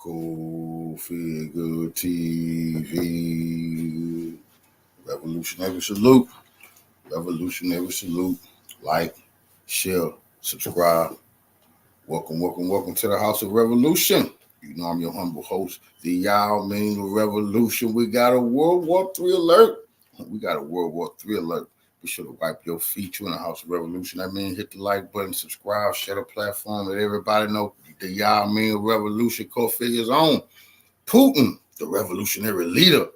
CultfiggaTvNews. Revolutionary salute. Revolutionary salute. Like, share, subscribe. Welcome to the House of Revolution. You know I'm your humble host, the Y'all Mean Revolution. We got a World War III alert. Be sure to wipe your feet. You in the House of Revolution. I mean, hit the like button, subscribe, share the platform, let everybody know the Y'all Mean Revolution Cultfigga's on. Putin, the revolutionary leader,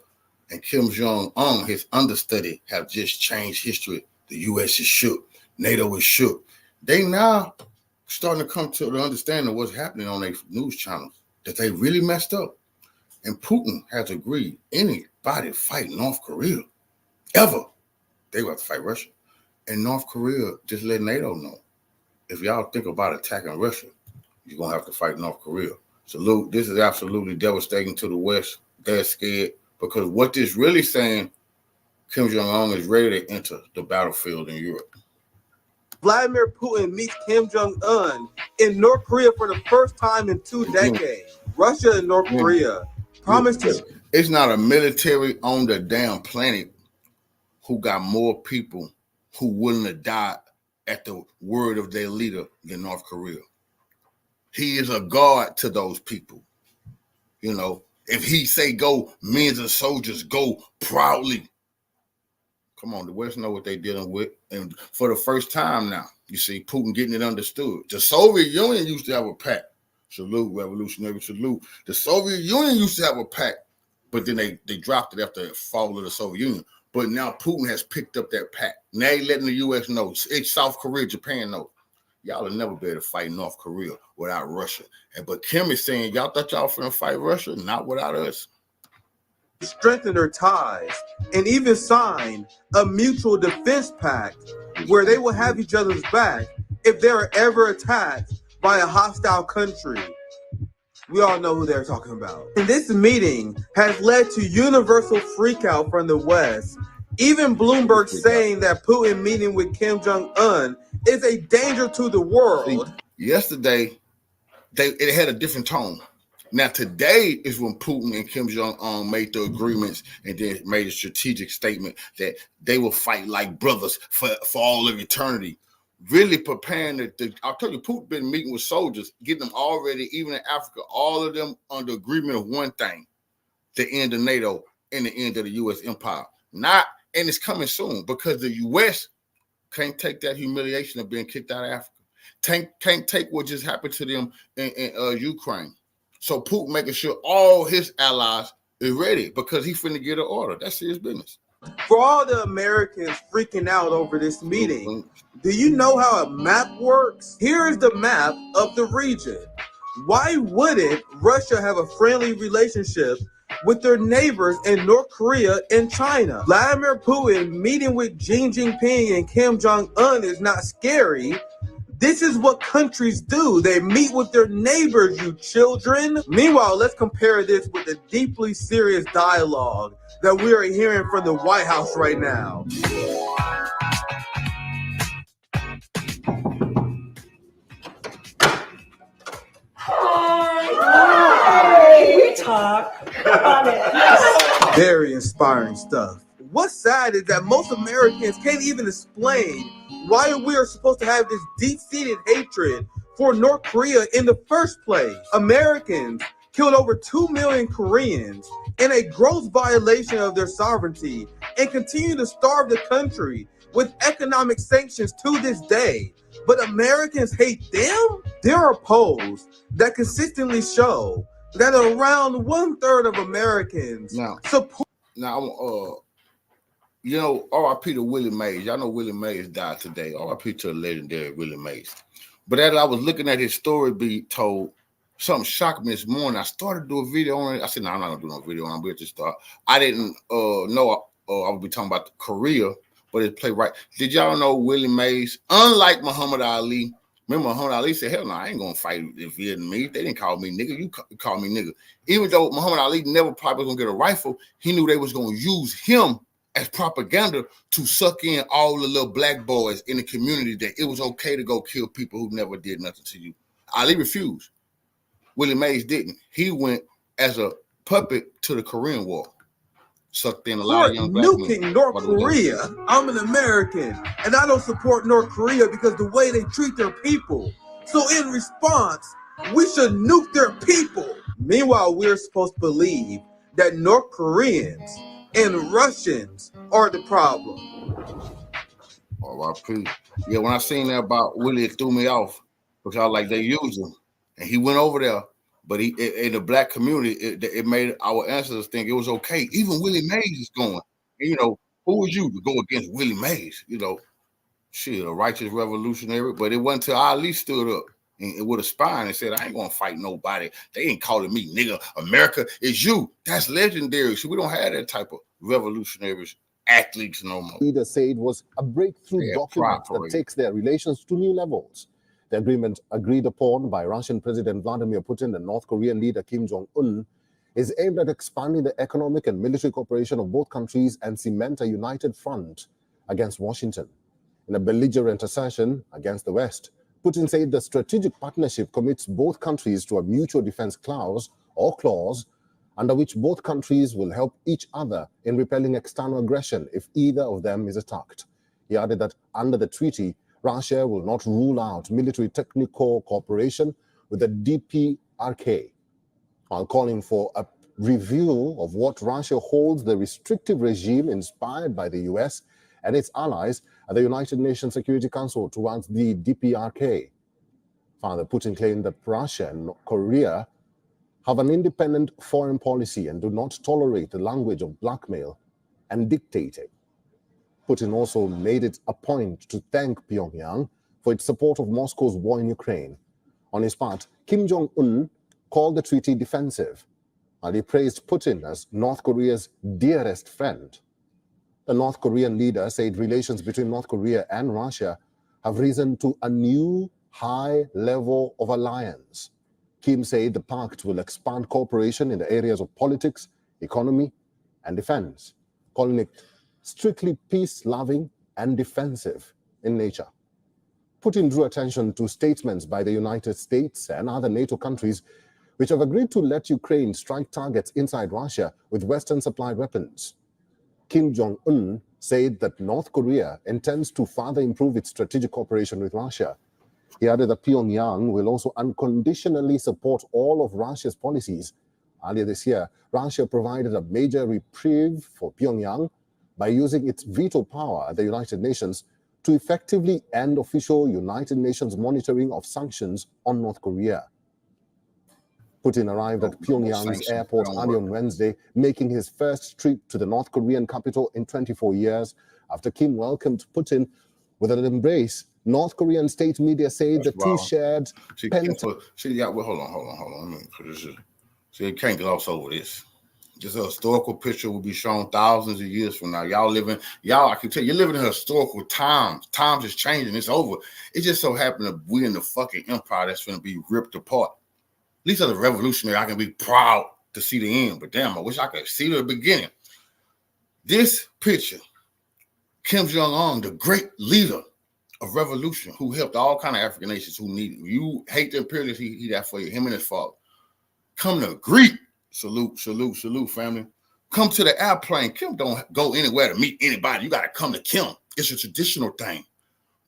and Kim Jong, his understudy, have just changed history. The U.S. is shook. NATO is shook. They now starting to come to the understanding of what's happening on their news channels, that they really messed up. And Putin has agreed anybody fight North Korea, ever, they will have to fight Russia. And North Korea just let NATO know, if y'all think about attacking Russia, you're going to have to fight North Korea. Salute, this is absolutely devastating to the West. They're scared because what this really saying, Kim Jong-un is ready to enter the battlefield in Europe. Vladimir Putin meets Kim Jong-un in North Korea for the first time in 2 decades. Russia and North Korea promised to... It's not a military on the damn planet who got more people who willing to die at the word of their leader than North Korea. He is a guard to those people. You know, if he say go, millions of soldiers go proudly. Come on, the West know what they're dealing with. And for the first time now, you see Putin getting it understood. The Soviet Union used to have a pact. Salute, revolutionary salute. The Soviet Union used to have a pact, but then they dropped it after the fall of the Soviet Union. But now Putin has picked up that pact. Now he's letting the U.S. know. It's South Korea, Japan know. Y'all will never be able to fight North Korea without Russia. But Kim is saying, y'all thought y'all finna fight Russia? Not without us. Strengthen their ties and even sign a mutual defense pact where they will have each other's back if they are ever attacked by a hostile country. We all know who they're talking about. And this meeting has led to universal freakout from the West. Even Bloomberg saying that Putin meeting with Kim Jong-un is a danger to the world. See, yesterday, it had a different tone. Now, today is when Putin and Kim Jong-un made the agreements and then made a strategic statement that they will fight like brothers for all of eternity. Really preparing I'll tell you, Putin been meeting with soldiers, getting them already, even in Africa, all of them under agreement of one thing, the end of NATO and the end of the U.S. empire. And it's coming soon because the U.S. can't take that humiliation of being kicked out of Africa. Can't take what just happened to them in Ukraine. So Putin making sure all his allies is ready because he's finna get an order. That's his business. For all the Americans freaking out over this meeting, do you know how a map works? Here is the map of the region. Why wouldn't Russia have a friendly relationship with their neighbors in North Korea and China? Vladimir Putin meeting with Xi Jinping and Kim Jong-un is not scary. This is what countries do. They meet with their neighbors, you children. Meanwhile, let's compare this with the deeply serious dialogue that we are hearing from the White House right now. Hi. We talk on it. Very inspiring stuff. What's sad is that most Americans can't even explain why we are supposed to have this deep-seated hatred for North Korea in the first place. Americans killed over 2 million Koreans in a gross violation of their sovereignty and continue to starve the country with economic sanctions to this day. But Americans hate them? There are polls that consistently show that around 1/3 of Americans support. You know, R.I.P. to Willie Mays. Y'all know Willie Mays died today. R.I.P. to the legendary Willie Mays. But as I was looking at his story being told, something shocked me this morning. I started to do a video on it. I said, no, I'm not going to do no video on it. I'm going to start. I didn't know I would be talking about Korea, but it played right. Did y'all know Willie Mays, unlike Muhammad Ali, remember Muhammad Ali said, hell no, I ain't going to fight the Vietnamese. They didn't call me nigga. You call me nigga. Even though Muhammad Ali never probably was going to get a rifle, he knew they was going to use him as propaganda to suck in all the little black boys in the community that it was okay to go kill people who never did nothing to you. Ali refused. Willie Mays didn't. He went as a puppet to the Korean War. Sucked in a lot of young black men. Nuking North Korea. I'm an American, and I don't support North Korea because the way they treat their people. So in response, we should nuke their people. Meanwhile, we're supposed to believe that North Koreans and Russians are the problem. R.I.P. Yeah, when I seen that about Willie, it threw me off because like they used him, and he went over there. But in the black community, it made our ancestors think it was okay. Even Willie Mays is going. And, who was you to go against Willie Mays? Shit, a righteous revolutionary. But it wasn't until Ali stood up and with a spine and said, I ain't going to fight nobody. They ain't calling me nigga. America is you. That's legendary. So we don't have that type of revolutionaries, athletes no more. Leader said it was a breakthrough document that takes their relations to new levels. The agreement agreed upon by Russian President Vladimir Putin and North Korean leader Kim Jong-un is aimed at expanding the economic and military cooperation of both countries and cement a united front against Washington. In a belligerent assertion against the West, Putin said the strategic partnership commits both countries to a mutual defense clause or clause under which both countries will help each other in repelling external aggression if either of them is attacked. He added that under the treaty, Russia will not rule out military technical cooperation with the DPRK, while calling for a review of what Russia holds the restrictive regime inspired by the US and its allies at the United Nations Security Council towards the DPRK. Further, Putin claimed that Russia and Korea have an independent foreign policy and do not tolerate the language of blackmail and dictating. Putin also made it a point to thank Pyongyang for its support of Moscow's war in Ukraine. On his part, Kim Jong-un called the treaty defensive, and he praised Putin as North Korea's dearest friend. The North Korean leader said relations between North Korea and Russia have risen to a new high level of alliance. Kim said the pact will expand cooperation in the areas of politics, economy, and defense, calling it strictly peace-loving and defensive in nature. Putin drew attention to statements by the United States and other NATO countries which have agreed to let Ukraine strike targets inside Russia with Western-supplied weapons. Kim Jong-un said that North Korea intends to further improve its strategic cooperation with Russia. He added that Pyongyang will also unconditionally support all of Russia's policies. Earlier this year, Russia provided a major reprieve for Pyongyang by using its veto power at the United Nations to effectively end official United Nations monitoring of sanctions on North Korea. Putin arrived at Pyongyang's airport early on Wednesday, making his first trip to the North Korean capital in 24 years. After Kim welcomed Putin with an embrace, North Korean state media said the two shared... Hold on. See, you can't gloss over this. Just a historical picture will be shown thousands of years from now. I can tell you, you're living in historical times. Times is changing. It's over. It just so happened that we're in the fucking empire that's going to be ripped apart. At least as a revolutionary, I can be proud to see the end. But damn, I wish I could see the beginning. This picture, Kim Jong-un, the great leader of revolution, who helped all kind of African nations who needed. You hate the imperialists, he that for you. Him and his father. Come to greet. Salute, family. Come to the airplane. Kim don't go anywhere to meet anybody. You got to come to Kim. It's a traditional thing.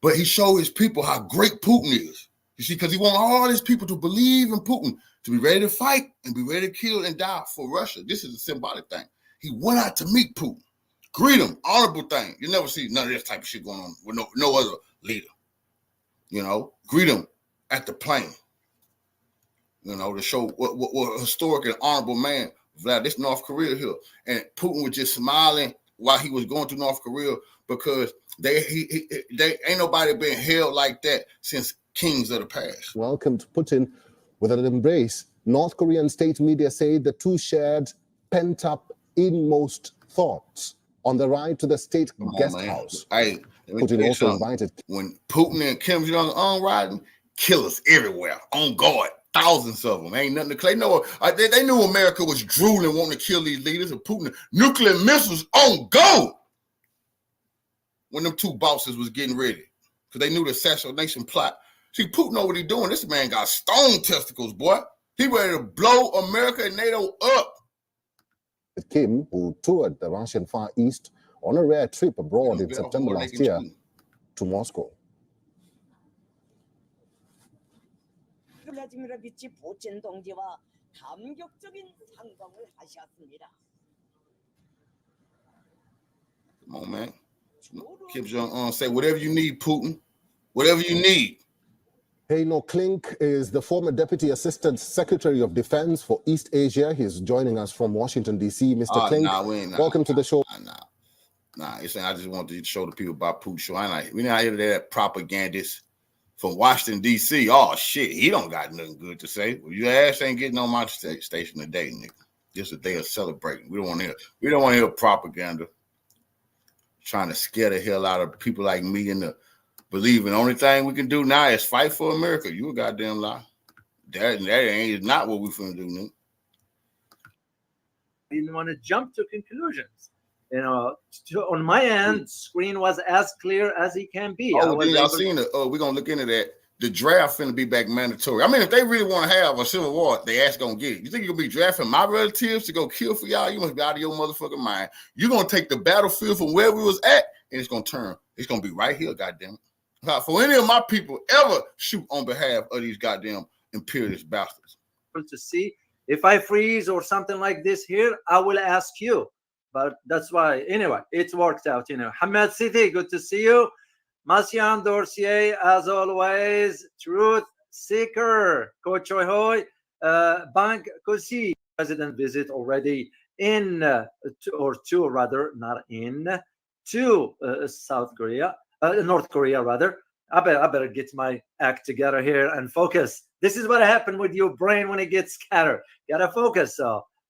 But he showed his people how great Putin is. You see, because he wanted all his people to believe in Putin, to be ready to fight and be ready to kill and die for Russia. This is a symbolic thing. He went out to meet Putin. Greet him. Honorable thing. You never see none of this type of shit going on with no other leader. Greet him at the plane. To show what historic and honorable man, Vlad, this North Korea here. And Putin was just smiling while he was going to North Korea because they ain't nobody been held like that since kings of the past. Welcomed Putin with an embrace. North Korean state media said the two shared pent-up inmost thoughts on the ride to the state guest house. Putin also invited... When Putin and Kim Jong-un riding, killers everywhere, on guard. Thousands of them. Ain't nothing to claim. No, they knew America was drooling, wanting to kill these leaders, and Putin, nuclear missiles on go when them two bosses was getting ready. Because they knew the assassination plot. See, Putin know what he doing. This man got stone testicles, boy. He ready to blow America and NATO up. Kim, who toured the Russian Far East on a rare trip abroad in September last year to Moscow. 블라디미르비치 푸틴 동지와 감격적인 상담을 하셨습니다. Come on, man. Kim Jong say whatever you need, Putin. Whatever you need. Heino Klink is the former Deputy Assistant Secretary of Defense for East Asia. He's joining us from Washington, D.C. Mr. Klink, welcome to the show. Nah, you're saying I just wanted to show the people about Putin show. We're not here to that propagandist from Washington, D.C. Oh, shit, he don't got nothing good to say. Well, your ass ain't getting on my station today, nigga. Just a day of celebrating. We don't want to hear propaganda. Trying to scare the hell out of people like me into believing the only thing we can do now is fight for America. You a goddamn lie. That ain't not what we finna do, nigga. I didn't want to jump to conclusions. You know, on my end, screen was as clear as it can be. Oh, y'all seen it? Oh, we're gonna look into that. The draft finna be back mandatory. I mean, if they really want to have a civil war, they ass gonna get it. You think you're gonna be drafting my relatives to go kill for y'all? You must be out of your motherfucking mind. You're gonna take the battlefield from where we was at, and it's gonna turn. It's gonna be right here, goddamn it. For any of my people ever shoot on behalf of these goddamn imperialist bastards. To see if I freeze or something like this here, I will ask you. But that's why, anyway, it's worked out. You know, Hamed City, good to see you. Marcian Dorsey, as always, truth seeker. Coach Hoy, Bank Kosi, president visit already in South Korea, North Korea rather. I better get my act together here and focus. This is what happened with your brain when it gets scattered. Gotta focus.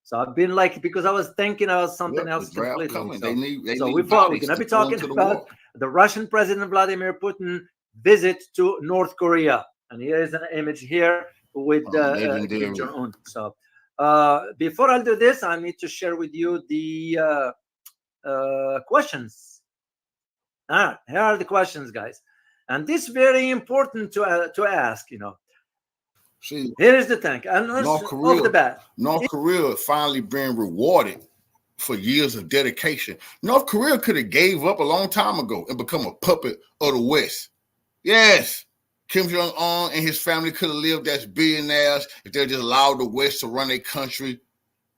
So I've been like, because I was thinking of something else completely. So we're going to be talking about the Russian President Vladimir Putin visit to North Korea. And here is an image here with Kim Jong-un. So before I do this, I need to share with you the questions. Here are the questions, guys. And this is very important to ask, you know. See, here's the thing. And North Korea finally being rewarded for years of dedication. North Korea could have gave up a long time ago and become a puppet of the West. Yes, Kim Jong-un and his family could have lived as billionaires if they just allowed the West to run their country.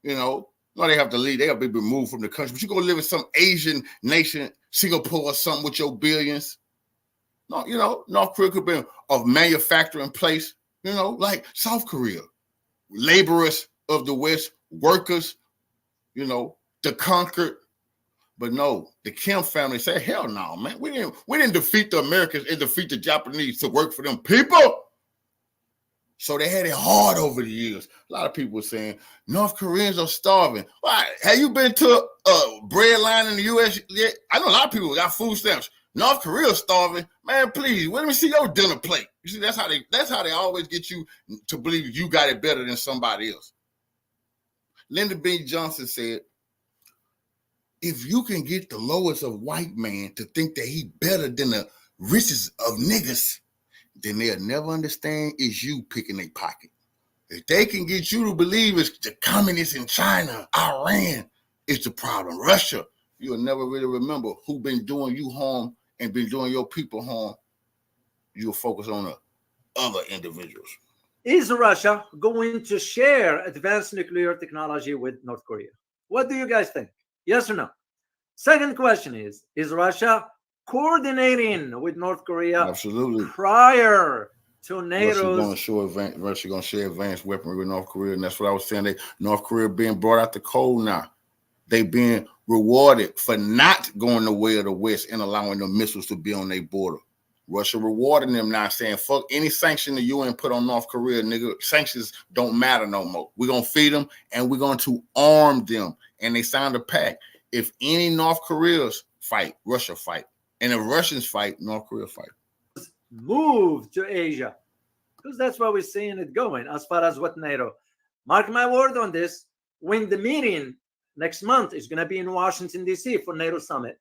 You know, no, they have to leave. They have to be removed from the country. But you go live in some Asian nation, Singapore or something with your billions. No, you know, North Korea could be a manufacturing place. You know, like South Korea, laborers of the West, workers, you know, the conquered. But no, the Kim family said, hell no, man. We didn't defeat the Americans and defeat the Japanese to work for them people. So they had it hard over the years. A lot of people were saying, North Koreans are starving. Why? Have you been to a bread line in the U.S. yet? I know a lot of people got food stamps. North Korea starving, man. Please, let me see your dinner plate. You see, that's how they always get you to believe you got it better than somebody else. Lyndon B. Johnson said, "If you can get the lowest of white man to think that he better than the richest of niggas, then they'll never understand it's you picking their pocket. If they can get you to believe it's the communists in China, Iran is the problem, Russia, you'll never really remember who been doing you harm and been doing your people harm. You'll focus on the other individuals." Is Russia going to share advanced nuclear technology with North Korea? What do you guys think? Yes or no? Second question is Russia coordinating with North Korea? Absolutely. Prior to NATO's... Russia going to share advanced weaponry with North Korea, and that's what I was saying. North Korea being brought out the cold now. They being rewarded for not going the way of the West and allowing the missiles to be on their border. Russia rewarding them now, saying, fuck any sanction the UN put on North Korea, nigga. Sanctions don't matter no more. We're going to feed them and we're going to arm them. And they signed a pact. If any North Koreans fight, Russia fight. And if Russians fight, North Korea fight. Move to Asia. Because that's where we're seeing it going as far as what NATO. Mark my word on this. When the meeting next month is going to be in Washington, D.C. for NATO Summit.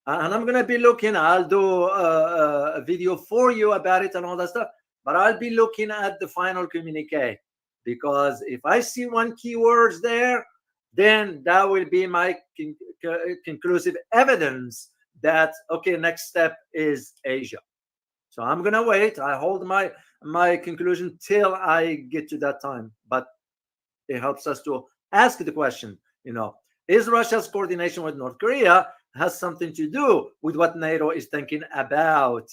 And I'm going to be looking, I'll do a video for you about it and all that stuff, but I'll be looking at the final communique. because if I see one keyword there, then that will be my conclusive evidence that, okay, next step is Asia. So I'm gonna wait. I hold my conclusion till I get to that time. But it helps us to ask the question, is Russia's coordination with North Korea has something to do with what NATO is thinking about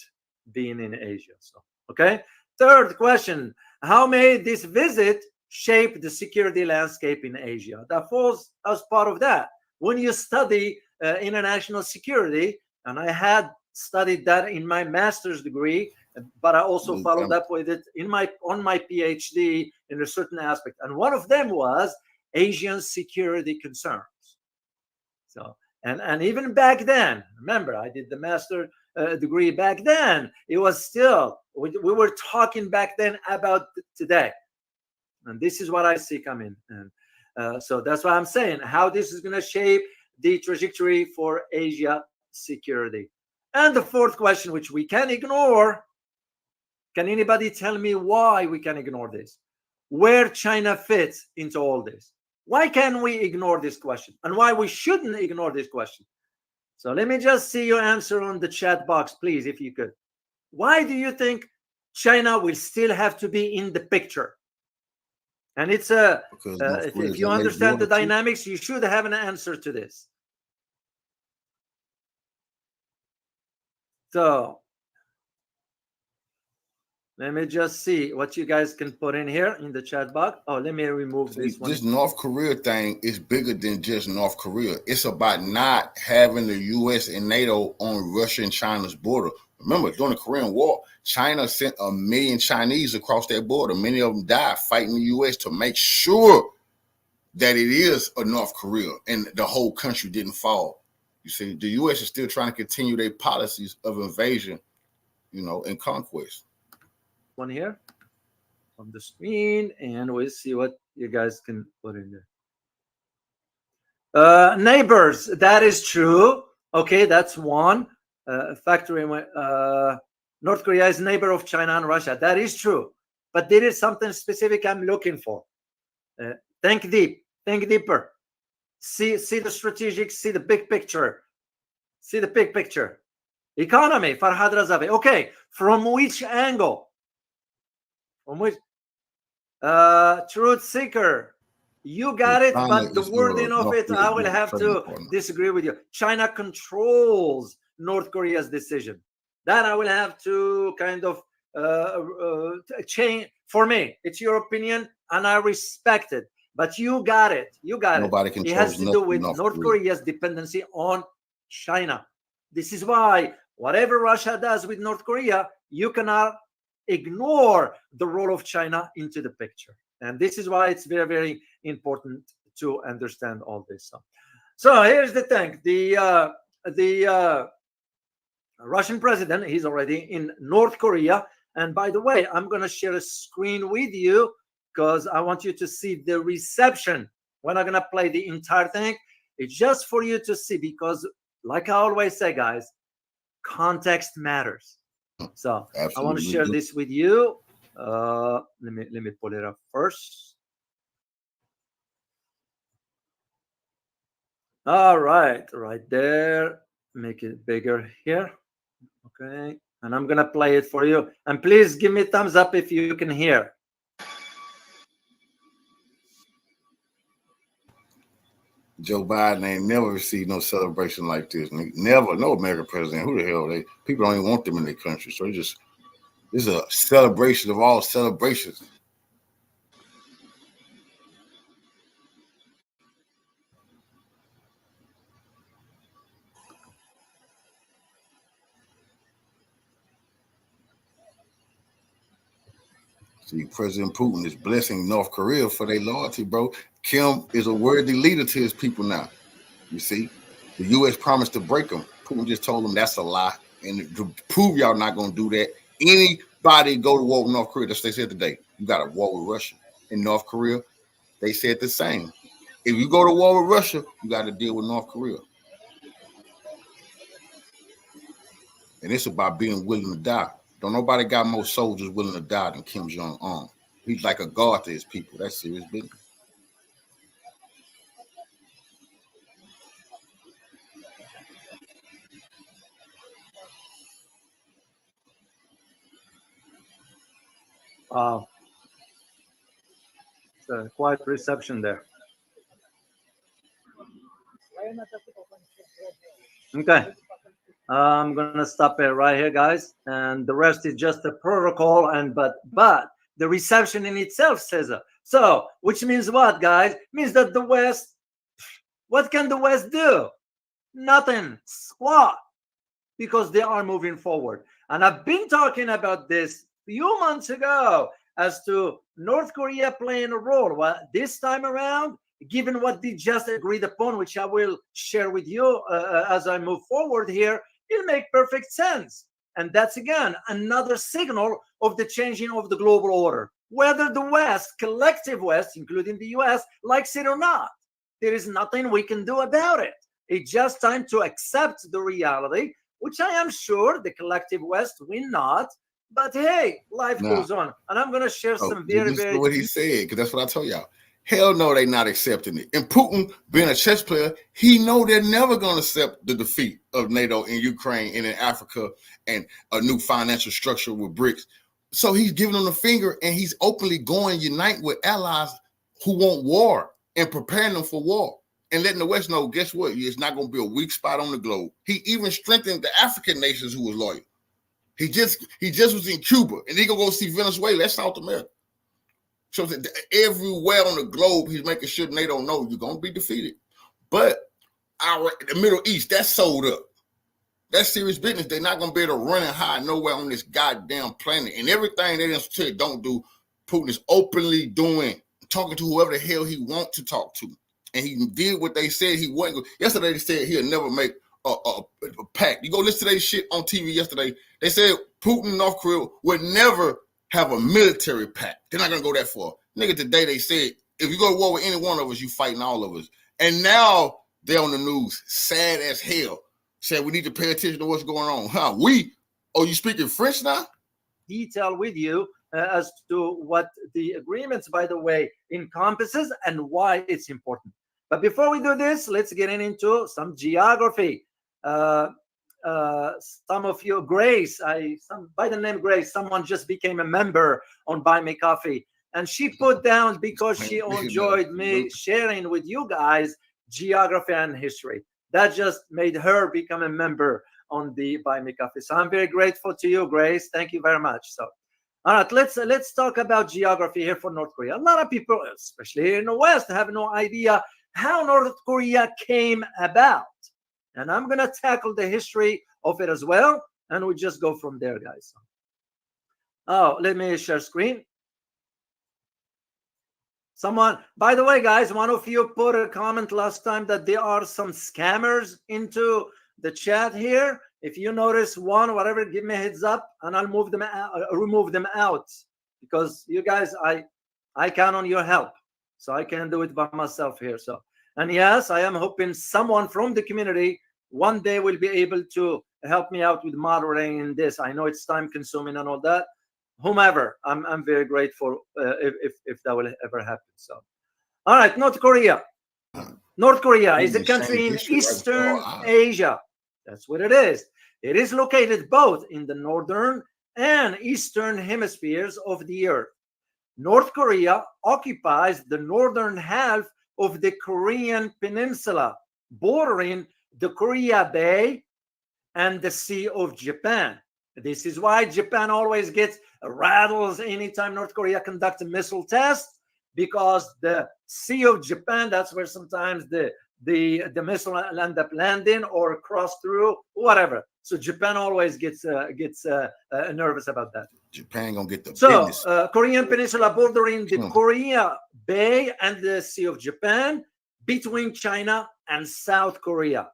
being in Asia? So, okay. Third question, how may this visit shape the security landscape in Asia? That falls as part of that. When you study international security, and I had studied that in my master's degree, but I also followed up with it on my PhD in a certain aspect. And one of them was Asian security concerns. So, and even back then, remember, I did the master degree back then. It was still, we were talking back then about today. And this is what I see coming. And so that's why I'm saying how this is going to shape the trajectory for Asia security. And the fourth question, which we can ignore, can anybody tell me why we can ignore this? Where China fits into all this? Why can we ignore this question? And why we shouldn't ignore this question? So let me just see your answer on the chat box, please, if you could. Why do you think China will still have to be in the picture? And it's if you understand the dynamics, you should have an answer to this. So let me just see what you guys can put in here in the chat box. Oh, let me remove this one. This North Korea thing is bigger than just North Korea. It's about not having the U.S. and NATO on Russia and China's border. Remember, during the Korean War, China sent 1 million Chinese across that border. Many of them died fighting the U.S. to make sure that it is a North Korea and the whole country didn't fall. You see, the U.S. is still trying to continue their policies of invasion, and conquest. One here on the screen, and we'll see what you guys can put in there. Neighbors, that is true. Okay, that's one. Factory North Korea is neighbor of China and Russia. That is true. But there is something specific I'm looking for. Think deep, think deeper. See the strategic, see the big picture. See the big picture. Economy, Farhad Razavi. Okay, from which angle? From which? Truth seeker. You got it, but the wording of it, I will have to disagree with you. China controls North Korea's decision. That I will have to kind of change. For me, it's your opinion, and I respect it. But you got it. You got Nobody it. It has to do with North Korea's dependency on China. This is why whatever Russia does with North Korea, you cannot ignore the role of China into the picture. And this is why it's very, very important to understand all this stuff. So here's the thing. The Russian president, he's already in North Korea. And by the way, I'm going to share a screen with you because I want you to see the reception. We're not going to play the entire thing. It's just for you to see, because like I always say, guys, context matters. So absolutely. I want to share this with you. Let me pull it up first. All right, right there. Make it bigger here. Okay, and I'm gonna play it for you. And please give me a thumbs up if you can hear. Joe Biden ain't never received no celebration like this. Never, no American president. Who the hell? People don't even want them in their country. So this is a celebration of all celebrations. See, President Putin is blessing North Korea for their loyalty, bro. Kim is a worthy leader to his people now. You see, the U.S. promised to break them. Putin just told them that's a lie. And to prove y'all not going to do that, anybody go to war with North Korea, that's what they said today. You got a war with Russia. In North Korea, they said the same. If you go to war with Russia, you got to deal with North Korea. And it's about being willing to die. Don't nobody got more soldiers willing to die than Kim Jong-un. He's like a god to his people. That's serious business. Wow. It's a quiet reception there. Okay. I'm gonna stop it right here, guys, and the rest is just a protocol. And but the reception in itself says so, which means what, guys? Means that the West. What can the West do? Nothing. Squat. Because they are moving forward. And I've been talking about this a few months ago as to North Korea playing a role. Well, this time around, given what they just agreed upon, which I will share with you as I move forward here, it'll make perfect sense. And that's, again, another signal of the changing of the global order. Whether the West, collective West, including the US, likes it or not, there is nothing we can do about it. It's just time to accept the reality, which I am sure the collective West will not. But hey, life goes on. And I'm going to share some very what he said, because that's what I told y'all. Hell no, they're not accepting it. And Putin, being a chess player, he know they're never going to accept the defeat of NATO in Ukraine and in Africa and a new financial structure with BRICS. So he's giving them the finger, and he's openly going to unite with allies who want war and preparing them for war and letting the West know, guess what? It's not going to be a weak spot on the globe. He even strengthened the African nations who was loyal. He just was in Cuba, and he gonna go see Venezuela. That's South America. So everywhere on the globe, he's making sure NATO know you're gonna be defeated. But the Middle East, that's sold up. That's serious business. They're not gonna be able to run and hide nowhere on this goddamn planet. And everything they didn't say don't do, Putin is openly doing, talking to whoever the hell he wants to talk to. And he did what they said he wasn't. Yesterday they said he'll never make a pact. You go listen to their shit on TV yesterday. They said Putin and North Korea would never have a military pact. They're not gonna go that far. Nigga, today they said if you go to war with any one of us, you fighting all of us. And now they're on the news, sad as hell. Said we need to pay attention to what's going on. Huh? Oh, you speaking French now? Detail with you as to what the agreements, by the way, encompasses and why it's important. But before we do this, let's get into some geography. Some of you, Grace, by the name Grace, someone just became a member on Buy Me Coffee, and she put down because she enjoyed me sharing with you guys geography and history. That just made her become a member on the Buy Me Coffee. So I'm very grateful to you, Grace. Thank you very much. So, all right, let's talk about geography here for North Korea. A lot of people, especially here in the West, have no idea how North Korea came about. And I'm going to tackle the history of it as well. And we just go from there, guys. Oh, let me share screen. Someone, by the way, guys, one of you put a comment last time that there are some scammers into the chat here. If you notice one, whatever, give me a heads up and I'll move them out, remove them out. Because you guys, I count on your help. So I can't do it by myself here. So, and yes, I am hoping someone from the community one day will be able to help me out with moderating this. I know it's time consuming and all that. Whomever, I'm very grateful if that will ever happen. So, all right, North Korea. North Korea is a country in Eastern Asia. That's what it is. It is located both in the northern and eastern hemispheres of the earth. North Korea occupies the northern half of the Korean peninsula, bordering the Korea Bay and the Sea of Japan. This is why Japan always gets rattles anytime North Korea conducts a missile test, because the Sea of Japan, that's where sometimes the missile end up landing or cross through, whatever. So Japan always gets nervous about that. Japan gonna get the business. Korean Peninsula bordering the Korea Bay and the Sea of Japan, between China and South Korea.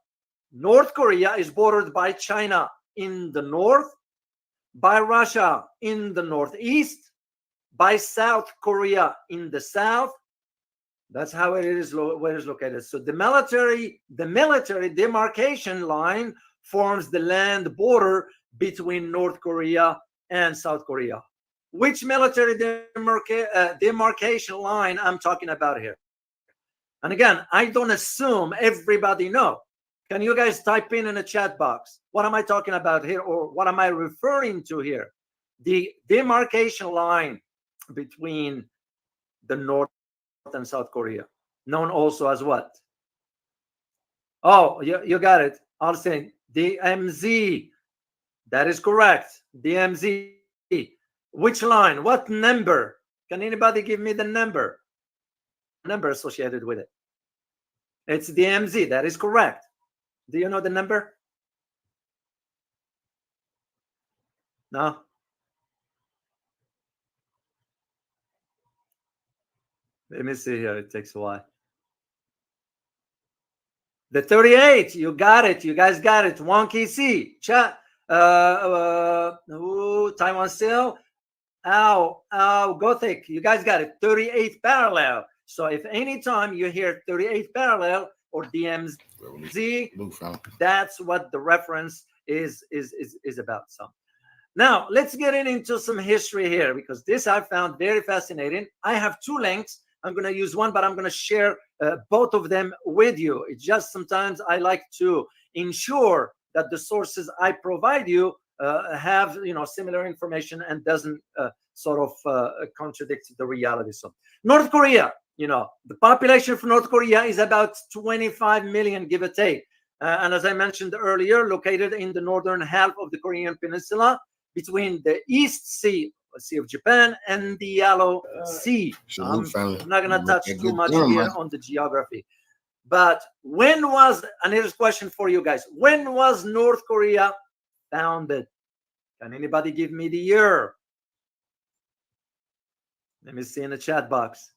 North Korea is bordered by China in the north, by Russia in the northeast, by South Korea in the south. That's how it is, where it's located. So the military demarcation line forms the land border between North Korea and South Korea. which military demarcation line I'm talking about here. And again, I don't assume everybody know. Can you guys type in the chat box? What am I talking about here, or what am I referring to here? The demarcation line between the North and South Korea, known also as what? Oh, you got it. I'll say DMZ. That is correct. DMZ. Which line? What number? Can anybody give me the number associated with it? It's DMZ. That is correct. Do you know the number? No? Let me see here. It takes a while. The 38. You got it. You guys got it. Wonky C. Chat. Taiwan still. Gothic. You guys got it. 38th parallel. So if any time you hear 38th parallel or DMZ, that's what the reference is about. So now let's get into some history here, because this I found very fascinating. I have two links. I'm going to use one, but I'm going to share both of them with you. It's just sometimes I like to ensure that the sources I provide you have similar information and doesn't sort of contradict the reality. So North Korea, the population of North Korea is about 25 million, give or take. And as I mentioned earlier, located in the northern half of the Korean Peninsula, between the East Sea of Japan and the Yellow Sea. I'm not going to touch too much here on the geography. But when was, and here's a question for you guys, when was North Korea founded? Can anybody give me the year? Let me see in the chat box.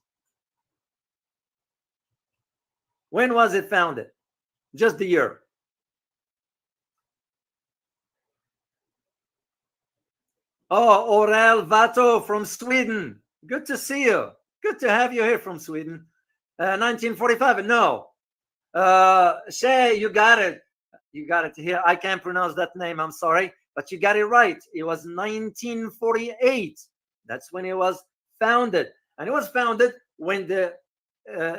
When was it founded? Just the year. Oh, Aurel Vato from Sweden. Good to see you. Good to have you here from Sweden. 1945. No. Shay, you got it. You got it here. I can't pronounce that name. I'm sorry. But you got it right. It was 1948. That's when it was founded. And it was founded when the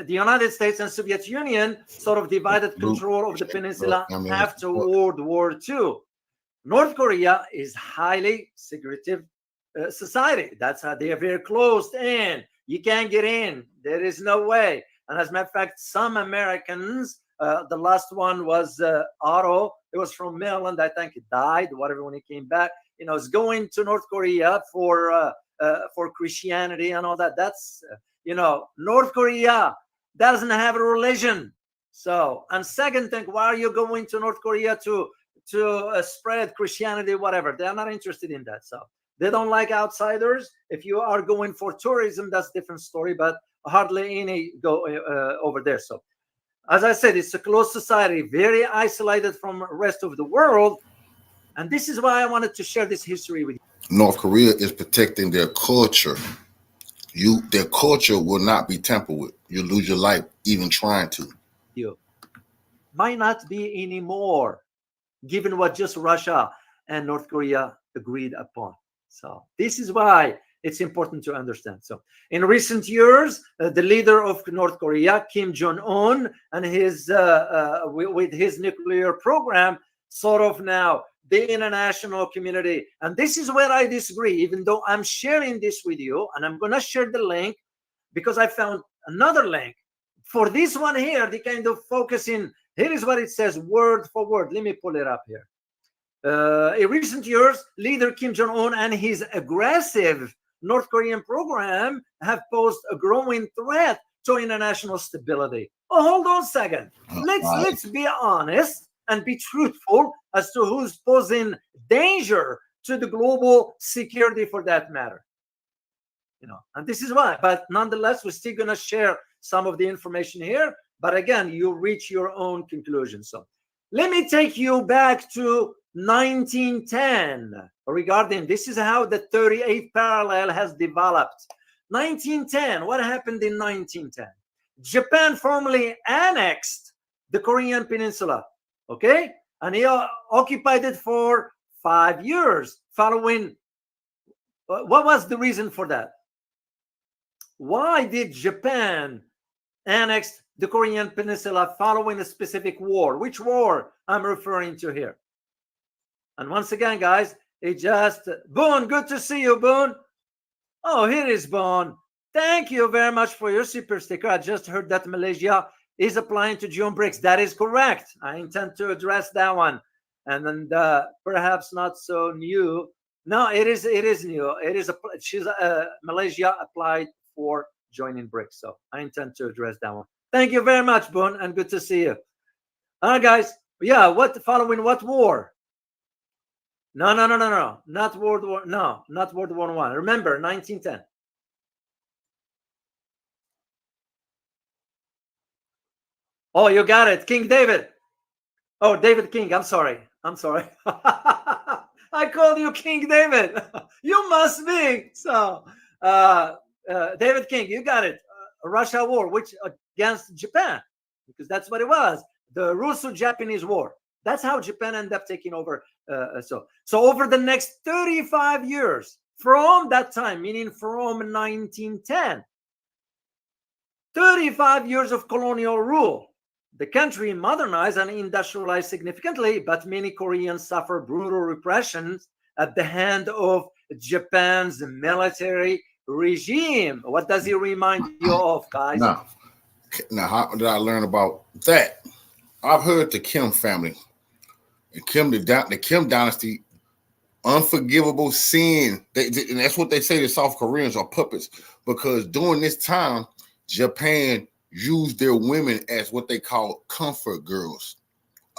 United States and Soviet Union sort of divided control of the peninsula after World War II. North Korea is highly secretive society. That's how they are very closed in. You can't get in. There is no way. And as a matter of fact, some Americans, the last one was Otto. It was from Maryland. I think he died, whatever, when he came back. Is going to North Korea for Christianity and all that. That's, North Korea doesn't have a religion. So, and second thing, why are you going to North Korea to spread Christianity, whatever? They're not interested in that. So they don't like outsiders. If you are going for tourism, that's a different story, but hardly any go over there. So as I said, it's a closed society, very isolated from the rest of the world. And this is why I wanted to share this history with you. North Korea is protecting their culture. Their culture will not be tampered with. You lose your life even trying to. Might not be anymore, given what just Russia and North Korea agreed upon. So this is why it's important to understand. So in recent years, the leader of North Korea, Kim Jong-un, and his with his nuclear program, sort of now the international community, and this is where I disagree, even though I'm sharing this with you, and I'm going to share the link because I found another link for this one here. The kind of focusing, here is what it says word for word. Let me pull it up here. In recent years, leader Kim Jong-un and his aggressive North Korean program have posed a growing threat to international stability. Oh, hold on a second. Let's be honest and be truthful as to who's posing danger to the global security for that matter. And this is why. But nonetheless, we're still going to share some of the information here. But again, you reach your own conclusion. So let me take you back to 1910 regarding this is how the 38th parallel has developed. 1910, what happened in 1910? Japan formally annexed the Korean Peninsula, okay? And he occupied it for 5 years following What was the reason for that? Why did Japan annex the Korean Peninsula following a specific war? Which war I'm referring to here? And once again, guys, it just Boone, good to see you, Boone. Oh, here is Boone. Thank you very much for your super sticker. I just heard that Malaysia is applying to June BRICS. That is correct. I intend to address that one. And then perhaps not so new. No, it is new. It is Malaysia applied for joining BRICS. So I intend to address that one. Thank you very much, Boone, and good to see you. All right, guys. Yeah, following what war? No. Not World War. No, not World War I. Remember, 1910. Oh, you got it, King David. Oh, David King. I'm sorry. I called you King David. You must be. So, David King, you got it. Russia war, which against Japan, because that's what it was. The Russo-Japanese war. That's how Japan ended up taking over. So over the next 35 years from that time, meaning from 1910, 35 years of colonial rule. The country modernized and industrialized significantly, but many Koreans suffer brutal repressions at the hand of Japan's military regime. What does he remind you of, guys? Now, how did I learn about that? I've heard the Kim family, the Kim dynasty, unforgivable sin. And that's what they say the South Koreans are puppets, because during this time, Japan used their women as what they call comfort girls.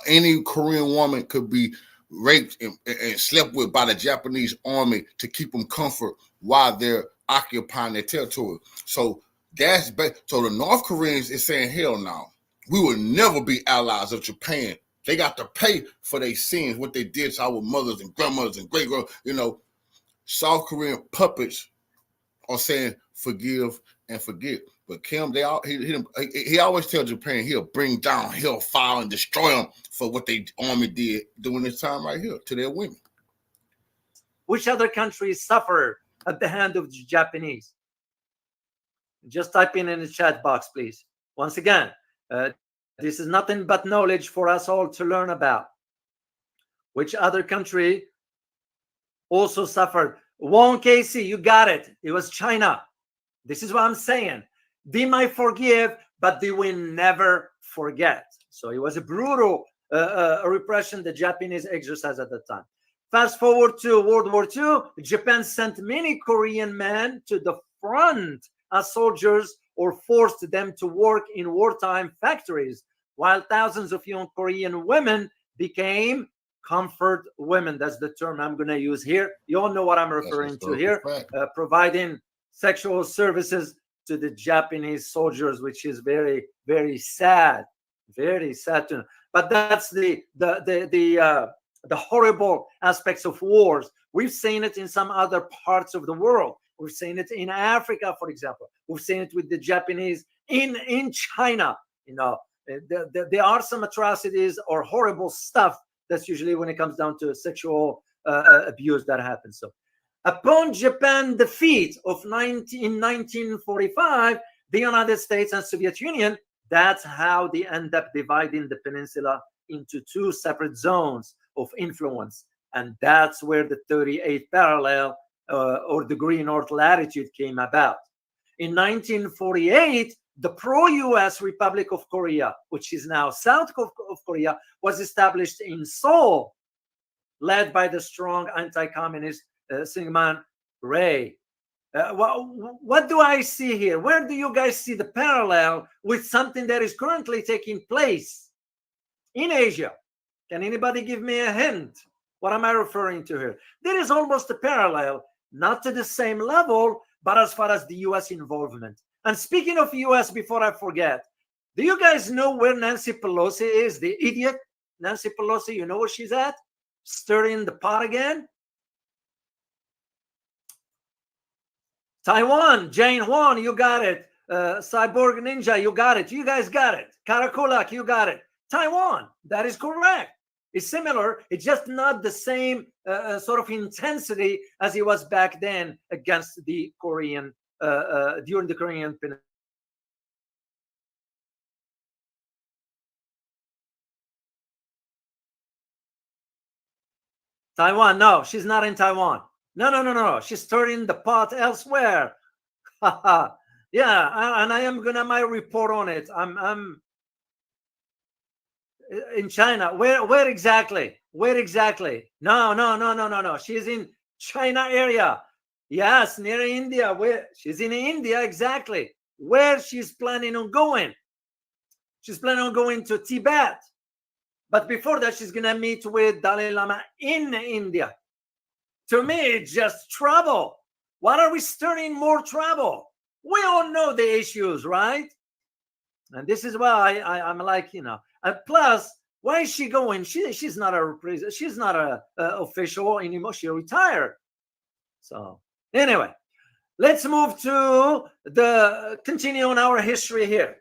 Any Korean woman could be raped and slept with by the Japanese army to keep them comfort while they're occupying their territory. So so the North Koreans is saying, hell no, we will never be allies of Japan. They got to pay for their sins, what they did to our mothers and grandmothers and great-grandmothers. You know, South Korean puppets are saying forgive and forget. But Kim, he always tells Japan he'll bring down hellfire and destroy them for what the army did during this time right here to their women. Which other countries suffer at the hand of the Japanese? Just type in the chat box, please. Once again, this is nothing but knowledge for us all to learn about. Which other country also suffered? Wong Casey, you got it. It was China. This is what I'm saying. They might forgive, but they will never forget. So it was a brutal repression the Japanese exercised at the time. Fast forward to World War II, Japan sent many Korean men to the front as soldiers or forced them to work in wartime factories, while thousands of young Korean women became comfort women. That's the term I'm going to use here. You all know what I'm referring to here. Providing sexual services to the Japanese soldiers, which is very, very sad. Very sad to know. But that's the horrible aspects of wars. We've seen it in some other parts of the world. We've seen it in Africa, for example. We've seen it with the Japanese in China. You know, there are some atrocities or horrible stuff. That's usually when it comes down to sexual abuse that happens. So, upon Japan defeat in 1945, the United States and Soviet Union, that's how they end up dividing the peninsula into two separate zones of influence. And that's where the 38th parallel or degree north latitude came about. In 1948, the pro-US Republic of Korea, which is now South of Korea, was established in Seoul, led by the strong anti-communist Syngman Rhee. What do I see here? Where do you guys see the parallel with something that is currently taking place in Asia? Can anybody give me a hint? What am I referring to here? There is almost a parallel, not to the same level, but as far as the US involvement. And speaking of US, before I forget, do you guys know where Nancy Pelosi is? The idiot Nancy Pelosi, you know where she's at? Stirring the pot again? Taiwan, Jane Huang, you got it. Cyborg Ninja, you got it. You guys got it. Karakulak, you got it. Taiwan, that is correct. It's similar. It's just not the same sort of intensity as it was back then against the Korean during the Korean Peninsula. Taiwan, no, she's not in Taiwan. No. She's stirring the pot elsewhere. Yeah, and I am gonna my report on it. I'm in China. Where exactly? Where exactly? No. She's in China area. Yes, near India. Where she's in India, exactly. Where she's planning on going? She's planning on going to Tibet. But before that, she's gonna meet with Dalai Lama in India. To me, it's just trouble. Why are we stirring more trouble? We all know the issues, right? And this is why I'm like, you know. And plus, why is she going? She's not a official anymore. She retired. So anyway, let's move to continue on our history here.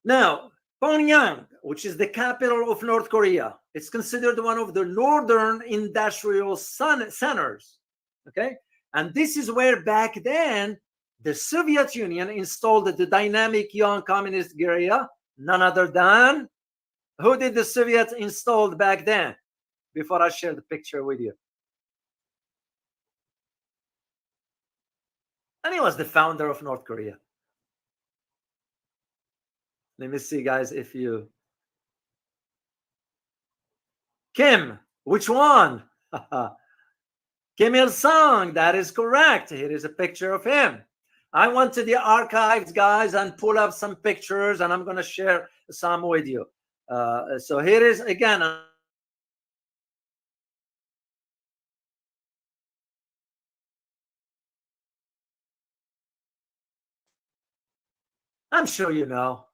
Now, Pyongyang, which is the capital of North Korea, it's considered one of the northern industrial centers. Okay, and this is where back then the Soviet Union installed the dynamic young communist guerrilla, none other than, who did the Soviets install back then? Before I share the picture with you. And he was the founder of North Korea. Let me see, guys, if you... Kim, which one? Kim Il-sung, that is correct. Here is a picture of him. I went to the archives, guys, and pull up some pictures, and I'm going to share some with you. So here is, again, I'm sure you know,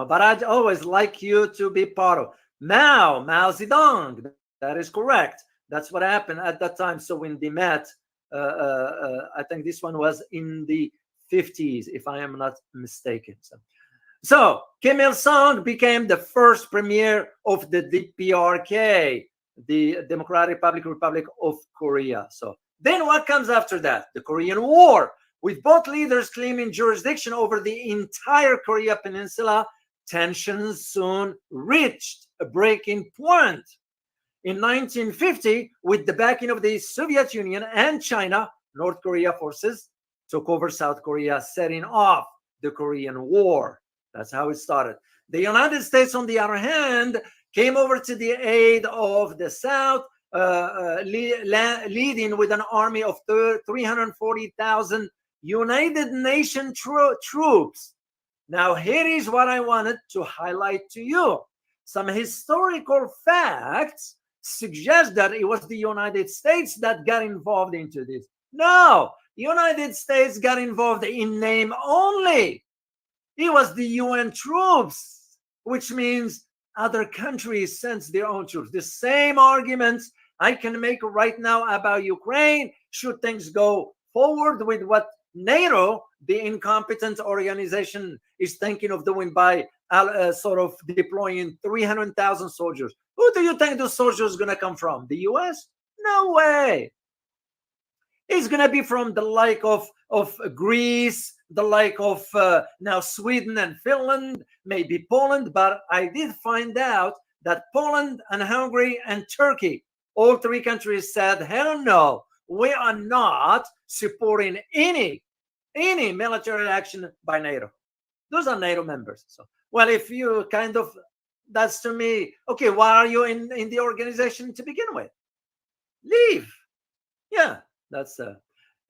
but I'd always like you to be part of. Mao Zedong, that is correct. That's what happened at that time. So when they met, I think this one was in the 50s, if I am not mistaken. So Kim Il-sung became the first premier of the DPRK, the Democratic Republic of Korea. So then what comes after that? The Korean War, with both leaders claiming jurisdiction over the entire Korea Peninsula. Tensions soon reached a breaking point. In 1950, with the backing of the Soviet Union and China, North Korea forces took over South Korea, setting off the Korean War. That's how it started. The United States, on the other hand, came over to the aid of the South, leading with an army of 340,000 United Nations troops. Now, here is what I wanted to highlight to you. Some historical facts suggest that it was the United States that got involved into this. No, the United States got involved in name only. It was the UN troops, which means other countries sent their own troops. The same arguments I can make right now about Ukraine, should things go forward with what NATO, the incompetent organization, is thinking of doing by sort of deploying 300,000 soldiers. Who do you think those soldiers are going to come from? The US? No way. It's going to be from the like of Greece, the like of now Sweden and Finland, maybe Poland. But I did find out that Poland and Hungary and Turkey, all three countries said, hell no, we are not supporting any military action by NATO. Those are NATO members. So, well, if you kind of, that's to me, okay, why are you in the organization to begin with? Leave. Yeah, that's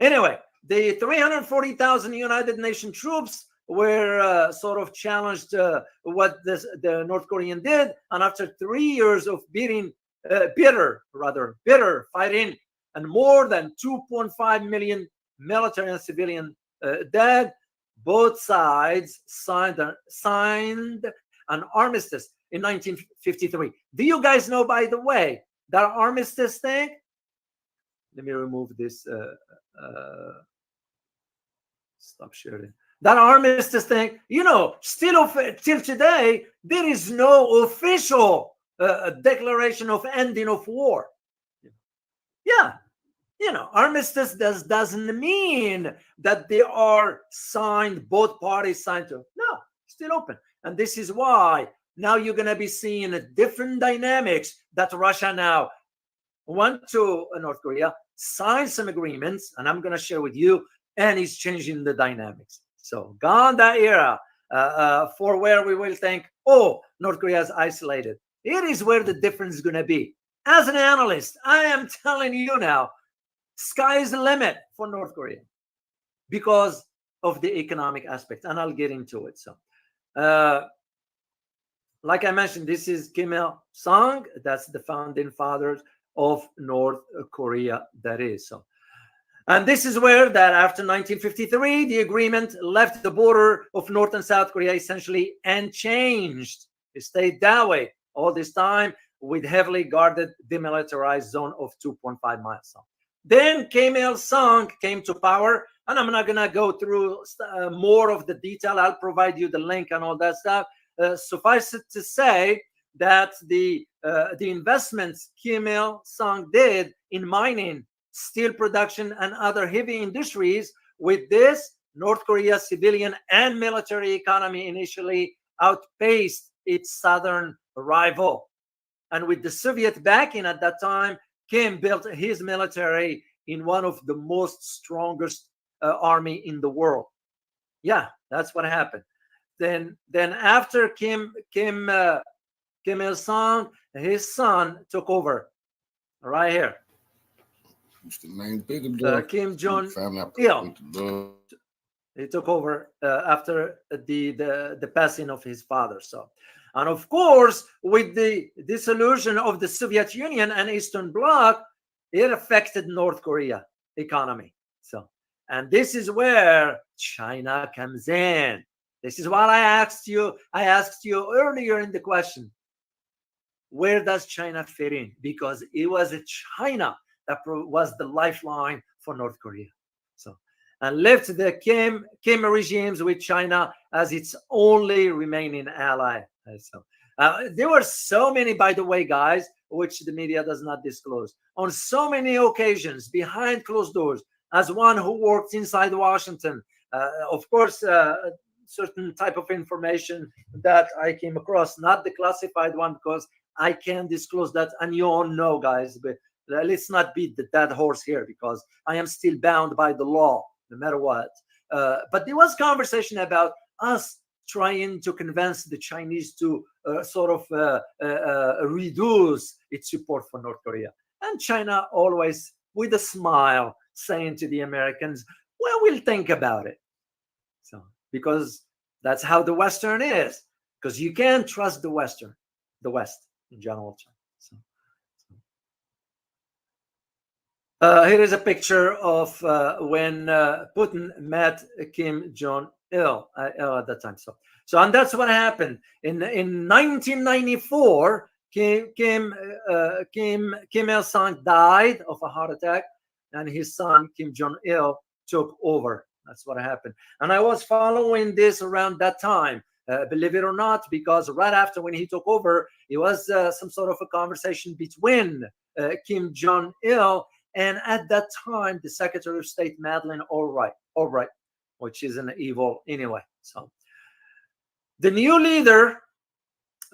anyway, the 340,000 United Nations troops were sort of challenged what the North Korean did, and after 3 years of bitter fighting, and more than 2.5 million military and civilian dead, both sides signed an armistice in 1953. Do you guys know, by the way, that armistice thing? Let me remove this. Stop sharing. That armistice thing, you know, still till today, there is no official a declaration of ending of war. Yeah, armistice doesn't mean that they are signed, both parties signed to. No, still open. And this is why now you're going to be seeing a different dynamics that Russia now went to North Korea, signed some agreements, and I'm going to share with you, and it's changing the dynamics. So gone that era for where we will think, oh, North Korea is isolated. It is where the difference is going to be. As an analyst, I am telling you now, sky is the limit for North Korea because of the economic aspect, and I'll get into it. So, like I mentioned, this is Kim Il-sung. That's the founding fathers of North Korea, that is. So, and this is where that after 1953, the agreement left the border of North and South Korea essentially unchanged. It stayed that way all this time with heavily guarded demilitarized zone of 2.5 miles. So, then Kim Il-sung came to power, and I'm not going to go through more of the detail. I'll provide you the link and all that stuff. Suffice it to say that the investments Kim Il-sung did in mining, steel production, and other heavy industries, with this, North Korea's civilian and military economy initially outpaced its southern rival. And with the Soviet backing at that time, Kim built his military in one of the most strongest army in the world. Yeah, that's what happened. Then after Kim Il-sung, his son took over. Right here. It's the main big Kim Jong-il. He took over after the passing of his father. So, and of course, with the dissolution of the Soviet Union and Eastern Bloc, it affected North Korea economy. So, and this is where China comes in. This is what I asked you earlier in the question. Where does China fit in? Because it was China that was the lifeline for North Korea. So, and left the Kim regimes with China as its only remaining ally. So, there were so many, by the way, guys, which the media does not disclose, on so many occasions behind closed doors, as one who worked inside Washington. Of course, certain type of information that I came across, not the classified one, because I can't disclose that, and you all know, guys, but let's not beat the dead horse here, because I am still bound by the law, no matter what. But there was conversation about us trying to convince the Chinese to reduce its support for North Korea. And China always, with a smile, saying to the Americans, well, we'll think about it. So, because that's how the Western is, because you can't trust the West in general. Here is a picture of when Putin met Kim Jong-il at that time. So and that's what happened in 1994. Kim Il-sung died of a heart attack, and his son Kim Jong-il took over. That's what happened. And I was following this around that time, believe it or not, because right after when he took over, it was some sort of a conversation between Kim Jong-il and at that time the Secretary of State Madeleine Albright, which is an evil anyway. So the new leader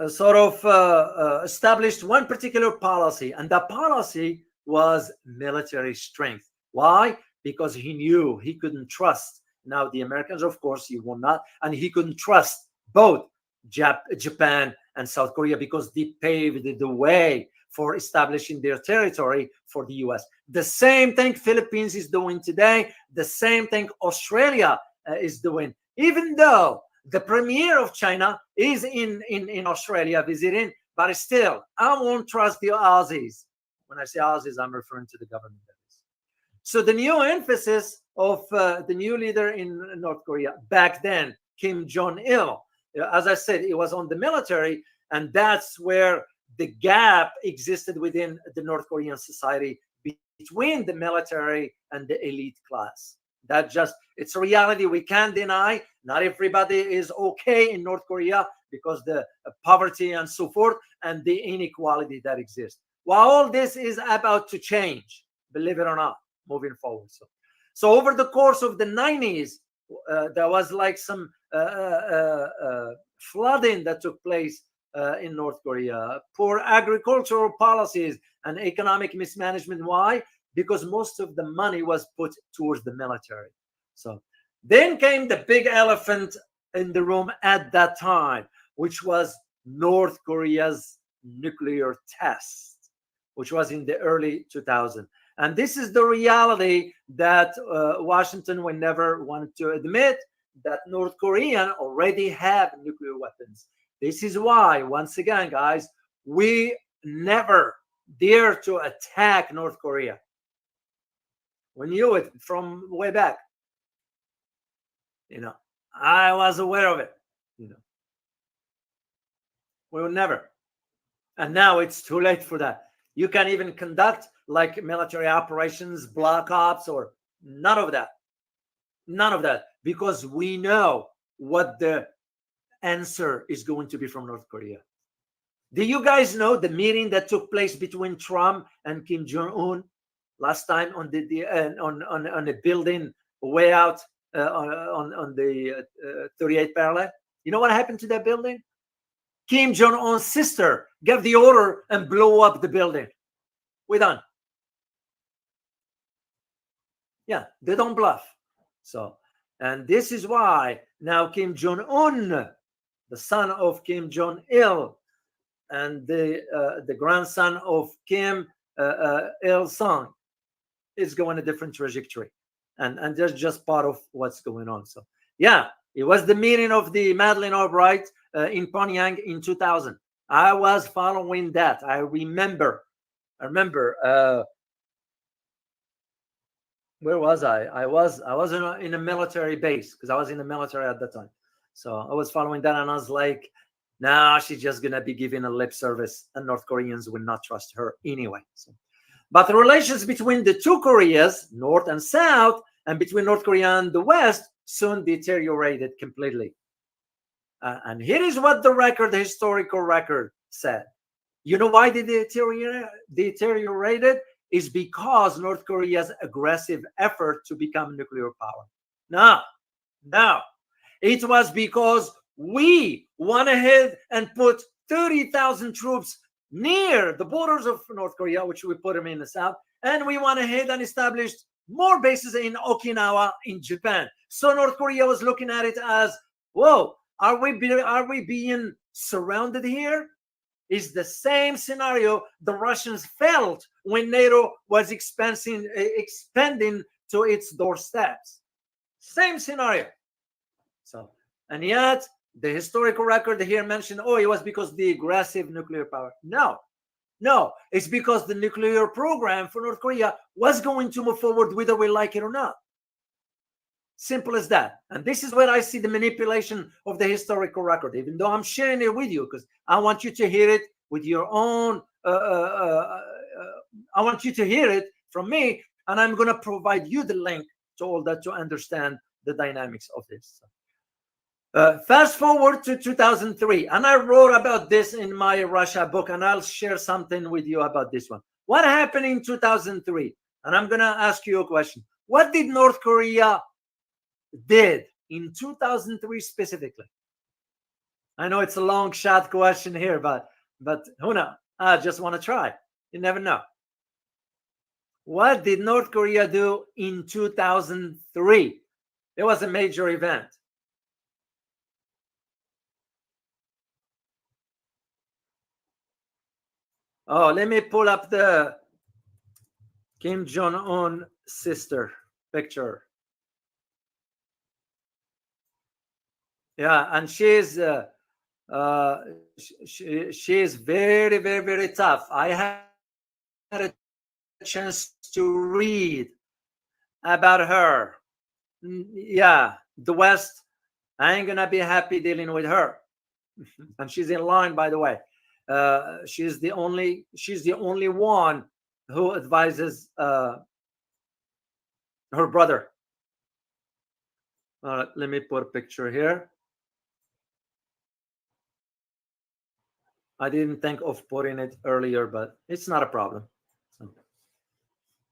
established one particular policy, and that policy was military strength. Why? Because he knew he couldn't trust. Now the Americans, of course, he will not, and he couldn't trust both Japan and South Korea, because they paved the way for establishing their territory for the US. The same thing Philippines is doing today. The same thing Australia is doing. Even though the premier of China is in Australia visiting, but still, I won't trust the Aussies. When I say Aussies, I'm referring to the government. So the new emphasis of the new leader in North Korea back then, Kim Jong-il, as I said, it was on the military, and that's where the gap existed within the North Korean society between the military and the elite class. It's a reality we can't deny. Not everybody is okay in North Korea because the poverty and so forth and the inequality that exists. While all this is about to change, believe it or not, moving forward. So over the course of the 90s, there was like some flooding that took place in North Korea, poor agricultural policies and economic mismanagement. Why? Because most of the money was put towards the military. So then came the big elephant in the room at that time, which was North Korea's nuclear test, which was in the early 2000s. And this is the reality that Washington would never want to admit, that North Korea already have nuclear weapons. This is why, once again, guys, we never dare to attack North Korea. We knew it from way back. I was aware of it. We will never. And now it's too late for that. You can't even conduct like military operations, black ops, or none of that. None of that. Because we know what the answer is going to be from North Korea. Do you guys know the meeting that took place between Trump and Kim Jong-un last time on a building way out on the 38th parallel? You know what happened to that building? Kim Jong-un's sister gave the order and blew up the building. We're done. Yeah, they don't bluff. So, and this is why now Kim Jong-un, the son of Kim Jong-il, and the grandson of Kim Il-sung, is going a different trajectory. And that's just part of what's going on. So, yeah, it was the meeting of the Madeleine Albright in Pyongyang in 2000. I was following that. I remember. Where was I? I was in a military base because I was in the military at that time. So I was following that, and I was like, nah, she's just gonna be giving a lip service, and North Koreans will not trust her anyway. So, but the relations between the two Koreas, North and South, and between North Korea and the West, soon deteriorated completely. And here is what the historical record said. You know why they deteriorated? Is because North Korea's aggressive effort to become nuclear power. No. It was because we went ahead and put 30,000 troops near the borders of North Korea, which we put them in the south, and we went ahead and established more bases in Okinawa in Japan. So North Korea was looking at it as, whoa, are we being surrounded here? Is the same scenario the Russians felt when NATO was expanding to its doorsteps. Same scenario. So, and yet the historical record here mentioned, it was because the aggressive nuclear power. No, it's because the nuclear program for North Korea was going to move forward whether we like it or not. Simple as that. And this is where I see the manipulation of the historical record, even though I'm sharing it with you because I want you to hear it with your own, I want you to hear it from me, and I'm going to provide you the link to all that to understand the dynamics of this. Fast forward to 2003, and I wrote about this in my Russia book, and I'll share something with you about this one. What happened in 2003? And I'm going to ask you a question. What did North Korea did in 2003 specifically? I know it's a long shot question here, but who knows? I just want to try. You never know. What did North Korea do in 2003? It was a major event. Let me pull up the Kim Jong-un sister picture. Yeah, and she's very, very, very tough. I had a chance to read about her. Yeah, the West, I ain't gonna be happy dealing with her. And she's in line, by the way. She's the only one who advises her brother Let me put a picture here. I didn't think of putting it earlier, but it's not a problem. So,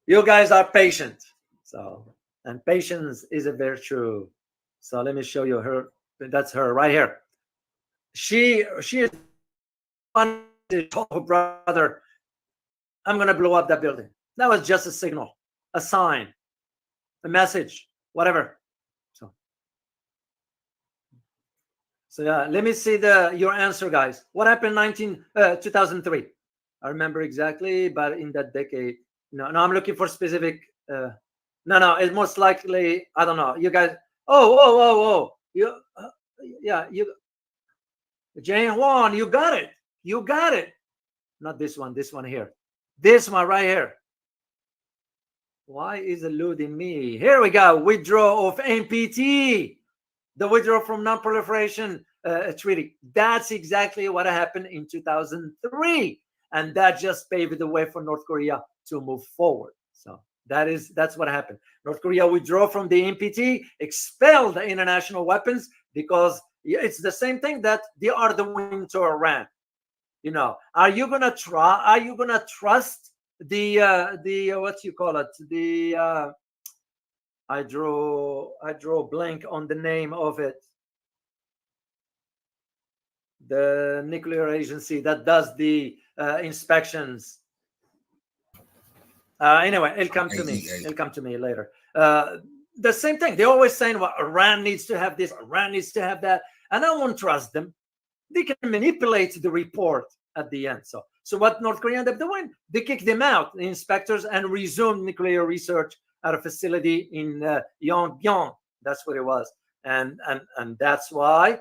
you guys are patient. So, and patience is a virtue. So let me show you her. That's her right here. She is one to tell her brother, I'm going to blow up that building. That was just a signal, a sign, a message, whatever. So yeah, let me see your answer, guys. What happened 2003? I remember exactly, but in that decade. No, I'm looking for specific. No, it's most likely, I don't know. You guys. Oh. You, yeah, you. Jane Juan, you got it. You got it. Not this one. This one here. This one right here. Why is eluding me? Here we go. Withdrawal of NPT. The withdrawal from non-proliferation treaty. That's exactly what happened in 2003, and that just paved the way for North Korea to move forward. So that's what happened. North Korea withdrew from the NPT, expelled the international weapons, because it's the same thing that they are doing to Iran. You know, are you gonna trust the what you call it? The I draw a blank on the name of it. The nuclear agency that does the inspections. Anyway, it'll come to me. It'll come to me later. The same thing. They're always saying, well, Iran needs to have this, Iran needs to have that. And I won't trust them. They can manipulate the report at the end. So what North Korea ended up doing? They kicked them out, the inspectors, and resumed nuclear research at a facility in Jong. That's what it was. And that's why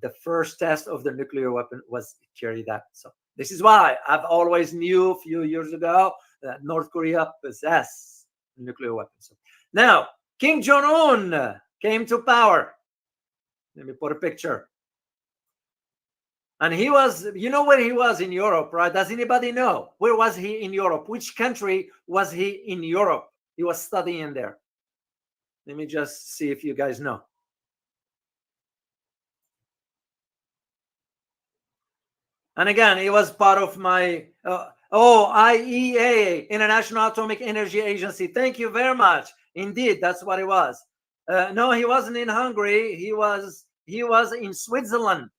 the first test of the nuclear weapon was carried out. So this is why I've always knew a few years ago that North Korea possessed nuclear weapons. So now, Kim Jong-un came to power. Let me put a picture. And he was, you know where he was in Europe, right? Does anybody know? Where was he in Europe? Which country was he in Europe? He was studying there. Let me just see if you guys know. And again, it was part of my, IEA, International Atomic Energy Agency. Thank you very much. Indeed, that's what it was. No, he wasn't in Hungary. He was in Switzerland.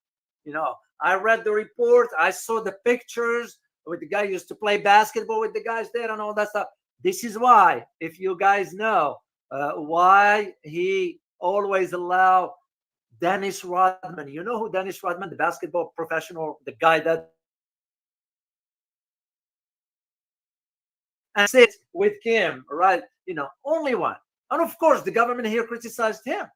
You know, I read the report. I saw the pictures with the guy who used to play basketball with the guys there and all that stuff. This is why, if you guys know, why he always allowed Dennis Rodman. You know who Dennis Rodman, the basketball professional, the guy that and sit with Kim, right? You know, only one. And of course, the government here criticized him.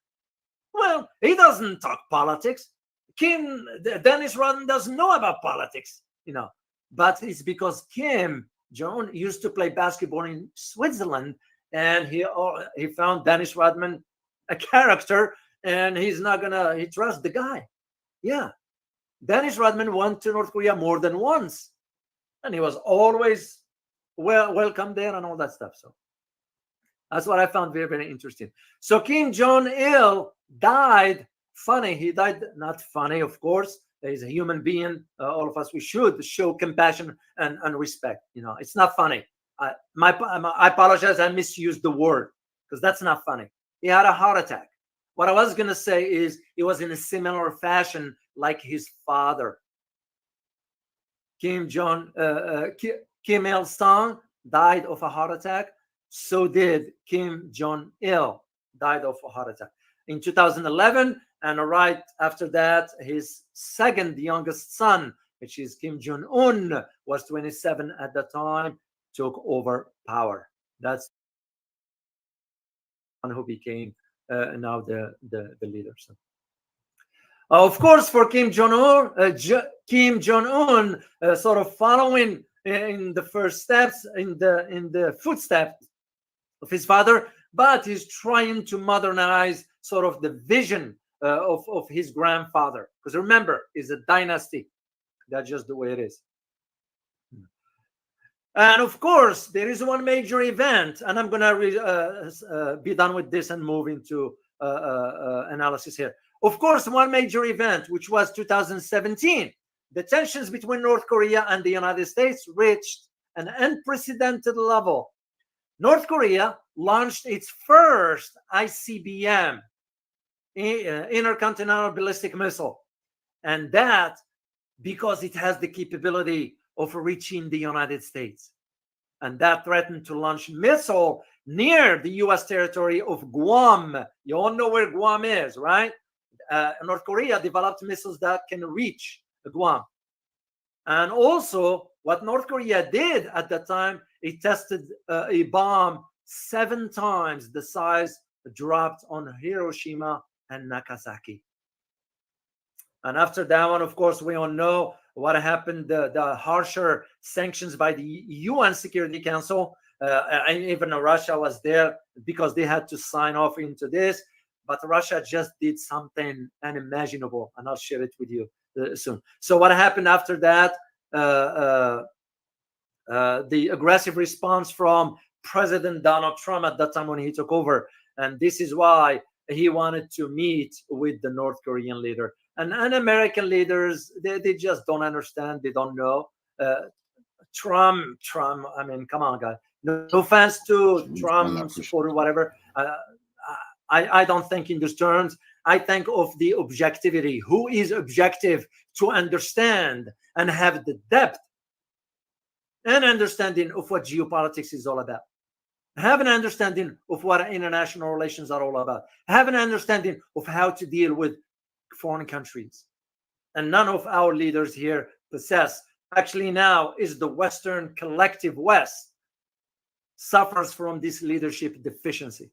Well, he doesn't talk politics. Dennis Rodman doesn't know about politics, you know. But it's because Kim Jong used to play basketball in Switzerland, and he found Dennis Rodman a character, and he trusts the guy. Yeah. Dennis Rodman went to North Korea more than once, and he was always welcome there and all that stuff. So that's what I found very, very interesting. So Kim Jong-il died funny. He died not funny, of course. He's a human being. All of us, we should show compassion and respect. You know, it's not funny. I apologize. I misused the word because that's not funny. He had a heart attack. What I was going to say is it was in a similar fashion like his father. Kim Il-sung died of a heart attack. So did Kim Jong-il died of a heart attack in 2011. And right after that, his second youngest son, which is Kim Jong-un, was 27 at the time, took over power. That's one who became now the leader. So, of course, for Kim Jong-un, sort of following in the first steps, in the footsteps of his father, but he's trying to modernize sort of the vision of his grandfather. Because remember, it's a dynasty. That's just the way it is. And of course, there is one major event, and I'm going to be done with this and move into analysis here. Of course, one major event, which was 2017, the tensions between North Korea and the United States reached an unprecedented level. North Korea launched its first ICBM, intercontinental ballistic missile, and that because it has the capability of reaching the United States. And that threatened to launch missile near the U.S. territory of Guam. You all know where Guam is, right? North Korea developed missiles that can reach Guam. And also, what North Korea did at that time, it tested a bomb 7 times the size dropped on Hiroshima and Nagasaki. And after that one, of course, we all know what happened, the harsher sanctions by the UN Security Council. And even Russia was there because they had to sign off into this. But Russia just did something unimaginable, and I'll share it with you soon. So what happened after that? The aggressive response from President Donald Trump at that time when he took over. And this is why he wanted to meet with the North Korean leader. And American leaders, they just don't understand. They don't know. Trump, I mean, come on, guys. No offense to Trump supporter, whatever. I don't think in these terms. I think of the objectivity. Who is objective to understand and have the depth and understanding of what geopolitics is all about? Have an understanding of what international relations are all about. Have an understanding of how to deal with foreign countries. And none of our leaders here possess. Actually, now is the Western collective West suffers from this leadership deficiency.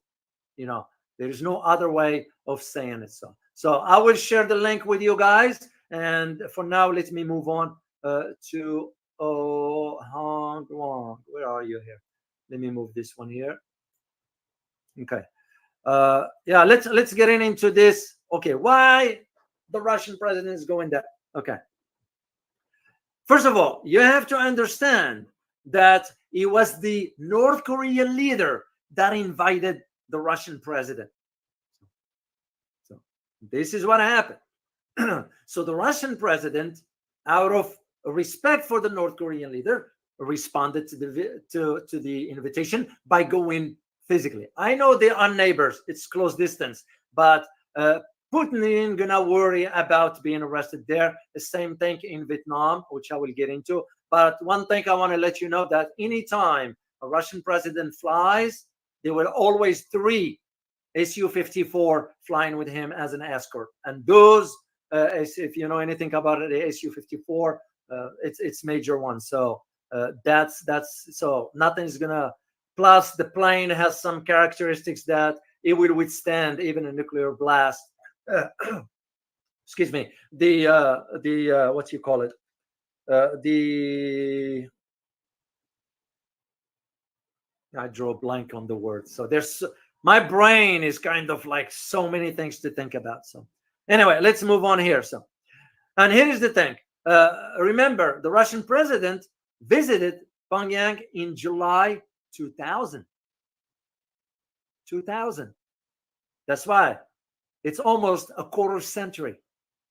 You know, there is no other way of saying it. So I will share the link with you guys. And for now, let me move on to Hong Kong. Where are you here? Let me move this one here. Okay. Yeah, let's get into this. Okay, why the Russian president is going there? Okay. First of all, you have to understand that it was the North Korean leader that invited the Russian president. So this is what happened. So the Russian president, out of respect for the North Korean leader, responded to the invitation by going physically. I know they are neighbors; it's close distance, but Putin ain't gonna worry about being arrested there. The same thing in Vietnam, which I will get into. But one thing I want to let you know that anytime a Russian president flies, there were always 3 Su-54 flying with him as an escort. And those, if you know anything about it, the Su-54, it's major one. So that's so nothing's gonna. Plus, the plane has some characteristics that it will withstand even a nuclear blast. Excuse me. The what you call it? I drew a blank on the word. So there's my brain is kind of like so many things to think about. So anyway, let's move on here. So, and here is the thing. Remember, the Russian president visited Pyongyang in July 2000. 2000. That's why it's almost a quarter century.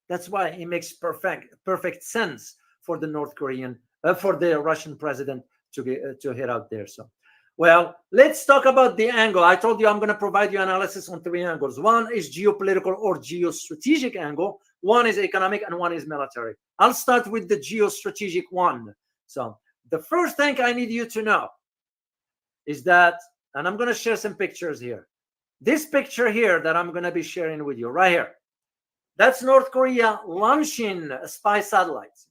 That's why it makes perfect sense for the North Korean, for the Russian president to head out there. So, well, let's talk about the angle. I told you I'm going to provide you analysis on 3 angles. One is geopolitical or geostrategic angle. One is economic, and one is military. I'll start with the geostrategic one. So, the first thing I need you to know is that, and I'm going to share some pictures here. This picture here that I'm going to be sharing with you right here, that's North Korea launching spy satellites.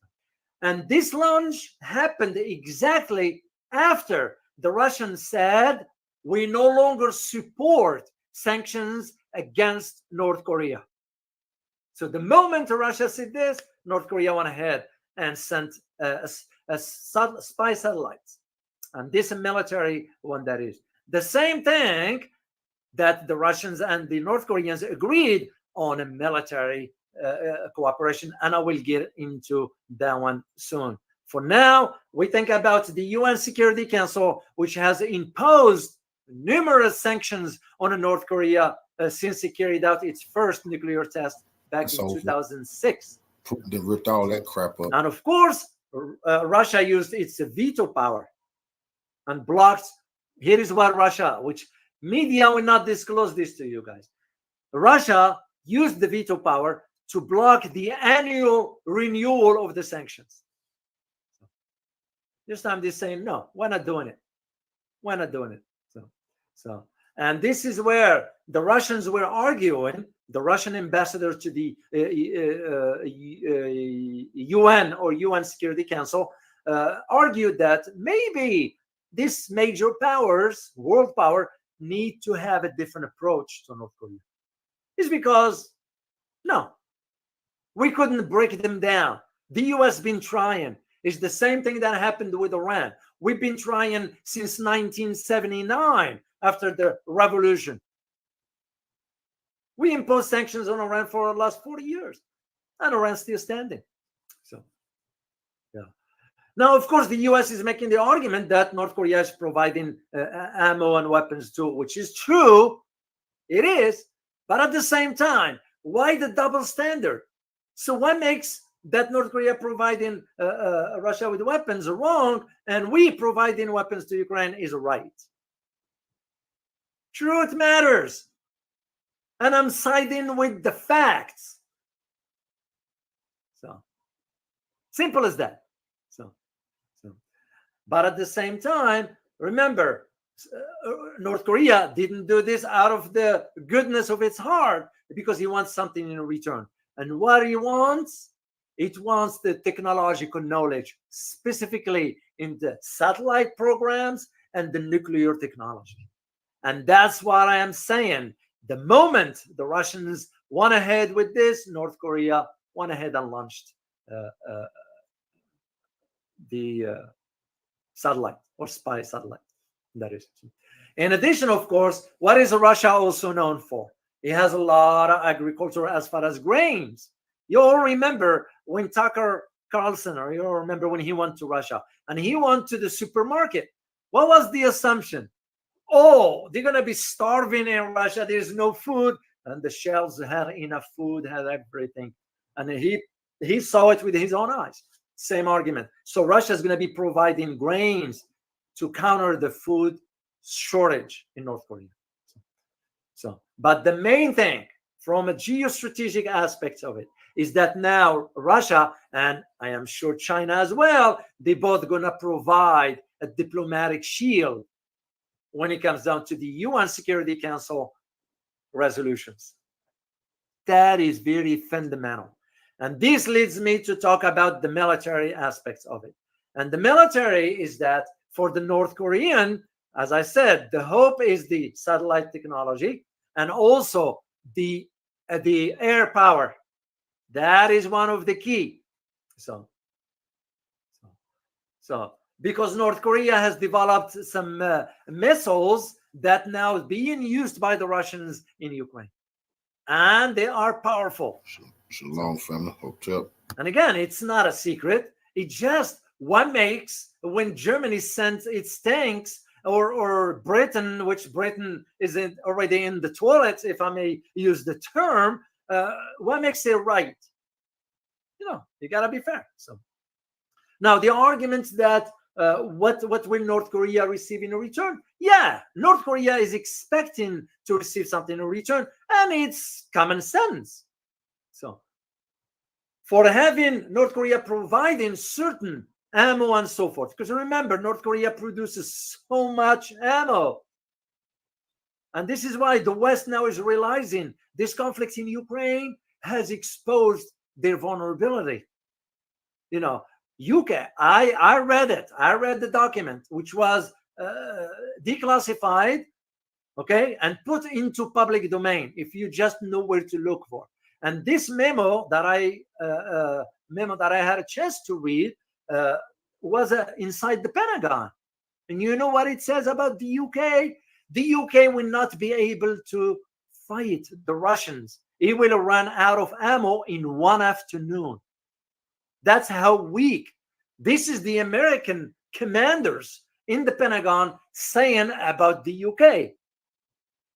And this launch happened exactly after the Russians said, we no longer support sanctions against North Korea. So the moment Russia said this, North Korea went ahead and sent spy satellites. And this military one that is. The same thing that the Russians and the North Koreans agreed on a military cooperation, and I will get into that one soon. For now, we think about the UN Security Council, which has imposed numerous sanctions on North Korea since it carried out its first nuclear test back in 2006. Putin ripped all that crap up. And of course, Russia used its veto power and blocked. Here is what Russia, which media will not disclose this to you guys. Russia used the veto power to block the annual renewal of the sanctions. This time they're saying, no, we're not doing it. We're not doing it. And this is where the Russians were arguing. The Russian ambassador to the UN or UN Security Council argued that maybe these major powers, world power, need to have a different approach to North Korea. It's because, no, we couldn't break them down. The US been trying. It's the same thing that happened with Iran. We've been trying since 1979 after the revolution. We imposed sanctions on Iran for the last 40 years, and Iran's still standing. So, yeah. Now, of course, the U.S. is making the argument that North Korea is providing ammo and weapons too, which is true. It is. But at the same time, why the double standard? So what makes that North Korea providing Russia with weapons wrong, and we providing weapons to Ukraine is right? Truth matters. And I'm siding with the facts. So simple as that. But at the same time, remember, North Korea didn't do this out of the goodness of its heart because he wants something in return. And what he wants, it wants the technological knowledge, specifically in the satellite programs and the nuclear technology. And that's what I am saying. The moment the Russians went ahead with this, North Korea went ahead and launched the satellite or spy satellite. That is. In addition, of course, what is Russia also known for? It has a lot of agriculture as far as grains. You all remember when Tucker Carlson, or you all remember when he went to Russia and he went to the supermarket. What was the assumption? Oh, they're going to be starving in Russia. There's no food. And the shelves had enough food, had everything. And he saw it with his own eyes. Same argument. So Russia is going to be providing grains to counter the food shortage in North Korea. But the main thing from a geostrategic aspect of it is that now Russia, and I am sure China as well, they both going to provide a diplomatic shield when it comes down to the UN Security Council resolutions. That is very fundamental. And this leads me to talk about the military aspects of it. And the military is that for the North Korean, as I said, the hope is the satellite technology and also the air power. That is one of the key. So because North Korea has developed some missiles that now is being used by the Russians in Ukraine. And they are powerful. Shalom, family. Hotel. And again, it's not a secret. It just what makes when Germany sends its tanks or Britain, which Britain is already in the toilet, if I may use the term, what makes it right? You got to be fair. So now the arguments that what will North Korea receive in return? Yeah, North Korea is expecting to receive something in return, and it's common sense. So for having North Korea providing certain ammo and so forth, because remember, North Korea produces so much ammo. And this is why the West now is realizing this conflict in Ukraine has exposed their vulnerability. UK, I read it. I read the document, which was declassified, okay, and put into public domain if you just know where to look for. And this memo that I had a chance to read was inside the Pentagon. And you know what it says about the UK? The UK will not be able to fight the Russians. It will run out of ammo in one afternoon. That's how weak. This is the American commanders in the Pentagon saying about the UK.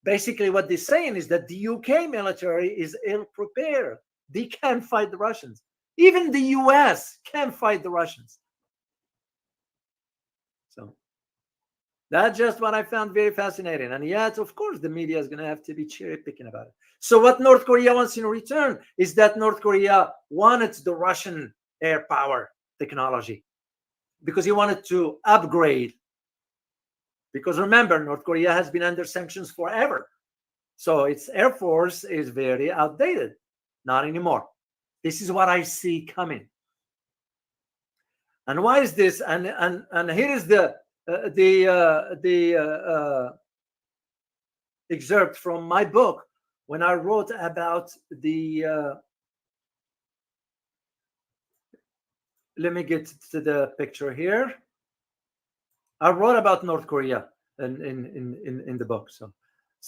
Basically, what they're saying is that the UK military is ill-prepared. They can't fight the Russians. Even the US can't fight the Russians. So that's just what I found very fascinating. And yet, of course, the media is going to have to be cherry-picking about it. So what North Korea wants in return is that North Korea wanted the Russian air power technology because he wanted to upgrade. Because remember, North Korea has been under sanctions forever. So its air force is very outdated. Not anymore. This is what I see coming. And why is this? And here is the excerpt from my book when I wrote about the let me get to the picture here. I wrote about North Korea in the book, so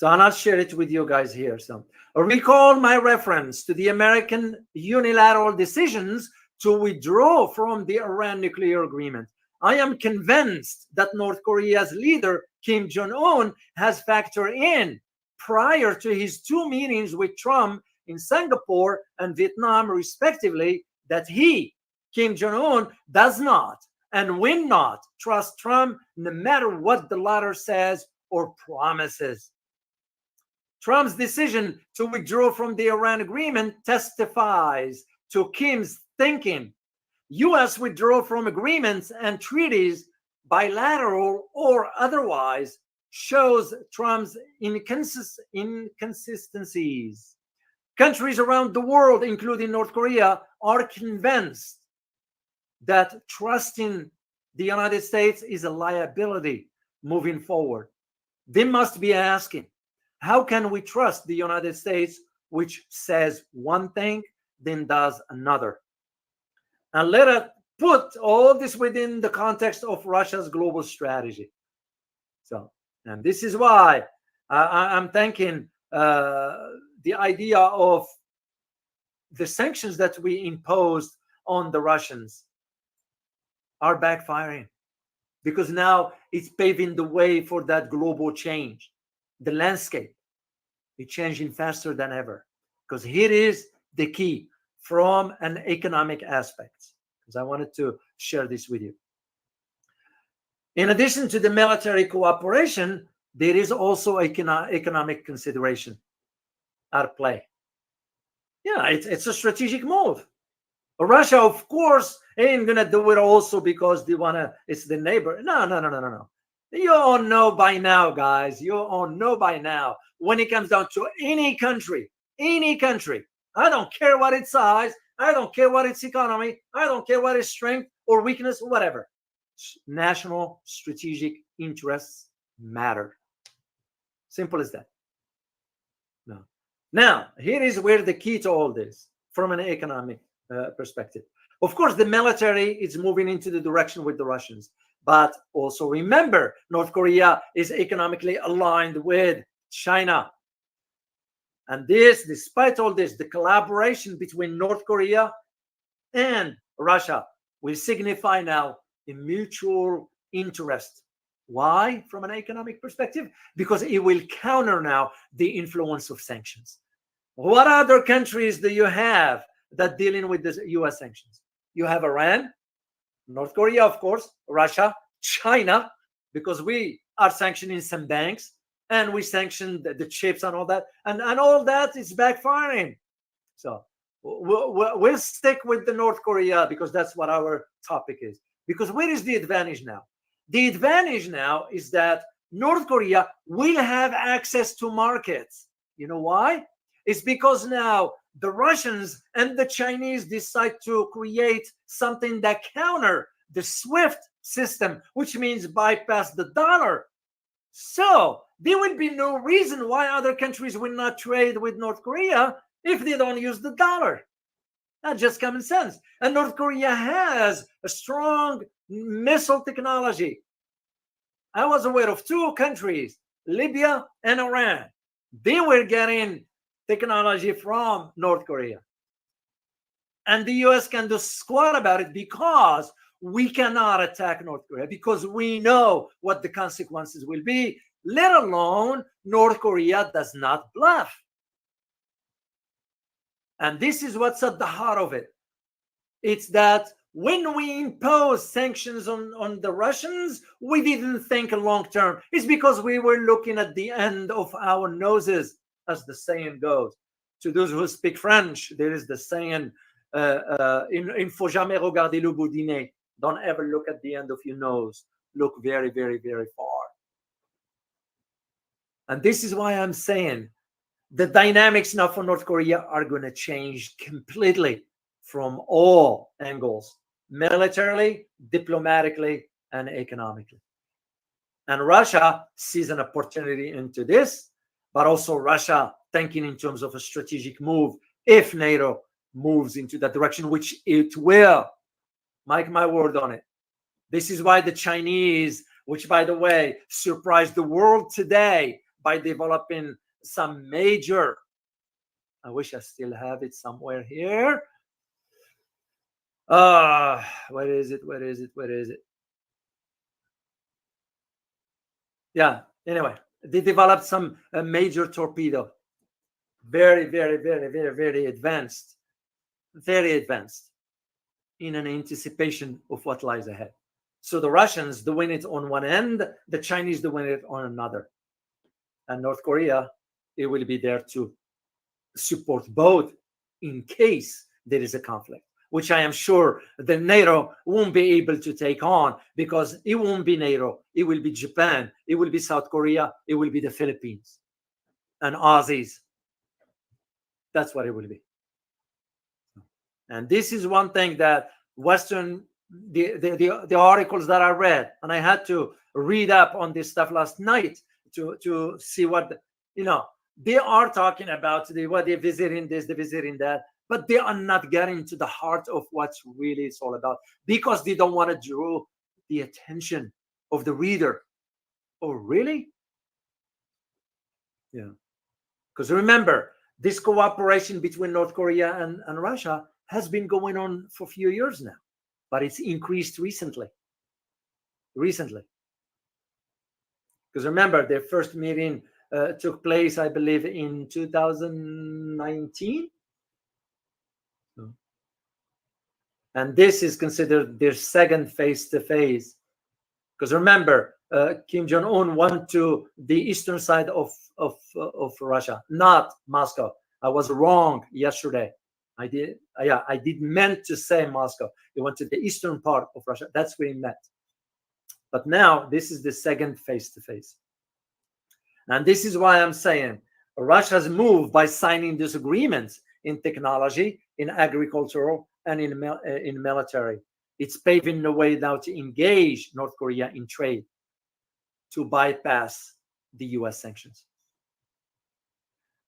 I'll share it with you guys here. So recall my reference to the American unilateral decisions to withdraw from the Iran nuclear agreement. I am convinced that North Korea's leader, Kim Jong-un, has factored in, prior to his 2 meetings with Trump in Singapore and Vietnam, respectively, that he, Kim Jong-un, does not and will not trust Trump no matter what the latter says or promises. Trump's decision to withdraw from the Iran agreement testifies to Kim's thinking. U.S. withdrawal from agreements and treaties, bilateral or otherwise, shows Trump's inconsistencies. Countries around the world, including North Korea, are convinced that trusting the United States is a liability moving forward. They must be asking, how can we trust the United States, which says one thing, then does another? And let us put all this within the context of Russia's global strategy. So, and this is why I'm thinking the idea of the sanctions that we imposed on the Russians are backfiring, because now it's paving the way for that global change. The landscape is changing faster than ever, because here is the key from an economic aspect, because I wanted to share this with you. In addition to the military cooperation, there is also economic consideration at play. Yeah, it's a strategic move. Russia, of course, ain't going to do it also because they want to, it's the neighbor. No. You all know by now, guys. You all know by now, when it comes down to any country, I don't care what its size, I don't care what its economy, I don't care what its strength or weakness, whatever. National strategic interests matter. Simple as that. No. Now, here is where the key to all this, from an economic perspective. Of course, the military is moving into the direction with the Russians, but also remember, North Korea is economically aligned with China. And this, despite all this, the collaboration between North Korea and Russia will signify now a mutual interest. Why? From an economic perspective? Because it will counter now the influence of sanctions. What other countries do you have that dealing with the U.S. sanctions? You have Iran, North Korea, of course, Russia, China, because we are sanctioning some banks and we sanctioned the chips and all that, and all that is backfiring. So we'll stick with the North Korea because that's what our topic is. Because where is the advantage now? The advantage now is that North Korea will have access to markets. You know why? It's because now the Russians and the Chinese decide to create something that counter the SWIFT system, which means bypass the dollar. So there will be no reason why other countries will not trade with North Korea if they don't use the dollar. That's just common sense. And North Korea has a strong missile technology. I was aware of 2 countries, Libya and Iran. They were getting technology from North Korea. And the US can do squat about it because we cannot attack North Korea, because we know what the consequences will be, let alone North Korea does not bluff. And this is what's at the heart of it. It's that when we impose sanctions on the Russians, we didn't think long term. It's because we were looking at the end of our noses, as the saying goes. To those who speak French, there is the saying, il faut jamais regarder le bout du nez. Don't ever look at the end of your nose. Look very, very, very far. And this is why I'm saying the dynamics now for North Korea are going to change completely from all angles, militarily, diplomatically, and economically. And Russia sees an opportunity into this, but also Russia thinking in terms of a strategic move if NATO moves into that direction, which it will. Mark my word on it. This is why the Chinese, which, by the way, surprised the world today by developing some major, I wish I still have it somewhere here. Where is it? Yeah, anyway, they developed some major torpedo. Very, very, very, very, very advanced. Very advanced in an anticipation of what lies ahead. So the Russians doing it on one end, the Chinese doing it on another. And North Korea, it will be there to support both in case there is a conflict, which I am sure the NATO won't be able to take on, because it won't be NATO. It will be Japan. It will be South Korea. It will be the Philippines and Aussies. That's what it will be. And this is one thing that Western, the articles that I read, and I had to read up on this stuff last night to see what, they are talking about what they're visiting this, they're visiting that, but they are not getting to the heart of what's really it's all about, because they don't want to draw the attention of the reader. Oh, really? Yeah. Because remember, this cooperation between North Korea and Russia has been going on for a few years now, but it's increased recently. Because remember, their first meeting took place, I believe, in 2019. And this is considered their second face-to-face. Because remember, Kim Jong-un went to the eastern side of Russia, not Moscow. I was wrong yesterday. I did meant to say Moscow. He went to the eastern part of Russia. That's where he met. But now this is the second face-to-face. And this is why I'm saying Russia's move by signing these agreements in technology, in agricultural, and in military. It's paving the way now to engage North Korea in trade, to bypass the US sanctions.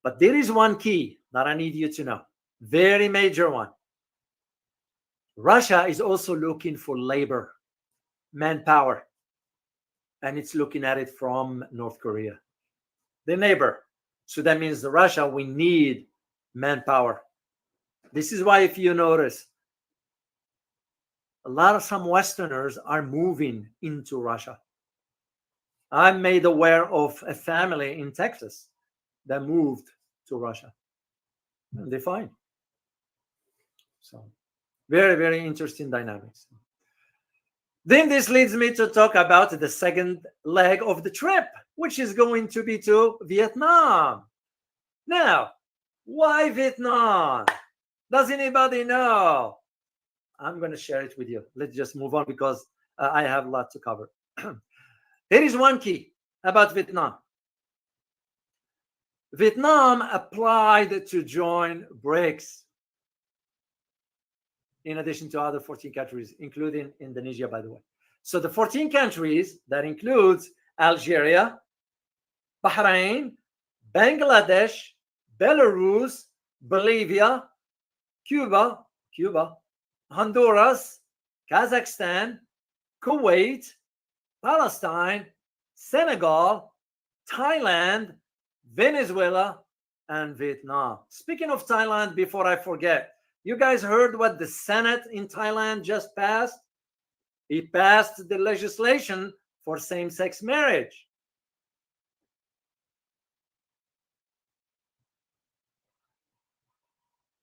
But there is one key that I need you to know, very major one. Russia is also looking for labor, manpower, and it's looking at it from North Korea, the neighbor. So that means Russia, we need manpower. This is why, if you notice, some Westerners are moving into Russia. I'm made aware of a family in Texas that moved to Russia. And they're fine. So, very, very interesting dynamics. Then this leads me to talk about the second leg of the trip, which is going to be to Vietnam. Now, why Vietnam? Does anybody know? I'm going to share it with you. Let's just move on, because I have a lot to cover. There is one key about Vietnam. Vietnam applied to join BRICS, in addition to other 14 countries, including Indonesia, by the way. So the 14 countries, that includes Algeria, Bahrain, Bangladesh, Belarus, Bolivia, Cuba, Honduras, Kazakhstan, Kuwait, Palestine, Senegal, Thailand, Venezuela, and Vietnam. Speaking of Thailand, before I forget, you guys heard what the Senate in Thailand just passed? It passed the legislation for same-sex marriage.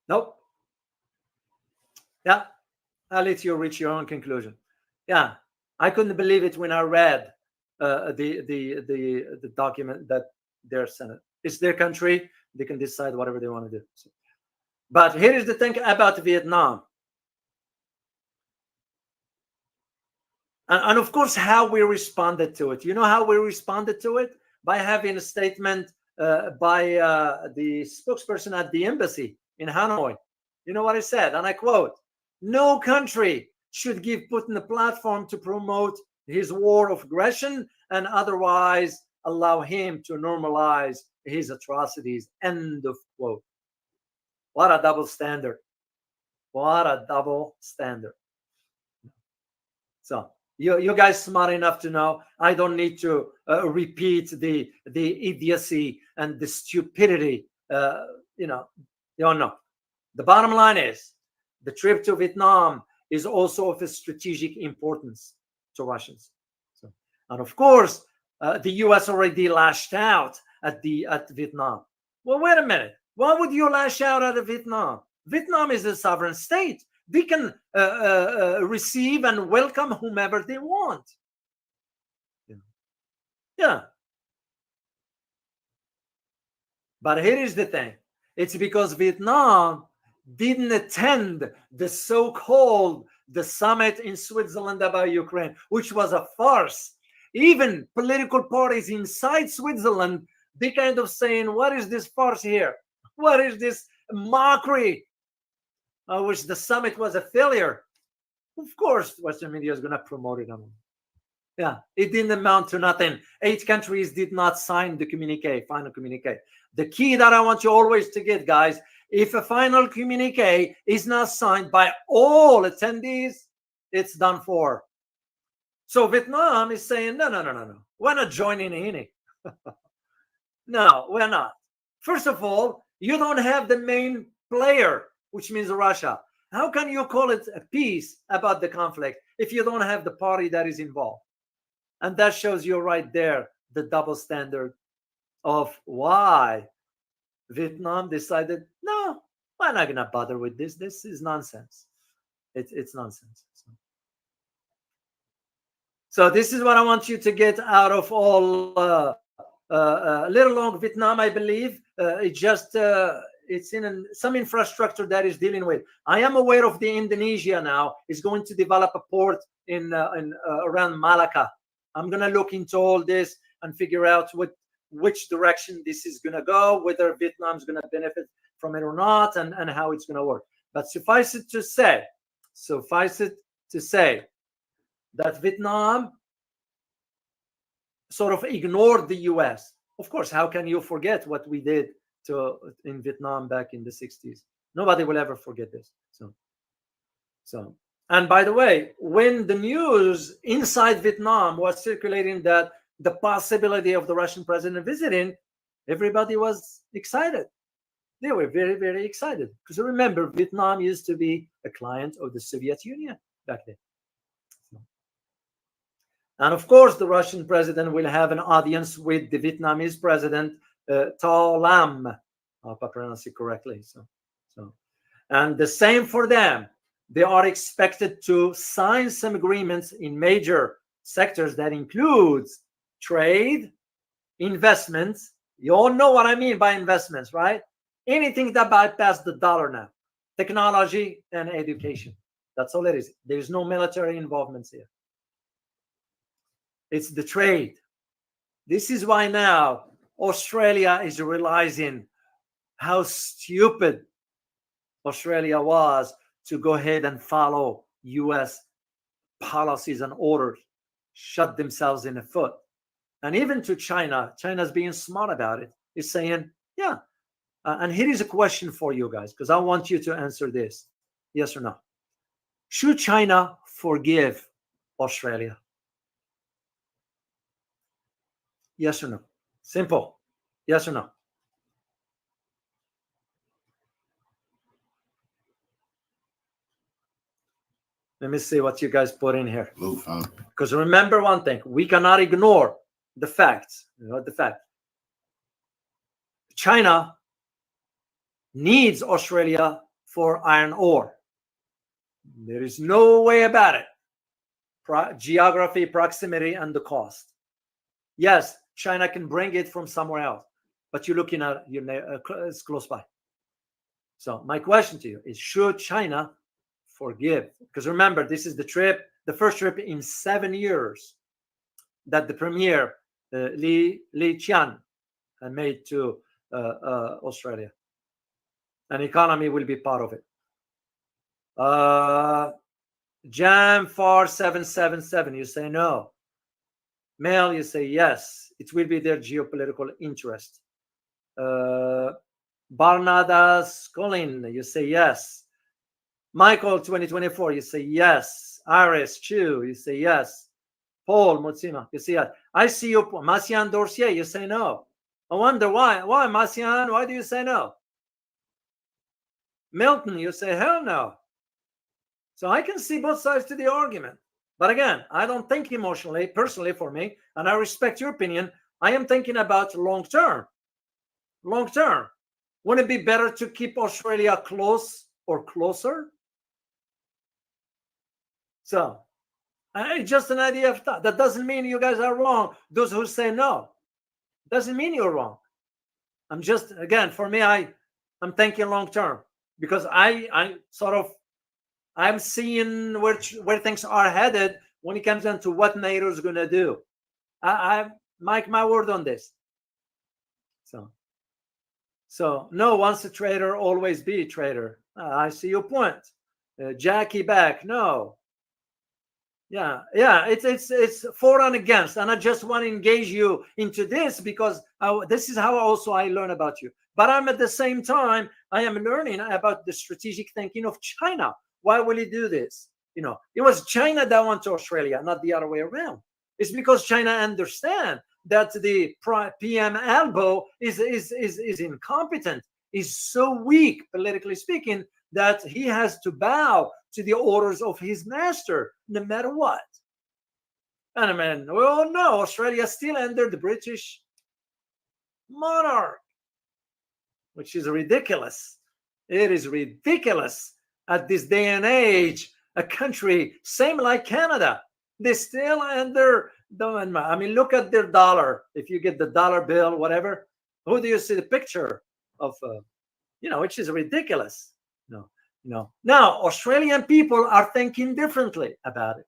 Nope. Yeah, I'll let you reach your own conclusion. Yeah, I couldn't believe it when I read the document that their Senate. It's their country. They can decide whatever they want to do. So, but here is the thing about Vietnam. And of course, how we responded to it. You know how we responded to it? By having a statement by the spokesperson at the embassy in Hanoi. You know what he said? And I quote, "No country should give Putin a platform to promote his war of aggression and otherwise allow him to normalize his atrocities." End of quote. What a double standard. What a double standard. So you guys smart enough to know I don't need to repeat the idiocy and the stupidity. You don't know. The bottom line is the trip to Vietnam is also of a strategic importance to Russians. So, and of course, the U.S. already lashed out at Vietnam. Well, wait a minute. Why would you lash out at Vietnam? Vietnam is a sovereign state. They can receive and welcome whomever they want. Yeah. But here is the thing. It's because Vietnam didn't attend the so-called the summit in Switzerland about Ukraine, which was a farce. Even political parties inside Switzerland, they kind of saying, what is this farce here? What is this mockery? Which the summit was a failure. Of course, Western media is going to promote it. Yeah, it didn't amount to nothing. 8 countries did not sign the communique, final communique. The key that I want you always to get, guys, if a final communique is not signed by all attendees, it's done for. So Vietnam is saying, no. We're not joining in it. No, we're not. First of all, you don't have the main player, which means Russia. How can you call it a peace about the conflict if you don't have the party that is involved? And that shows you right there the double standard of why Vietnam decided, no, we're not going to bother with this. This is nonsense. It's nonsense. So this is what I want you to get out of all little long Vietnam, I believe. It's in some infrastructure that is dealing with. I am aware of the Indonesia now is going to develop a port in around Malacca. I'm going to look into all this and figure out which direction this is going to go, whether Vietnam is going to benefit from it or not, and how it's going to work. But suffice it to say that Vietnam sort of ignored the U.S. Of course, how can you forget what we did in Vietnam back in the 60s? Nobody will ever forget this. So, and by the way, when the news inside Vietnam was circulating that the possibility of the Russian president visiting, everybody was excited. They were very, very excited. Because remember, Vietnam used to be a client of the Soviet Union back then. And of course, the Russian president will have an audience with the Vietnamese president, To Lam. I hope I pronounce it correctly. And the same for them. They are expected to sign some agreements in major sectors that includes trade, investments. You all know what I mean by investments, right? Anything that bypass the dollar now. Technology and education. That's all it is. There's no military involvements here. It's the trade. This is why now Australia is realizing how stupid Australia was to go ahead and follow U.S. policies and orders, shut themselves in the foot. And even to China's being smart about it, is saying, yeah. And here is a question for you guys, because I want you to answer this, yes or no. Should China forgive Australia? Yes or no? Simple. Yes or no? Let me see what you guys put in here. Because remember one thing, we cannot ignore the facts. The fact. China needs Australia for iron ore. There is no way about it. Geography, proximity, and the cost. Yes, China can bring it from somewhere else, but you're looking at it's close by. So my question to you is, should China forgive? Because remember, this is the first trip in 7 years that the premier Li Qian made to Australia. And economy will be part of it. Jam 4777, you say no. Mel, you say yes. It will be their geopolitical interest. Barnadas Colin, you say yes. Michael 2024, you say yes. Iris Chu, you say yes. Paul Mutsima, you say yes. I see you. Marcian Dorcier, you say no. I wonder why. Why, Marcian? Why do you say no? Milton, you say hell no. So I can see both sides to the argument. But again, I don't think emotionally, personally for me, and I respect your opinion. I am thinking about long term. Long term. Wouldn't it be better to keep Australia close or closer? So it's just an idea of thought. That doesn't mean you guys are wrong. Those who say no, doesn't mean you're wrong. I'm just, again, for me, I'm thinking long term, because I'm seeing where things are headed when it comes down to what NATO is going to do. I mark my word on this. So no, once a traitor, always be a traitor. I see your point. Jackie back, no. Yeah, it's for and against, and I just want to engage you into this because this is how also I learn about you. But I'm at the same time, I am learning about the strategic thinking of China. Why will he do this? It was China that went to Australia, not the other way around. It's because China understands that the PM elbow is incompetent, is so weak, politically speaking, that he has to bow to the orders of his master, no matter what. And I mean, well, no, Australia is still under the British monarch, which is ridiculous. It is ridiculous at this day and age. A country, same like Canada, they're still under I mean, look at their dollar. If you get the dollar bill, whatever, who do you see the picture of? Which is ridiculous. No. Now, Australian people are thinking differently about it.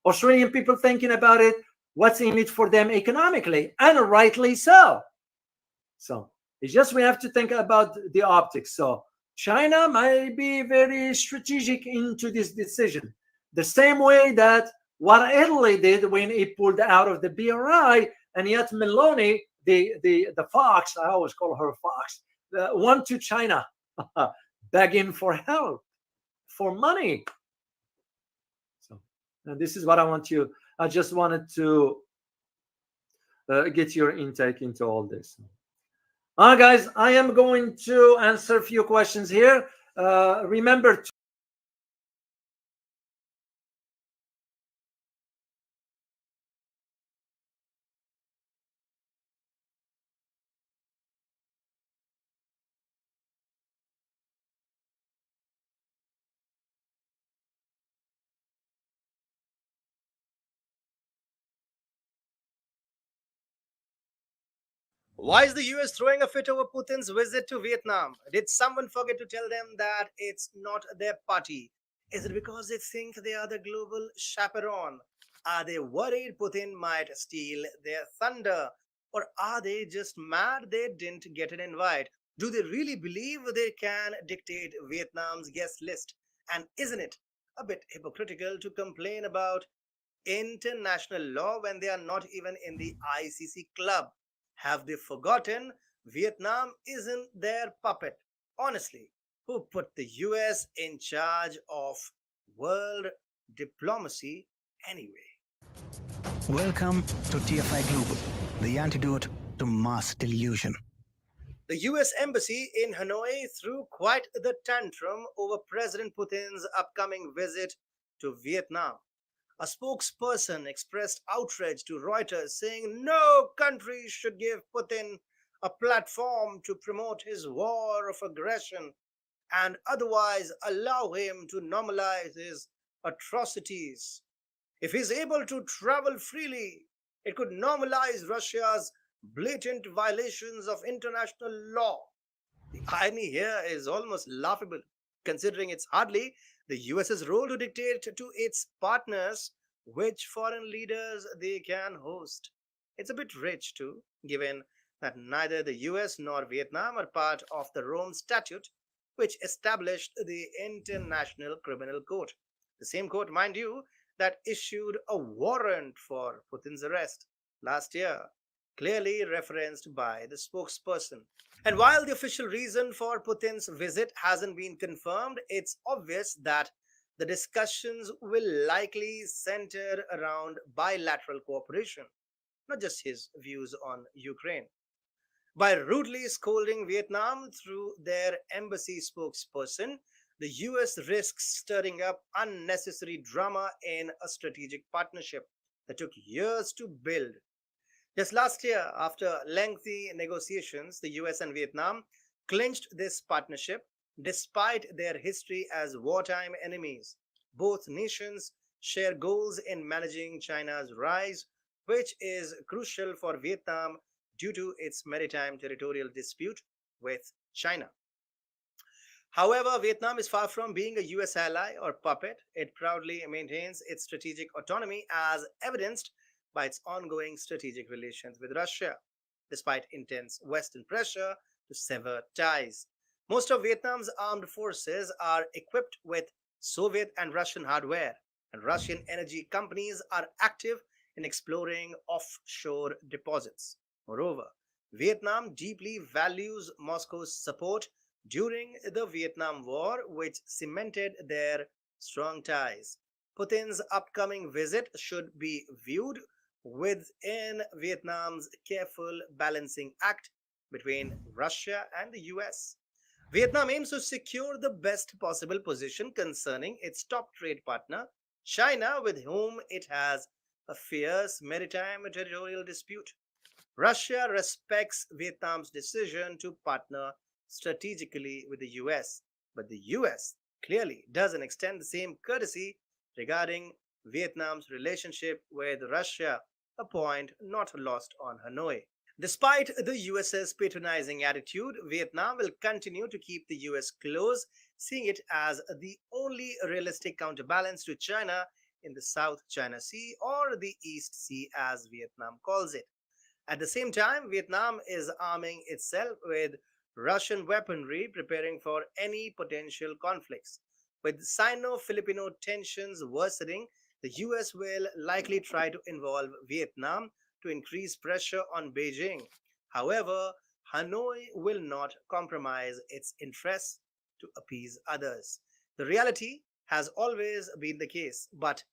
Australian people thinking about it, what's in it for them economically, and rightly so. So it's just we have to think about the optics. So China might be very strategic into this decision, the same way that what Italy did when it pulled out of the BRI, and yet Meloni, the fox, I always call her fox, went to China begging for help, for money. So, and this is what I just wanted to get your intake into all this. Guys, I am going to answer a few questions here. Remember to Why is the US throwing a fit over Putin's visit to Vietnam? Did someone forget to tell them that it's not their party? Is it because they think they are the global chaperone? Are they worried Putin might steal their thunder? Or are they just mad they didn't get an invite? Do they really believe they can dictate Vietnam's guest list? And isn't it a bit hypocritical to complain about international law when they are not even in the ICC club? Have they forgotten Vietnam isn't their puppet? Honestly, who put the US in charge of world diplomacy anyway? Welcome to TFI Global, the antidote to mass delusion. The US Embassy in Hanoi threw quite the tantrum over President Putin's upcoming visit to Vietnam. A spokesperson expressed outrage to Reuters, saying no country should give Putin a platform to promote his war of aggression. and otherwise allow him to normalize his atrocities. If he's able to travel freely, it could normalize Russia's blatant violations of international law. The irony here is almost laughable, considering it's hardly the US's role to dictate to its partners which foreign leaders they can host. It's a bit rich, too, given that neither the US nor Vietnam are part of the Rome Statute, which established the International Criminal Court. The same court, mind you, that issued a warrant for Putin's arrest last year, clearly referenced by the spokesperson. And while the official reason for Putin's visit hasn't been confirmed, it's obvious that the discussions will likely center around bilateral cooperation, not just his views on Ukraine. By rudely scolding Vietnam through their embassy spokesperson, the US risks stirring up unnecessary drama in a strategic partnership that took years to build. Just last year, after lengthy negotiations, the US and Vietnam clinched this partnership despite their history as wartime enemies. Both nations share goals in managing China's rise, which is crucial for Vietnam due to its maritime territorial dispute with China. However, Vietnam is far from being a US ally or puppet. It proudly maintains its strategic autonomy as evidenced by its ongoing strategic relations with Russia, despite intense Western pressure to sever ties. Most of Vietnam's armed forces are equipped with Soviet and Russian hardware, and Russian energy companies are active in exploring offshore deposits. Moreover, Vietnam deeply values Moscow's support during the Vietnam War, which cemented their strong ties. Putin's upcoming visit should be viewed within Vietnam's careful balancing act between Russia and the US. Vietnam aims to secure the best possible position concerning its top trade partner, China, with whom it has a fierce maritime territorial dispute. Russia respects Vietnam's decision to partner strategically with the US, but the US clearly doesn't extend the same courtesy regarding Vietnam's relationship with Russia, a point not lost on Hanoi. Despite the US's patronizing attitude, Vietnam will continue to keep the US close, seeing it as the only realistic counterbalance to China in the South China Sea, or the East Sea as Vietnam calls it. At the same time, Vietnam is arming itself with Russian weaponry, preparing for any potential conflicts. With Sino-Filipino tensions worsening, the US will likely try to involve Vietnam to increase pressure on Beijing. However, Hanoi will not compromise its interests to appease others. The reality has always been the case, but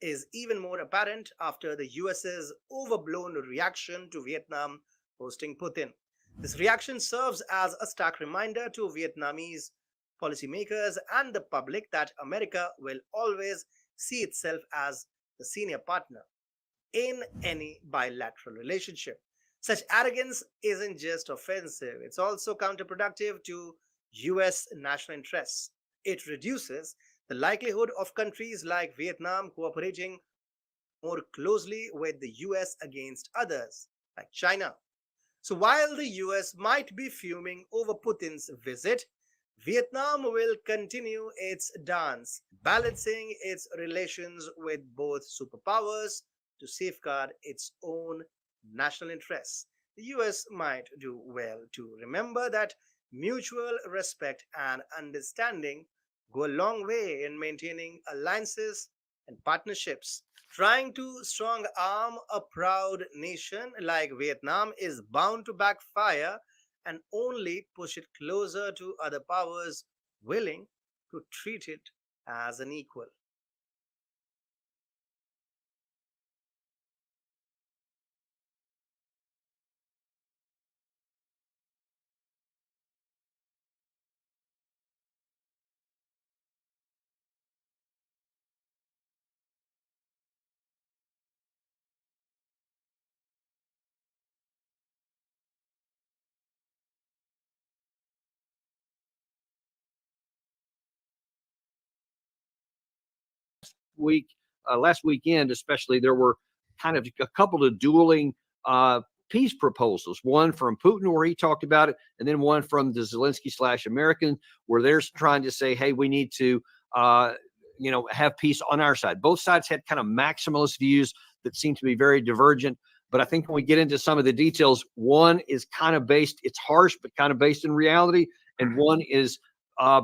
is even more apparent after the US's overblown reaction to Vietnam hosting Putin. This reaction serves as a stark reminder to Vietnamese policymakers and the public that America will always see itself as the senior partner in any bilateral relationship. Such arrogance isn't just offensive, it's also counterproductive to US national interests. It reduces the likelihood of countries like Vietnam cooperating more closely with the US against others, like China. So while the US might be fuming over Putin's visit, Vietnam will continue its dance, balancing its relations with both superpowers to safeguard its own national interests. The US might do well to remember that mutual respect and understanding go a long way in maintaining alliances and partnerships. Trying to strong arm a proud nation like Vietnam is bound to backfire and only push it closer to other powers willing to treat it as an equal. last weekend, especially, there were kind of a couple of dueling peace proposals. One from Putin, where he talked about it, and then one from the Zelensky/American, where they're trying to say, hey, we need to have peace on our side. Both sides had kind of maximalist views that seem to be very divergent. But I think when we get into some of the details, one is kind of based, it's harsh, but kind of based in reality. And one is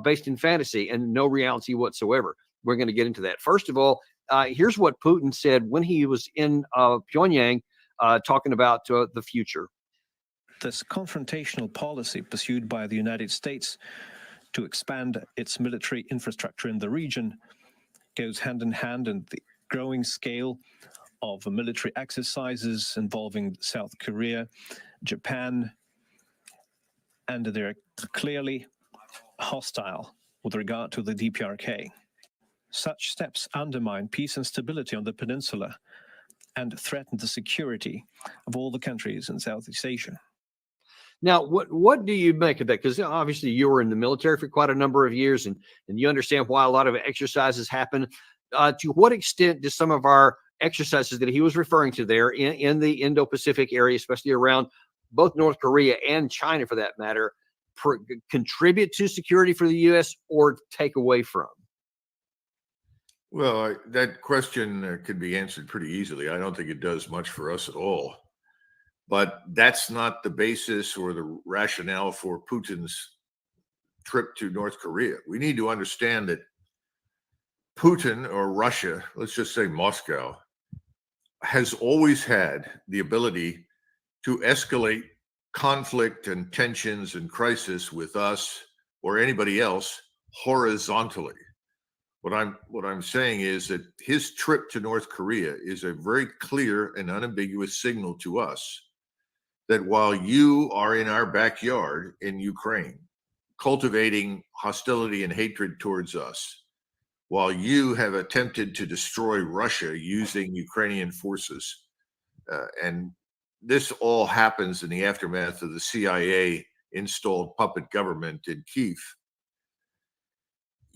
based in fantasy and no reality whatsoever. We're going to get into that. First of all, here's what Putin said when he was in Pyongyang talking about the future. This confrontational policy pursued by the United States to expand its military infrastructure in the region goes hand in hand in the growing scale of military exercises involving South Korea, Japan, and they're clearly hostile with regard to the DPRK. Such steps undermine peace and stability on the peninsula and threaten the security of all the countries in Southeast Asia. Now, what do you make of that? Because obviously you were in the military for quite a number of years, and you understand why a lot of exercises happen. To what extent do some of our exercises that he was referring to there in the Indo-Pacific area, especially around both North Korea and China for that matter, contribute to security for the U.S. or take away from? Well, that question could be answered pretty easily. I don't think it does much for us at all. But that's not the basis or the rationale for Putin's trip to North Korea. We need to understand that Putin, or Russia, let's just say Moscow, has always had the ability to escalate conflict and tensions and crisis with us or anybody else horizontally. What I'm saying is that his trip to North Korea is a very clear and unambiguous signal to us that while you are in our backyard in Ukraine, cultivating hostility and hatred towards us, while you have attempted to destroy Russia using Ukrainian forces, and this all happens in the aftermath of the CIA-installed puppet government in Kyiv,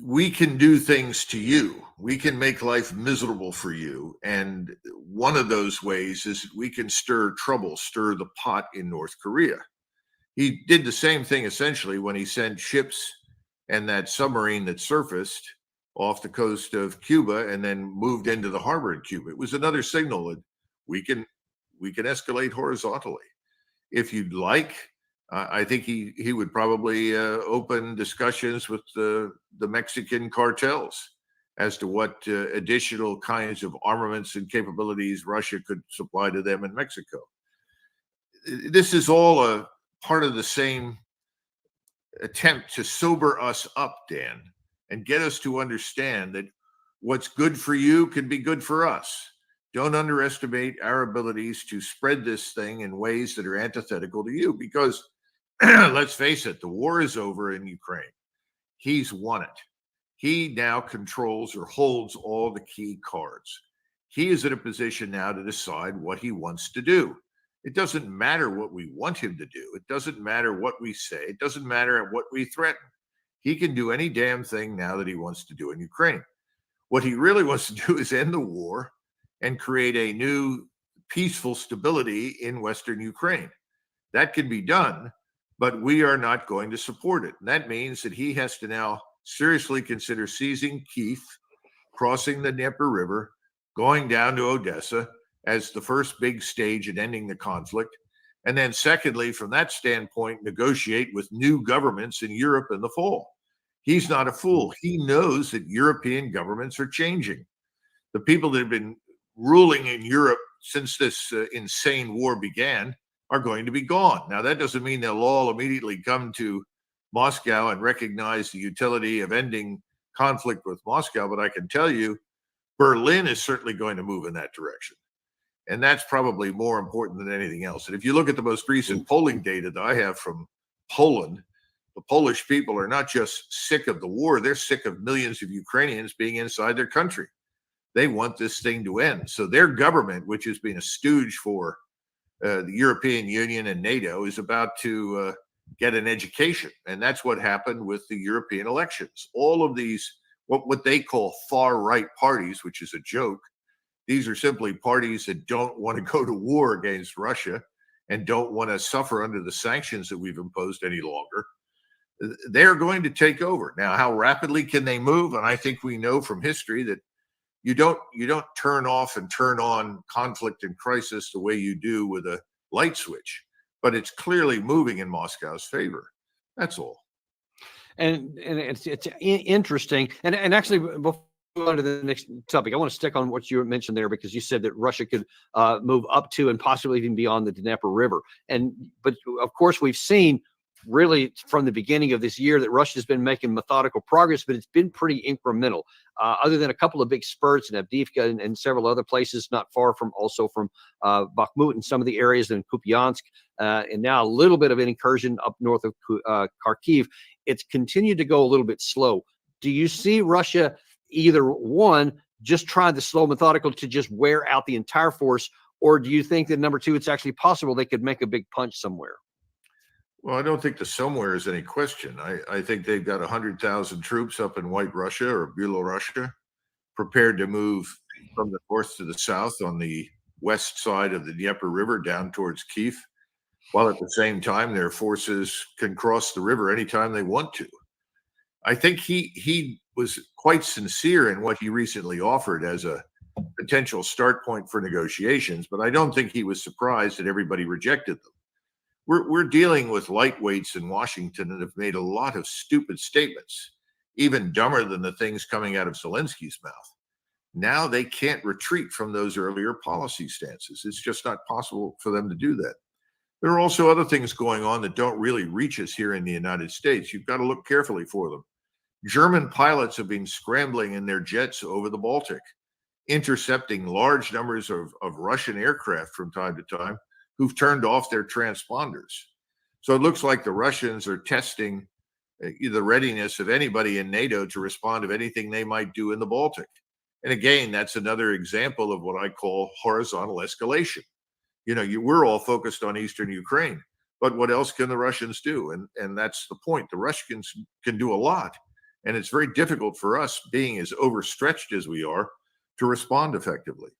we can do things to you. We can make life miserable for you. And one of those ways is we can stir the pot in North Korea. He did the same thing essentially when he sent ships and that submarine that surfaced off the coast of Cuba and then moved into the harbor in Cuba. It was another signal that we can escalate horizontally. If you'd like, I think he would probably open discussions with the Mexican cartels as to what additional kinds of armaments and capabilities Russia could supply to them in Mexico. This is all a part of the same attempt to sober us up, Dan, and get us to understand that what's good for you can be good for us. Don't underestimate our abilities to spread this thing in ways that are antithetical to you, because let's face it, the war is over in Ukraine. He's won it. He now controls or holds all the key cards. He is in a position now to decide what he wants to do. It doesn't matter what we want him to do. It doesn't matter what we say. It doesn't matter what we threaten. He can do any damn thing now that he wants to do in Ukraine. What he really wants to do is end the war and create a new peaceful stability in Western Ukraine. That can be done, but we are not going to support it. And that means that he has to now seriously consider seizing Kyiv, crossing the Dnieper River, going down to Odessa as the first big stage in ending the conflict. And then secondly, from that standpoint, negotiate with new governments in Europe in the fall. He's not a fool. He knows that European governments are changing. The people that have been ruling in Europe since this insane war began are going to be gone. Now, that doesn't mean they'll all immediately come to Moscow and recognize the utility of ending conflict with Moscow, but I can tell you, Berlin is certainly going to move in that direction. And that's probably more important than anything else. And if you look at the most recent polling data that I have from Poland, the Polish people are not just sick of the war, they're sick of millions of Ukrainians being inside their country. They want this thing to end. So their government, which has been a stooge for the European Union and NATO, is about to get an education. And that's what happened with the European elections. All of these what they call far right parties, which is a joke. These are simply parties that don't want to go to war against Russia and don't want to suffer under the sanctions that we've imposed any longer. They're going to take over. Now, how rapidly can they move? And I think we know from history that you don't turn off and turn on conflict and crisis the way you do with a light switch, but it's clearly moving in Moscow's favor. That's all. And it's interesting. And actually, before we go on to the next topic, I want to stick on what you mentioned there, because you said that Russia could move up to and possibly even beyond the Dnieper River. But of course, we've seen really from the beginning of this year that Russia's been making methodical progress, but it's been pretty incremental. Other than a couple of big spurts in Avdiivka and several other places not far from Bakhmut and some of the areas in Kupiansk, and now a little bit of an incursion up north of Kharkiv, it's continued to go a little bit slow. Do you see Russia either one, just trying to slow methodical to just wear out the entire force, or do you think that number two, it's actually possible they could make a big punch somewhere? Well, I don't think the somewhere is any question. I think they've got 100,000 troops up in White Russia or Belorussia, prepared to move from the north to the south on the west side of the Dnieper River down towards Kyiv, while at the same time their forces can cross the river anytime they want to. I think he was quite sincere in what he recently offered as a potential start point for negotiations, but I don't think he was surprised that everybody rejected them. We're dealing with lightweights in Washington that have made a lot of stupid statements, even dumber than the things coming out of Zelensky's mouth. Now they can't retreat from those earlier policy stances. It's just not possible for them to do that. There are also other things going on that don't really reach us here in the United States. You've got to look carefully for them. German pilots have been scrambling in their jets over the Baltic, intercepting large numbers of Russian aircraft from time to time who've turned off their transponders. So it looks like the Russians are testing the readiness of anybody in NATO to respond to anything they might do in the Baltic. And again, that's another example of what I call horizontal escalation. We're all focused on Eastern Ukraine, but what else can the Russians do? And that's the point. The Russians can do a lot. And it's very difficult for us, being as overstretched as we are, to respond effectively.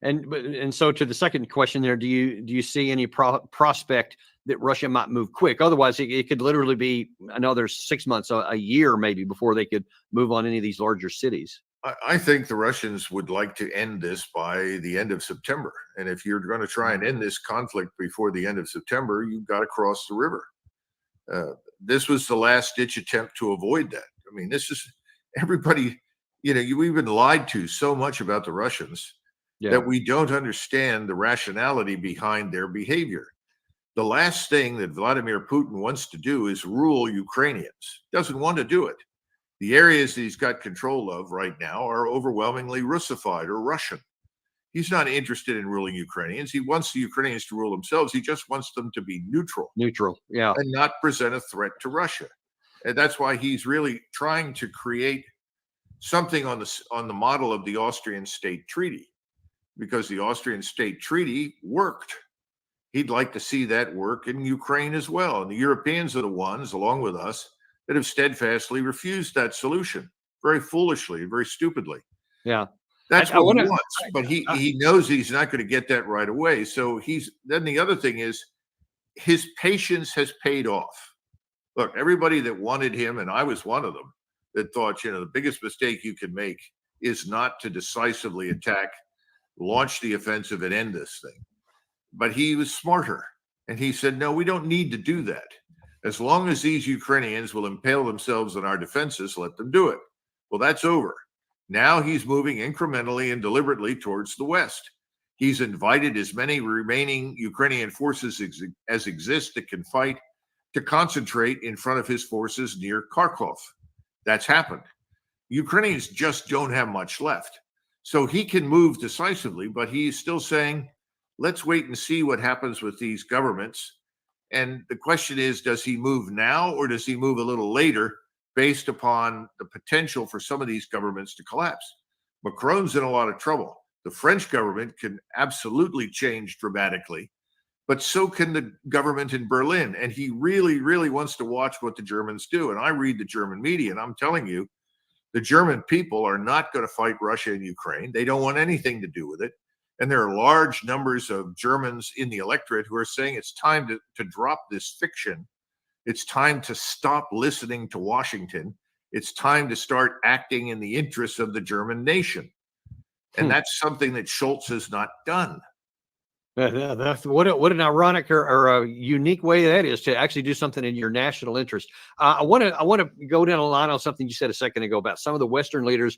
And so to the second question there, do you see any prospect that Russia might move quick? Otherwise, it could literally be another 6 months, a year maybe, before they could move on any of these larger cities. I think the Russians would like to end this by the end of September. And if you're going to try and end this conflict before the end of September, you've got to cross the river. This was the last ditch attempt to avoid that. I mean, this is everybody, we've been lied to so much about the Russians that we don't understand the rationality behind their behavior. The last thing that Vladimir Putin wants to do is rule Ukrainians. Doesn't want to do it. The areas that he's got control of right now are overwhelmingly Russified or Russian. He's not interested in ruling Ukrainians. He wants the Ukrainians to rule themselves. He just wants them to be neutral. Yeah. And not present a threat to Russia. And that's why he's really trying to create something on the model of the Austrian State Treaty, because the Austrian State Treaty worked. He'd like to see that work in Ukraine as well. And the Europeans are the ones, along with us, that have steadfastly refused that solution, very foolishly, very stupidly. Yeah. That's what he wants, but he knows he's not going to get that right away. So then the other thing is, his patience has paid off. Look, everybody that wanted him, and I was one of them, that thought, the biggest mistake you can make is not to decisively attack, launch the offensive, and end this thing. But he was smarter, and he said, no, we don't need to do that. As long as these Ukrainians will impale themselves on our defenses, let them do it. Well, that's over. Now he's moving incrementally and deliberately towards the west. He's invited as many remaining Ukrainian forces as exist that can fight to concentrate in front of his forces near Kharkov. That's happened. Ukrainians just don't have much left. So he can move decisively, but he's still saying, let's wait and see what happens with these governments. And the question is, does he move now or does he move a little later, based upon the potential for some of these governments to collapse? Macron's in a lot of trouble. The French government can absolutely change dramatically, but so can the government in Berlin. And he really, really wants to watch what the Germans do. And I read the German media, and I'm telling you, The German people are not going to fight Russia and Ukraine. They don't want anything to do with it. And there are large numbers of Germans in the electorate who are saying it's time to drop this fiction. It's time to stop listening to Washington. It's time to start acting in the interests of the German nation. And that's something that Scholz has not done. That's what an ironic or a unique way that is to actually do something in your national interest. I want to go down a line on something you said a second ago about some of the Western leaders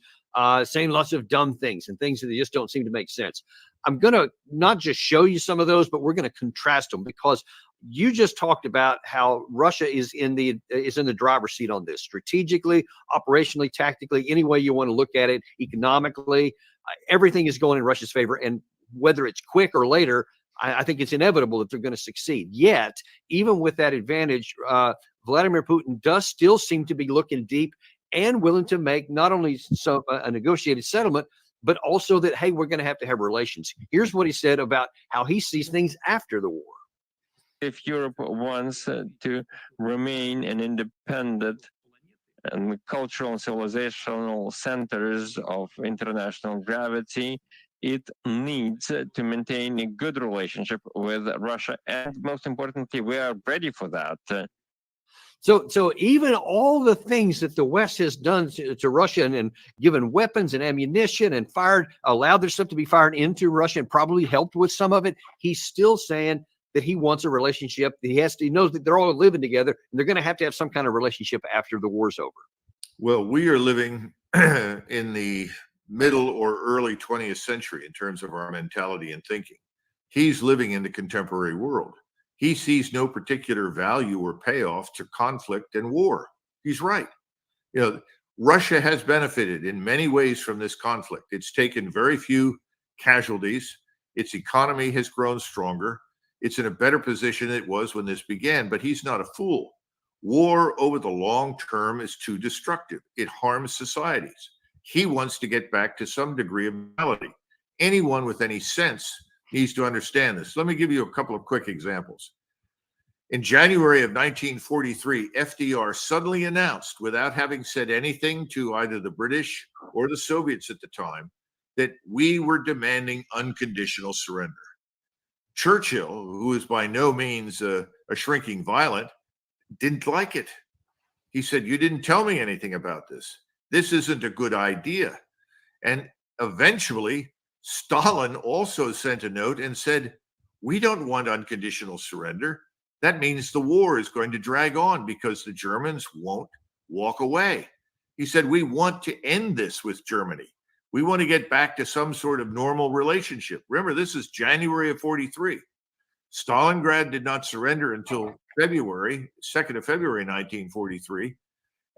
saying lots of dumb things and things that just don't seem to make sense. I'm going to not just show you some of those, but we're going to contrast them, because you just talked about how Russia is in the driver's seat on this, strategically, operationally, tactically, any way you want to look at it, economically. Everything is going in Russia's favor, and whether it's quick or later, I think it's inevitable that they're going to succeed. Yet, even with that advantage, Vladimir Putin does still seem to be looking deep and willing to make not only a negotiated settlement, but also that, hey, we're going to have relations. Here's what he said about how he sees things after the war. If Europe wants to remain an independent and cultural and civilizational centers of international gravity, it needs to maintain a good relationship with Russia. And most importantly, we are ready for that. So even all the things that the West has done to Russia and given weapons and ammunition and allowed their stuff to be fired into Russia and probably helped with some of it, he's still saying that he wants a relationship. He knows that they're all living together and they're going to have some kind of relationship after the war's over. Well, we are living in the middle or early 20th century in terms of our mentality and thinking. He's living in the contemporary world. He sees no particular value or payoff to conflict and war. He's right. Russia has benefited in many ways from this conflict. It's taken very few casualties. Its economy has grown stronger. It's in a better position than it was when this began, but he's not a fool. War over the long term is too destructive. It harms societies. He wants to get back to some degree of normality. Anyone with any sense needs to understand this. Let me give you a couple of quick examples. In January of 1943, FDR suddenly announced, without having said anything to either the British or the Soviets at the time, that we were demanding unconditional surrender. Churchill, who is by no means a shrinking violet, didn't like it. He said, "You didn't tell me anything about this. This isn't a good idea." And eventually, Stalin also sent a note and said, "We don't want unconditional surrender. That means the war is going to drag on because the Germans won't walk away." He said, "We want to end this with Germany. We want to get back to some sort of normal relationship." Remember, this is January of 43. Stalingrad did not surrender until February, 2nd of February, 1943.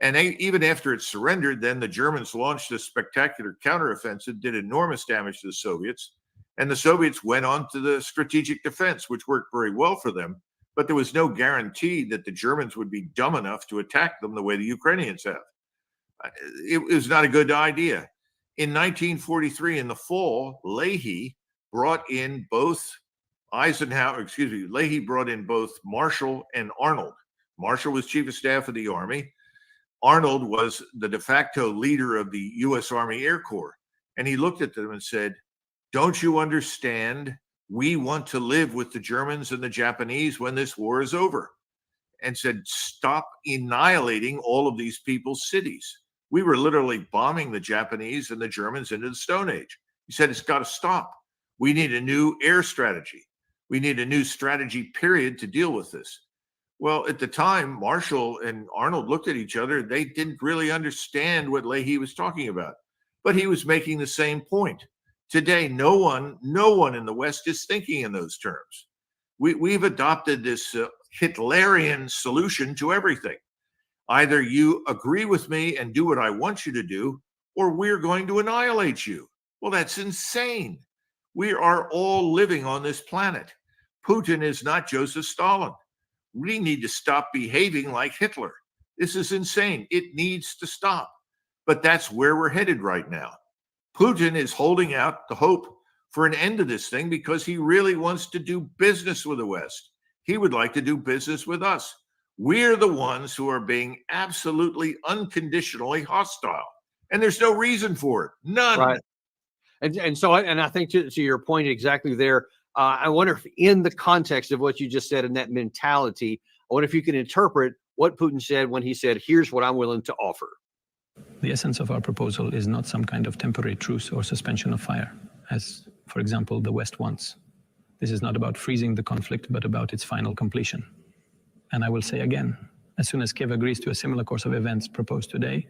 And even after it surrendered, then the Germans launched a spectacular counteroffensive, did enormous damage to the Soviets. And the Soviets went on to the strategic defense, which worked very well for them. But there was no guarantee that the Germans would be dumb enough to attack them the way the Ukrainians have. It was not a good idea. In 1943, in the fall, Leahy brought in both Marshall and Arnold. Marshall was chief of staff of the Army. Arnold was the de facto leader of the U.S. Army Air Corps. And he looked at them and said, "Don't you understand? We want to live with the Germans and the Japanese when this war is over." And said, "Stop annihilating all of these people's cities. We were literally bombing the Japanese and the Germans into the Stone Age." He said, "It's got to stop. We need a new air strategy. We need a new strategy, period, to deal with this." Well, at the time, Marshall and Arnold looked at each other. They didn't really understand what Leahy was talking about, but he was making the same point. Today, no one in the West is thinking in those terms. We've adopted this Hitlerian solution to everything. Either you agree with me and do what I want you to do, or we're going to annihilate you. Well, that's insane. We are all living on this planet. Putin is not Joseph Stalin. We need to stop behaving like Hitler. This is insane. It needs to stop. But that's where we're headed right now. Putin is holding out the hope for an end to this thing because he really wants to do business with the West. He would like to do business with us. We're the ones who are being absolutely unconditionally hostile. And there's no reason for it. None. Right. And so I think to your point exactly there, I wonder if in the context of what you just said and that mentality, I wonder if you can interpret what Putin said when he said, here's what I'm willing to offer. The essence of our proposal is not some kind of temporary truce or suspension of fire, as, for example, the West wants. This is not about freezing the conflict, but about its final completion. And I will say again, as soon as Kiev agrees to a similar course of events proposed today,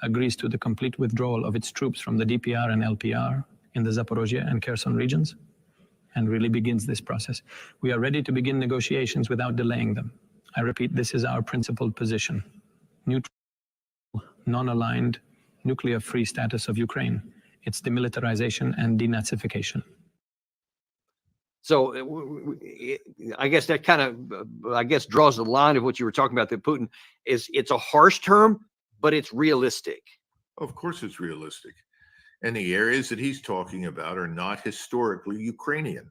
agrees to the complete withdrawal of its troops from the DPR and LPR in the Zaporozhye and Kherson regions, and really begins this process, we are ready to begin negotiations without delaying them. I repeat, this is our principled position. Neutral, non-aligned, nuclear-free status of Ukraine, its demilitarization and denazification. So I guess that kind of, draws the line of what you were talking about, that Putin it's a harsh term, but it's realistic. Of course it's realistic. And the areas that he's talking about are not historically Ukrainian.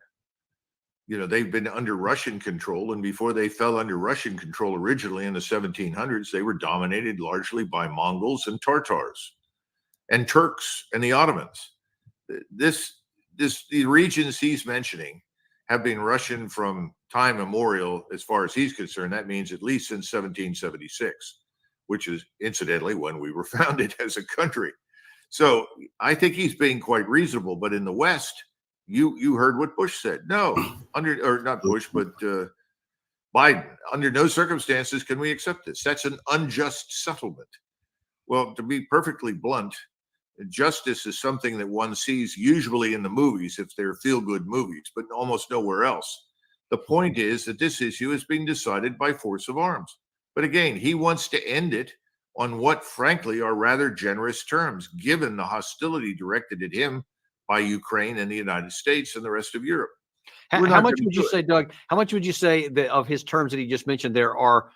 You know, they've been under Russian control, and before they fell under Russian control originally in the 1700s, they were dominated largely by Mongols and Tartars and Turks and the Ottomans. The regions he's mentioning have been Russian from time immemorial, as far as he's concerned. That means at least since 1776, which is incidentally when we were founded as a country. So I think he's being quite reasonable. But in the West, you heard what Bush said. No, not Bush, but Biden. Under no circumstances can we accept this. That's an unjust settlement. Well, to be perfectly blunt, justice is something that one sees usually in the movies, if they're feel-good movies, but almost nowhere else. The point is that this issue is being decided by force of arms. But again, he wants to end it on what, frankly, are rather generous terms, given the hostility directed at him by Ukraine and the United States and the rest of Europe. How much would you say, Doug, how much would you say that of his terms that he just mentioned there are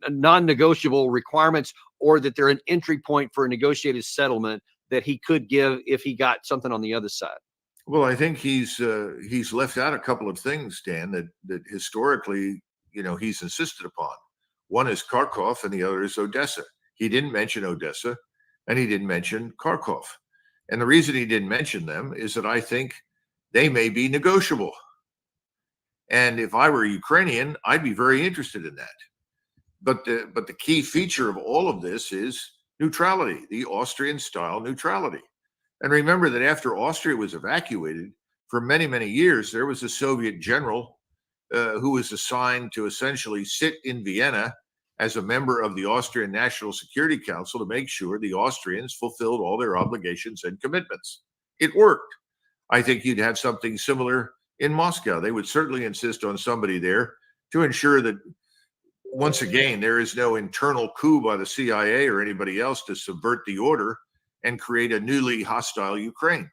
non-negotiable requirements, or that they're an entry point for a negotiated settlement that he could give if he got something on the other side? Well, I think he's left out a couple of things, Dan, that historically, he's insisted upon. One is Kharkov and the other is Odessa. He didn't mention Odessa and he didn't mention Kharkov. And the reason he didn't mention them is that I think they may be negotiable. And if I were Ukrainian, I'd be very interested in that. But the key feature of all of this is neutrality, the Austrian-style neutrality. And remember that after Austria was evacuated, for many, many years, there was a Soviet general who was assigned to essentially sit in Vienna as a member of the Austrian National Security Council to make sure the Austrians fulfilled all their obligations and commitments. It worked. I think you'd have something similar in Moscow. They would certainly insist on somebody there to ensure that, once again, there is no internal coup by the CIA or anybody else to subvert the order and create a newly hostile Ukraine.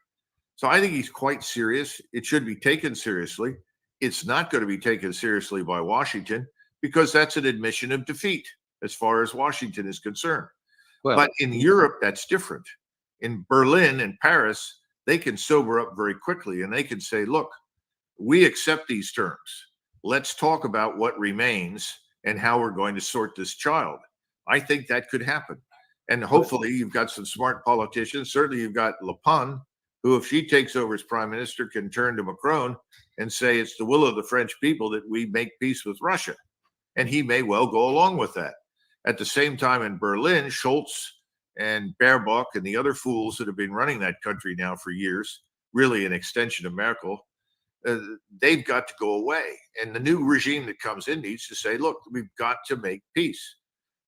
So I think he's quite serious. It should be taken seriously. It's not going to be taken seriously by Washington, because that's an admission of defeat as far as Washington is concerned. Well, but in Europe, that's different. In Berlin and Paris, they can sober up very quickly and they can say, look, we accept these terms. Let's talk about what remains and how we're going to sort this child. I think that could happen. And hopefully you've got some smart politicians. Certainly you've got Le Pen, who, if she takes over as prime minister, can turn to Macron and say it's the will of the French people that we make peace with Russia. And he may well go along with that. At the same time, in Berlin, Scholz and Baerbock and the other fools that have been running that country now for years, really an extension of Merkel, they've got to go away. And the new regime that comes in needs to say, look, we've got to make peace.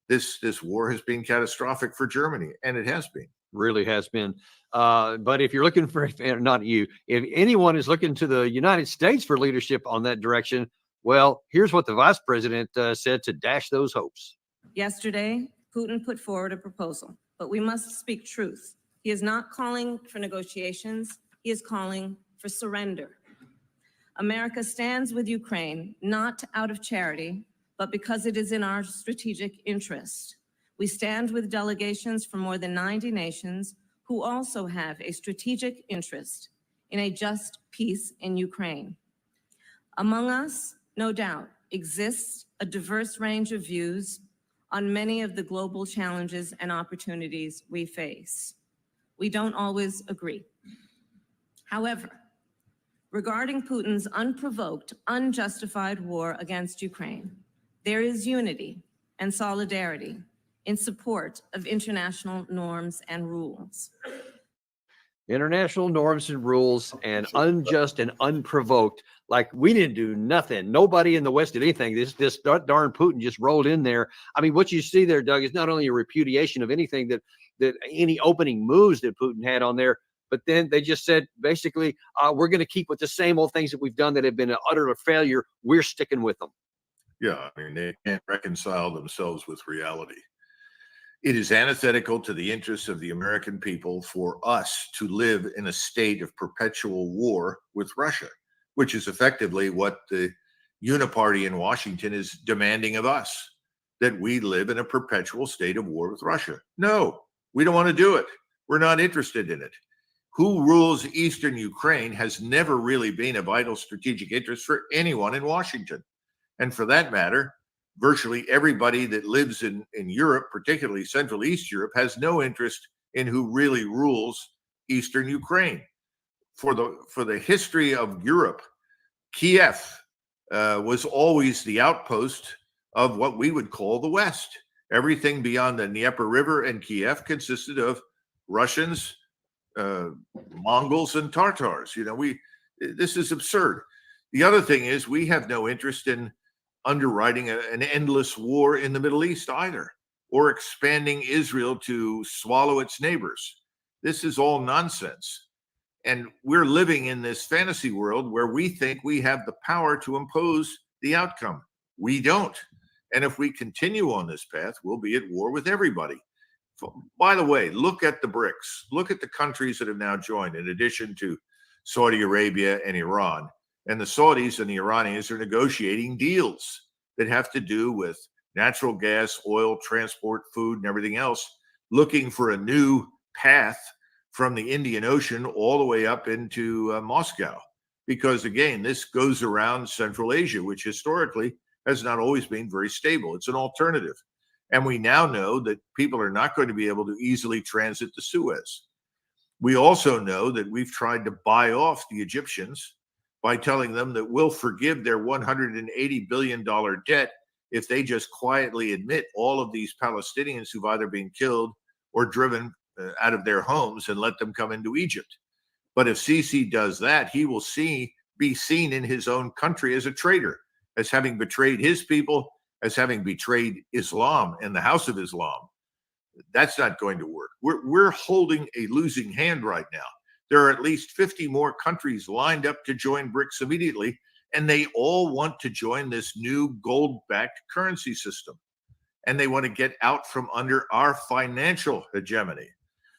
This war has been catastrophic for Germany, and it has been. Really has been. But if you're looking for, not you, if anyone is looking to the United States for leadership on that direction, well, here's what the vice president said to dash those hopes. Yesterday, Putin put forward a proposal, but we must speak truth. He is not calling for negotiations. He is calling for surrender. America stands with Ukraine, not out of charity, but because it is in our strategic interest. We stand with delegations from more than 90 nations who also have a strategic interest in a just peace in Ukraine. Among us, no doubt, exists a diverse range of views on many of the global challenges and opportunities we face. We don't always agree. However, regarding Putin's unprovoked, unjustified war against Ukraine, there is unity and solidarity in support of international norms and rules. International norms and rules, and unjust and unprovoked. Like, we didn't do nothing. Nobody in the West did anything. This darn Putin just rolled in there. I mean, what you see there, Doug, is not only a repudiation of anything that any opening moves that Putin had on there, but then they just said, basically, we're going to keep with the same old things that we've done that have been an utter failure. We're sticking with them. Yeah, I mean, they can't reconcile themselves with reality. It is antithetical to the interests of the American people for us to live in a state of perpetual war with Russia, which is effectively what the uniparty in Washington is demanding of us, that we live in a perpetual state of war with Russia. No, we don't want to do it. We're not interested in it. Who rules Eastern Ukraine has never really been a vital strategic interest for anyone in Washington. And for that matter, virtually everybody that lives in Europe, particularly Central East Europe, has no interest in who really rules Eastern Ukraine. For the history of Europe, Kiev was always the outpost of what we would call the West. Everything beyond the Dnieper River and Kiev consisted of Russians, Mongols, and Tatars. You know, this is absurd. The other thing is, we have no interest in underwriting an endless war in the Middle East either, or expanding Israel to swallow its neighbors. This is all nonsense. And we're living in this fantasy world where we think we have the power to impose the outcome. We don't. And if we continue on this path, we'll be at war with everybody. By the way, look at the BRICS. Look at the countries that have now joined, in addition to Saudi Arabia and Iran. And the Saudis and the Iranians are negotiating deals that have to do with natural gas, oil, transport, food, and everything else, looking for a new path from the Indian Ocean all the way up into Moscow. Because again, this goes around Central Asia, which historically has not always been very stable. It's an alternative. And we now know that people are not going to be able to easily transit the Suez. We also know that we've tried to buy off the Egyptians by telling them that we'll forgive their $180 billion debt if they just quietly admit all of these Palestinians who've either been killed or driven out of their homes and let them come into Egypt. But if Sisi does that, he will be seen in his own country as a traitor, as having betrayed his people, as having betrayed Islam and the House of Islam. That's not going to work. We're holding a losing hand right now. There are at least 50 more countries lined up to join BRICS immediately, and they all want to join this new gold-backed currency system. And they want to get out from under our financial hegemony.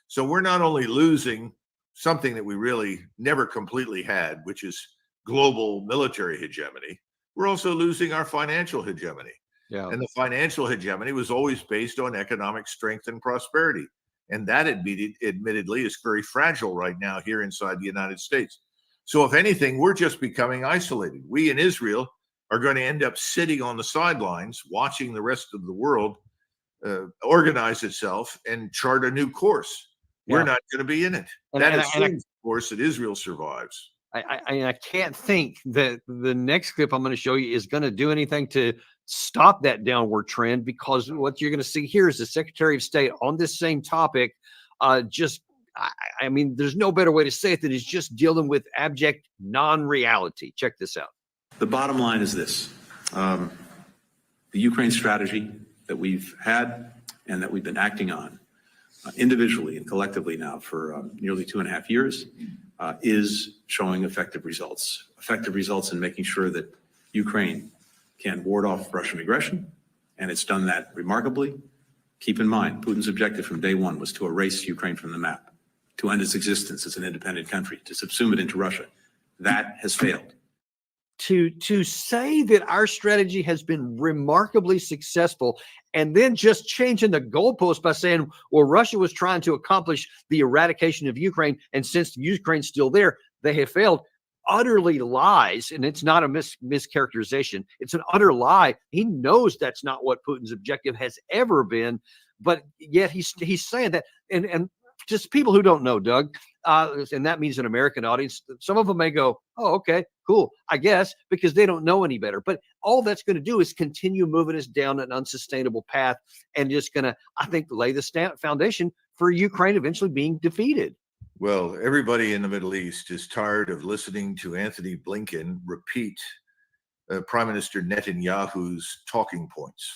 So we're not only losing something that we really never completely had, which is global military hegemony, we're also losing our financial hegemony. Yeah. And the financial hegemony was always based on economic strength and prosperity. And that admittedly is very fragile right now here inside the United States. So if anything, we're just becoming isolated. We in Israel are going to end up sitting on the sidelines, watching the rest of the world organize itself and chart a new course. Yeah. We're not going to be in it. That assumes, of course, that Israel survives. I can't think that the next clip I'm going to show you is going to do anything to stop that downward trend, because what you're going to see here is the Secretary of State on this same topic. I mean, there's no better way to say it than he's just dealing with abject non-reality. Check this out. The bottom line is this. The Ukraine strategy that we've had and that we've been acting on individually and collectively now for nearly 2.5 years is showing effective results in making sure that Ukraine can ward off Russian aggression, and it's done that remarkably. Keep in mind, Putin's objective from day one was to erase Ukraine from the map, to end its existence as an independent country, to subsume it into Russia. That has failed. To say that our strategy has been remarkably successful and then just changing the goalpost by saying, well, Russia was trying to accomplish the eradication of Ukraine, and since Ukraine's still there, they have failed. Utterly lies, and it's not a mischaracterization. It's an utter lie. He knows that's not what Putin's objective has ever been, but yet he's saying that. And just people who don't know, Doug, and that means an American audience, some of them may go, oh, okay, cool, I guess, because they don't know any better. But all that's going to do is continue moving us down an unsustainable path and just going to, I think, lay the foundation for Ukraine eventually being defeated. Well, everybody in the Middle East is tired of listening to Anthony Blinken repeat Prime Minister Netanyahu's talking points.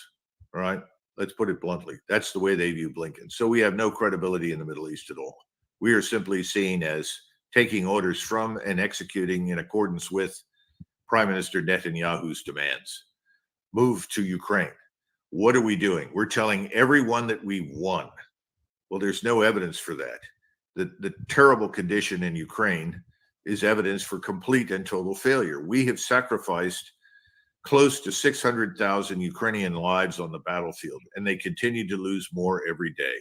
All right, let's put it bluntly. That's the way they view Blinken. So we have no credibility in the Middle East at all. We are simply seen as taking orders from and executing in accordance with Prime Minister Netanyahu's demands. Move to Ukraine. What are we doing? We're telling everyone that we won. Well, there's no evidence for that. The terrible condition in Ukraine is evidence for complete and total failure. We have sacrificed close to 600,000 Ukrainian lives on the battlefield, and they continue to lose more every day.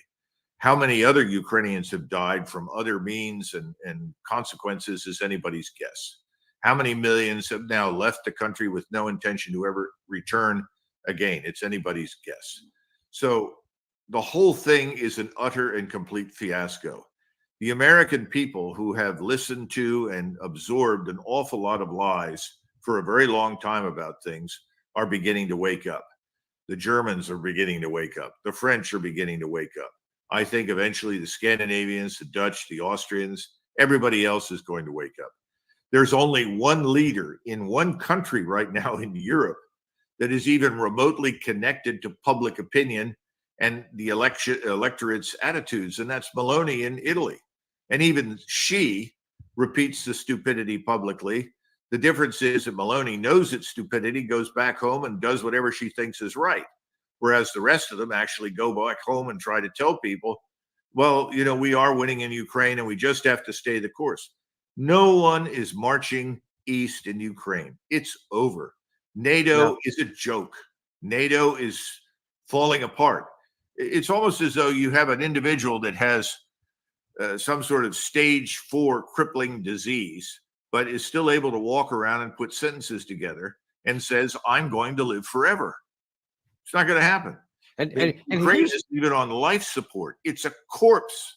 How many other Ukrainians have died from other means and consequences is anybody's guess. How many millions have now left the country with no intention to ever return again? It's anybody's guess. So the whole thing is an utter and complete fiasco. The American people, who have listened to and absorbed an awful lot of lies for a very long time about things, are beginning to wake up. The Germans are beginning to wake up. The French are beginning to wake up. I think eventually the Scandinavians, the Dutch, the Austrians, everybody else is going to wake up. There's only one leader in one country right now in Europe that is even remotely connected to public opinion and the electorate's attitudes, and that's Meloni in Italy. And even she repeats the stupidity publicly. The difference is that Meloni knows it's stupidity, goes back home and does whatever she thinks is right. Whereas the rest of them actually go back home and try to tell people, well, you know, we are winning in Ukraine and we just have to stay the course. No one is marching east in Ukraine. It's over. NATO is a joke. NATO is falling apart. It's almost as though you have an individual that has some sort of stage 4 crippling disease, but is still able to walk around and put sentences together and says, I'm going to live forever. It's not going to happen. And Ukraine isn't even on life support. It's a corpse.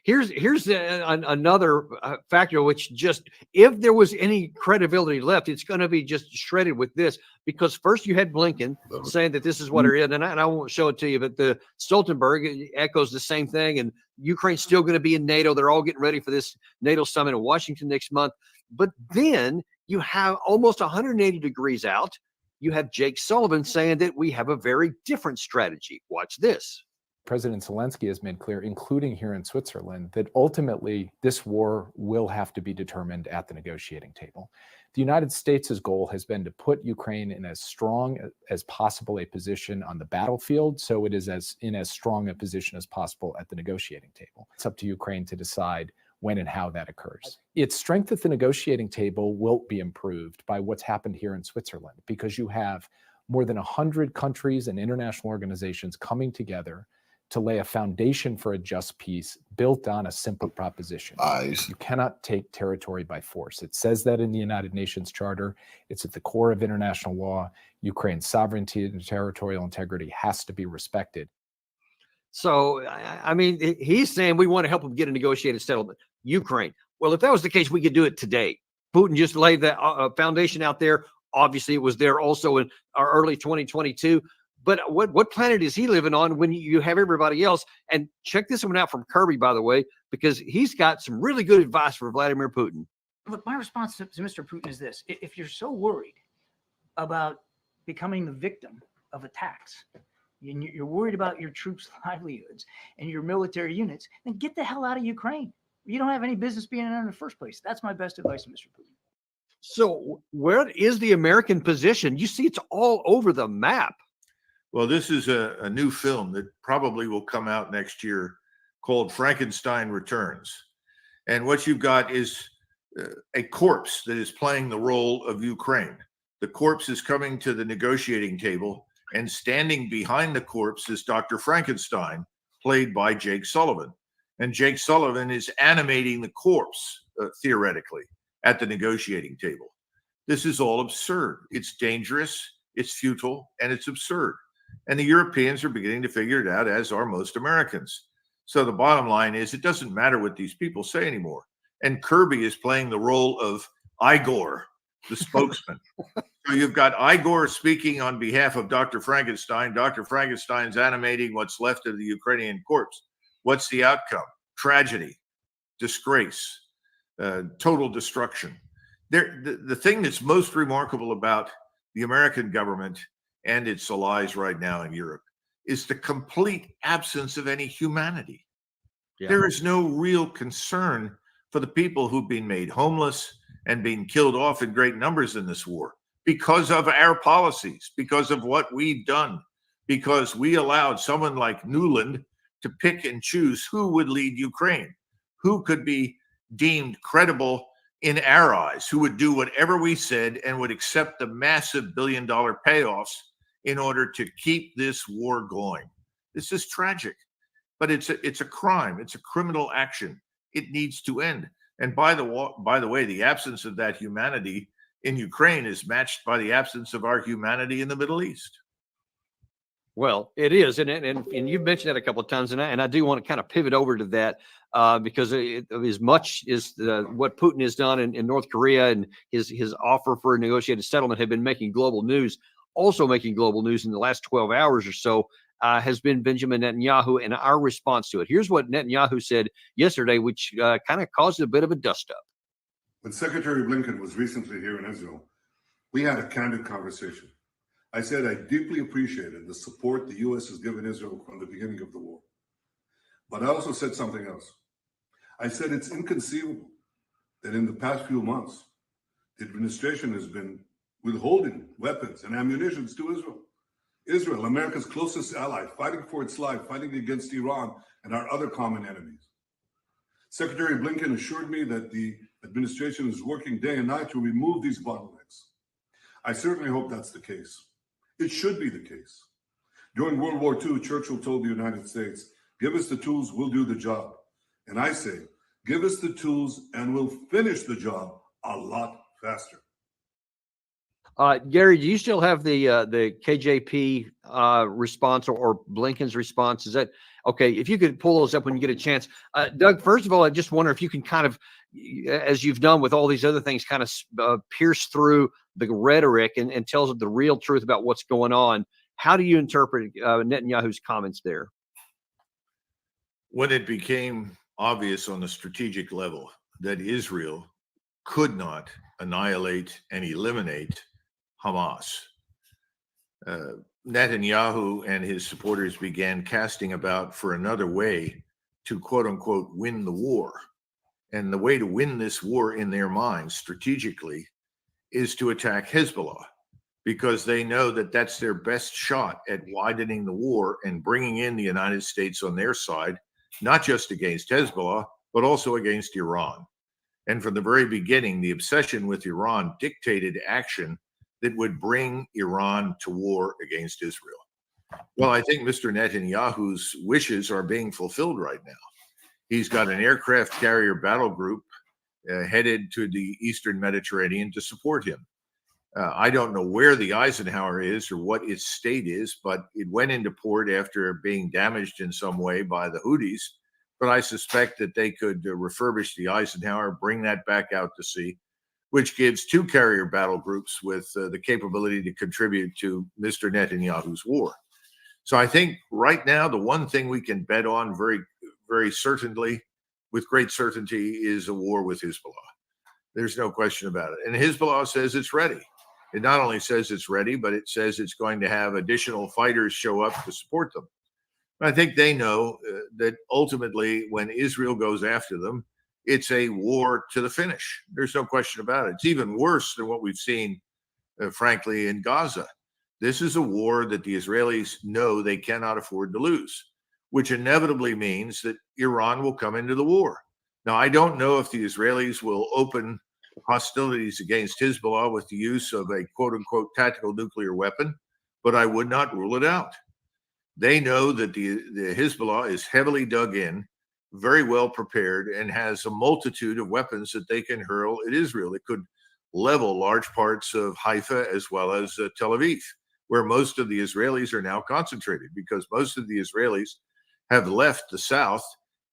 Here's another factor, which just, if there was any credibility left, it's going to be just shredded with this. Because first you had Blinken saying that this is what it is, and I won't show it to you, but the Stoltenberg echoes the same thing, and Ukraine's still going to be in NATO. They're all getting ready for this NATO summit in Washington next month. But then you have almost 180 degrees out. You have Jake Sullivan saying that we have a very different strategy. Watch this. President Zelensky has made clear, including here in Switzerland, that ultimately this war will have to be determined at the negotiating table. The United States' goal has been to put Ukraine in as strong as possible a position on the battlefield, so it is in as strong a position as possible at the negotiating table. It's up to Ukraine to decide when and how that occurs. Its strength at the negotiating table will be improved by what's happened here in Switzerland, because you have more than 100 countries and international organizations coming together to lay a foundation for a just peace built on a simple proposition. You cannot take territory by force. It says that in the United Nations Charter. It's at the core of international law. Ukraine's sovereignty and territorial integrity has to be respected. So, I mean, he's saying we want to help him get a negotiated settlement. Ukraine. Well, if that was the case, we could do it today. Putin just laid that foundation out there. Obviously, it was there also in our early 2022. But what planet is he living on when you have everybody else? And check this one out from Kirby, by the way, because he's got some really good advice for Vladimir Putin. Look, my response to Mr. Putin is this. If you're so worried about becoming the victim of attacks, and you're worried about your troops' livelihoods and your military units, then get the hell out of Ukraine. You don't have any business being in there in the first place. That's my best advice to Mr. Putin. So where is the American position? You see, it's all over the map. Well, this is a new film that probably will come out next year called Frankenstein Returns. And what you've got is a corpse that is playing the role of Ukraine. The corpse is coming to the negotiating table, and standing behind the corpse is Dr. Frankenstein, played by Jake Sullivan. And Jake Sullivan is animating the corpse, theoretically, at the negotiating table. This is all absurd. It's dangerous, it's futile, and it's absurd. And the Europeans are beginning to figure it out, as are most Americans. So the bottom line is it doesn't matter what these people say anymore. And Kirby is playing the role of Igor, the spokesman. So you've got Igor speaking on behalf of Dr. Frankenstein. Dr. Frankenstein's animating what's left of the Ukrainian corpse. What's the outcome? Tragedy, disgrace, total destruction. The thing that's most remarkable about the American government and its allies right now in Europe is the complete absence of any humanity. Yeah. There is no real concern for the people who've been made homeless and being killed off in great numbers in this war because of our policies, because of what we've done, because we allowed someone like Nuland to pick and choose who would lead Ukraine, who could be deemed credible in our eyes, who would do whatever we said and would accept the massive billion-dollar payoffs in order to keep this war going. This is tragic, but it's a crime. It's a criminal action. It needs to end. And by the way, the absence of that humanity in Ukraine is matched by the absence of our humanity in the Middle East. Well, it is, and you've mentioned that a couple of times, and I do want to kind of pivot over to that because as much as what Putin has done in North Korea and his offer for a negotiated settlement have been making global news, also making global news in the last 12 hours or so has been Benjamin Netanyahu and our response to it. Here's what Netanyahu said yesterday, which kind of caused a bit of a dust-up. When Secretary Blinken was recently here in Israel, we had a candid conversation. I said I deeply appreciated the support the U.S. has given Israel from the beginning of the war. But I also said something else. I said it's inconceivable that in the past few months, the administration has been withholding weapons and ammunition to Israel. Israel, America's closest ally, fighting for its life, fighting against Iran and our other common enemies. Secretary Blinken assured me that the administration is working day and night to remove these bottlenecks. I certainly hope that's the case. It should be the case. During World War II, Churchill told the United States, give us the tools, we'll do the job. And I say, give us the tools and we'll finish the job a lot faster. Gary, do you still have the KJP response or Blinken's response? Is that okay? If you could pull those up when you get a chance. Doug, first of all, I just wonder if you can kind of, as you've done with all these other things, kind of pierce through the rhetoric and tell us the real truth about what's going on. How do you interpret Netanyahu's comments there? When it became obvious on the strategic level that Israel could not annihilate and eliminate Hamas, Netanyahu and his supporters began casting about for another way to, quote unquote, win the war. And the way to win this war in their minds strategically is to attack Hezbollah, because they know that that's their best shot at widening the war and bringing in the United States on their side, not just against Hezbollah, but also against Iran. And from the very beginning, the obsession with Iran dictated action that would bring Iran to war against Israel. Well, I think Mr. Netanyahu's wishes are being fulfilled right now. He's got an aircraft carrier battle group headed to the Eastern Mediterranean to support him. I don't know where the Eisenhower is or what its state is, but it went into port after being damaged in some way by the Houthis. But I suspect that they could refurbish the Eisenhower, bring that back out to sea, which gives two carrier battle groups with the capability to contribute to Mr. Netanyahu's war. So I think right now, the one thing we can bet on very, very certainly, with great certainty, is a war with Hezbollah. There's no question about it. And Hezbollah says it's ready. It not only says it's ready, but it says it's going to have additional fighters show up to support them. I think they know that ultimately, when Israel goes after them, it's a war to the finish. There's no question about it. It's even worse than what we've seen, frankly, in Gaza. This is a war that the Israelis know they cannot afford to lose, which inevitably means that Iran will come into the war. Now, I don't know if the Israelis will open hostilities against Hezbollah with the use of a quote-unquote tactical nuclear weapon, but I would not rule it out. They know that the Hezbollah is heavily dug in, very well prepared, and has a multitude of weapons that they can hurl at Israel. It could level large parts of Haifa as well as Tel Aviv, where most of the Israelis are now concentrated, because most of the Israelis have left the south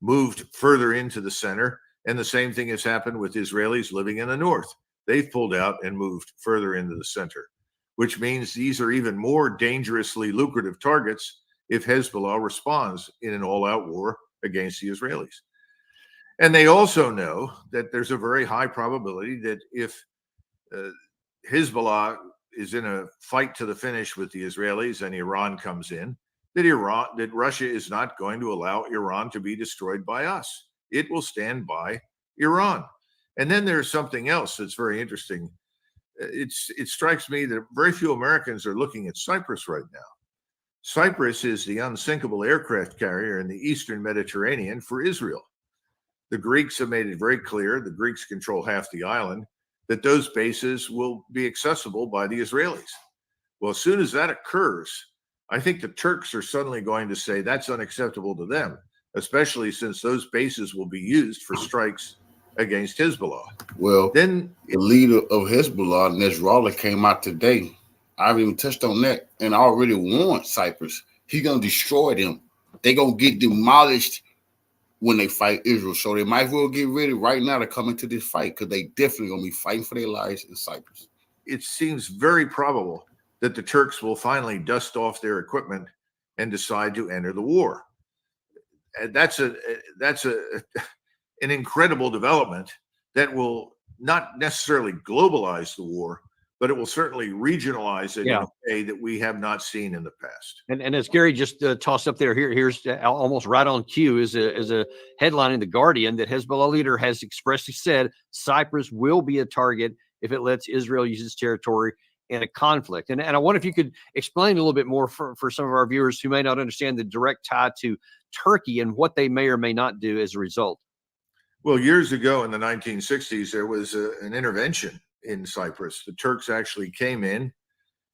moved further into the center. And the same thing has happened with Israelis living in the north. They've pulled out and moved further into the center, which means these are even more dangerously lucrative targets if Hezbollah responds in an all-out war against the Israelis. And they also know that there's a very high probability that if Hezbollah is in a fight to the finish with the Israelis and Iran comes in, that Russia is not going to allow Iran to be destroyed by us. It will stand by Iran. And then there's something else that's very interesting. It strikes me that very few Americans are looking at Cyprus right now. Cyprus is the unsinkable aircraft carrier in the Eastern Mediterranean for Israel. The Greeks have made it very clear, the Greeks control half the island, that those bases will be accessible by the Israelis. Well, as soon as that occurs, I think the Turks are suddenly going to say that's unacceptable to them, especially since those bases will be used for strikes against Hezbollah. Well, then the leader of Hezbollah, Nasrallah, came out today. I haven't even touched on that, and I already warned Cyprus. He's going to destroy them. They're going to get demolished when they fight Israel. So they might as well get ready right now to come into this fight, because they definitely going to be fighting for their lives in Cyprus. It seems very probable that the Turks will finally dust off their equipment and decide to enter the war. And that's an incredible development that will not necessarily globalize the war, but it will certainly regionalize it in a way that we have not seen in the past. And as Gary just tossed up there, here's almost right on cue is a headline in The Guardian that Hezbollah leader has expressly said Cyprus will be a target if it lets Israel use its territory in a conflict. And I wonder if you could explain a little bit more for some of our viewers who may not understand the direct tie to Turkey and what they may or may not do as a result. Well, years ago in the 1960s, there was an intervention in Cyprus. The Turks actually came in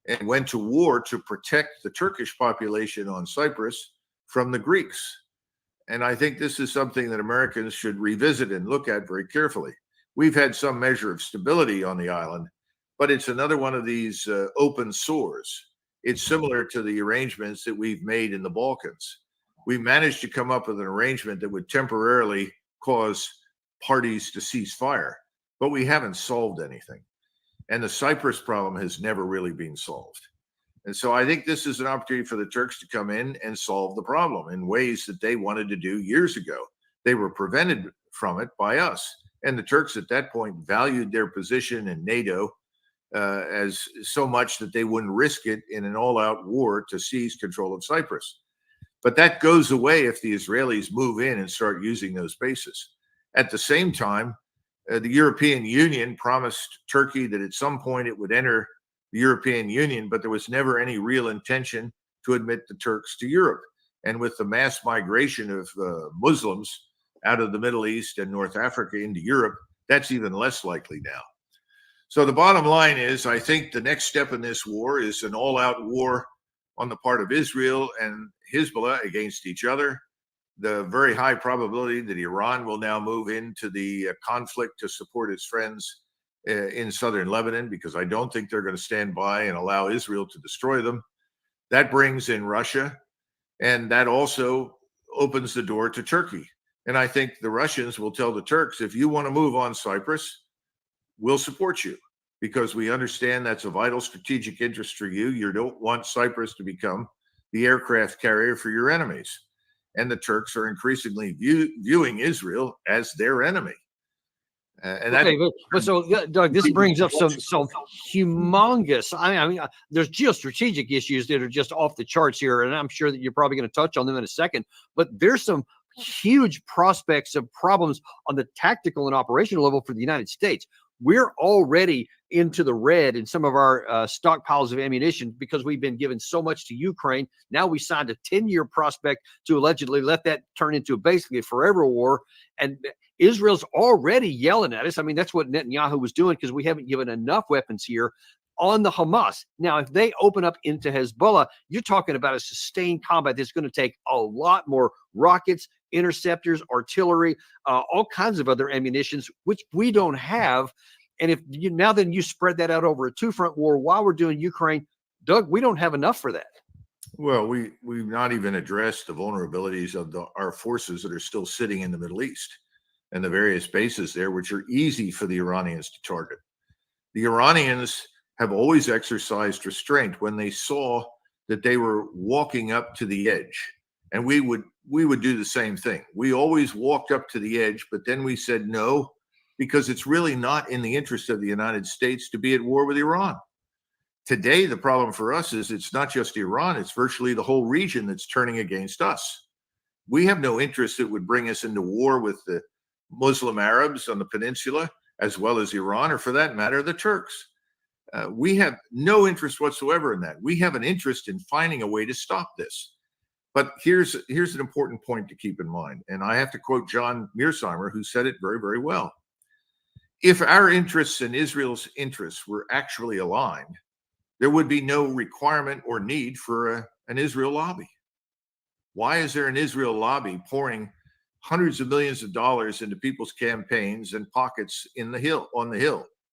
and went to war to protect the Turkish population on Cyprus from the Greeks. And I think this is something that Americans should revisit and look at very carefully. We've had some measure of stability on the island, but it's another one of these open sores. It's similar to the arrangements that we've made in the Balkans. We managed to come up with an arrangement that would temporarily cause parties to cease fire, but we haven't solved anything. And the Cyprus problem has never really been solved. And so I think this is an opportunity for the Turks to come in and solve the problem in ways that they wanted to do years ago. They were prevented from it by us. And the Turks at that point valued their position in NATO as so much that they wouldn't risk it in an all-out war to seize control of Cyprus. But that goes away if the Israelis move in and start using those bases. At the same time, the European Union promised Turkey that at some point it would enter the European Union, but there was never any real intention to admit the Turks to Europe. And with the mass migration of Muslims out of the Middle East and North Africa into Europe, that's even less likely now. So the bottom line is, I think the next step in this war is an all-out war on the part of Israel and Hezbollah against each other. The very high probability that Iran will now move into the conflict to support its friends in southern Lebanon, because I don't think they're going to stand by and allow Israel to destroy them. That brings in Russia, and that also opens the door to Turkey. And I think the Russians will tell the Turks, if you want to move on Cyprus, we'll support you, because we understand that's a vital strategic interest for you. You don't want Cyprus to become the aircraft carrier for your enemies. And the Turks are increasingly viewing Israel as their enemy. But so, Doug, this brings up some humongous. I mean, there's geostrategic issues that are just off the charts here, and I'm sure that you're probably going to touch on them in a second. But there's some huge prospects of problems on the tactical and operational level for the United States. We're already into the red in some of our stockpiles of ammunition because we've been given so much to Ukraine. Now we signed a 10-year prospect to allegedly let that turn into basically a forever war. And Israel's already yelling at us. I mean, that's what Netanyahu was doing, because we haven't given enough weapons here on the Hamas. Now, if they open up into Hezbollah, you're talking about a sustained combat that's going to take a lot more rockets, interceptors, artillery, all kinds of other ammunitions, which we don't have. And if you then you spread that out over a two-front war while we're doing Ukraine, Doug, we don't have enough for that. Well, we've not even addressed the vulnerabilities of our forces that are still sitting in the Middle East and the various bases there, which are easy for the Iranians to target. The Iranians have always exercised restraint when they saw that they were walking up to the edge, and we would do the same thing. We always walked up to the edge, but then we said no, because it's really not in the interest of the United States to be at war with Iran. Today, the problem for us is it's not just Iran, it's virtually the whole region that's turning against us. We have no interest that would bring us into war with the Muslim Arabs on the peninsula, as well as Iran, or for that matter, the Turks. We have no interest whatsoever in that. We have an interest in finding a way to stop this. But here's an important point to keep in mind, and I have to quote John Mearsheimer, who said it very, very well. If our interests and Israel's interests were actually aligned, there would be no requirement or need for an Israel lobby. Why is there an Israel lobby pouring hundreds of millions of dollars into people's campaigns and pockets on the Hill,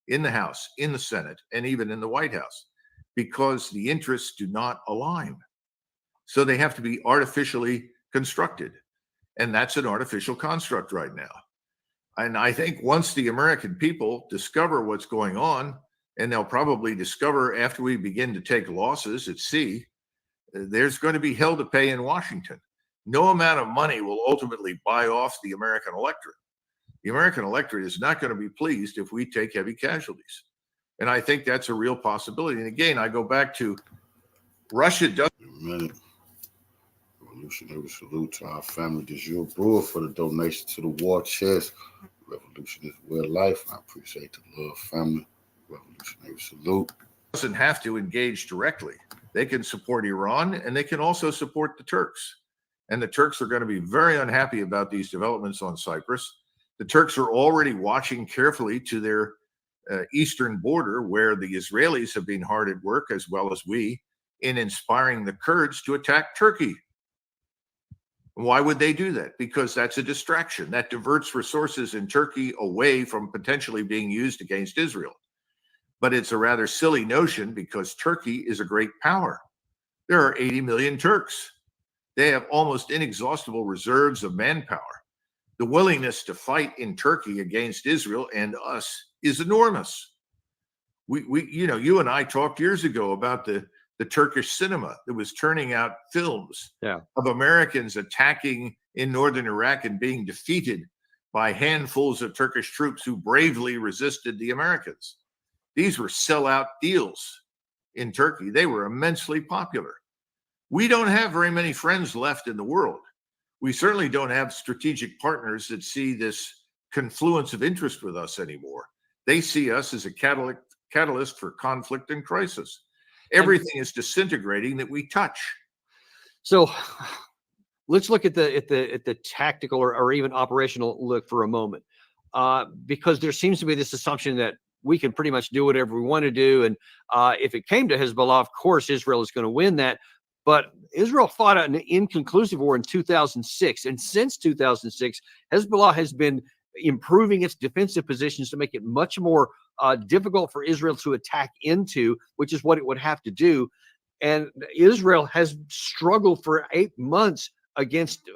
in the House, in the Senate, and even in the White House? Because the interests do not align. So they have to be artificially constructed. And that's an artificial construct right now. And I think once the American people discover what's going on, and they'll probably discover after we begin to take losses at sea, there's going to be hell to pay in Washington. No amount of money will ultimately buy off the American electorate. The American electorate is not going to be pleased if we take heavy casualties. And I think that's a real possibility. And again, I go back to Russia does. Revolutionary salute to our family de jour brewer for the donation to the war chest. Revolution is real life. I appreciate the love, family. Revolutionary salute. Doesn't have to engage directly. They can support Iran, and they can also support the Turks. And the Turks are going to be very unhappy about these developments on Cyprus. The Turks are already watching carefully to their eastern border, where the Israelis have been hard at work, as well as we, in inspiring the Kurds to attack Turkey. Why would they do that? Because that's a distraction. That diverts resources in Turkey away from potentially being used against Israel. But it's a rather silly notion, because Turkey is a great power. There are 80 million Turks. They have almost inexhaustible reserves of manpower. The willingness to fight in Turkey against Israel and us is enormous. You and I talked years ago about the Turkish cinema that was turning out films of Americans attacking in northern Iraq and being defeated by handfuls of Turkish troops who bravely resisted the Americans. These were sellout deals in Turkey. They were immensely popular. We don't have very many friends left in the world. We certainly don't have strategic partners that see this confluence of interest with us anymore. They see us as a catalyst for conflict and crisis. Everything is disintegrating that we touch. So let's look at the tactical or even operational look for a moment, because there seems to be this assumption that we can pretty much do whatever we want to do. And if it came to Hezbollah, of course, Israel is going to win that. But Israel fought an inconclusive war in 2006. And since 2006, Hezbollah has been improving its defensive positions to make it much more difficult for Israel to attack into, which is what it would have to do. And Israel has struggled for 8 months against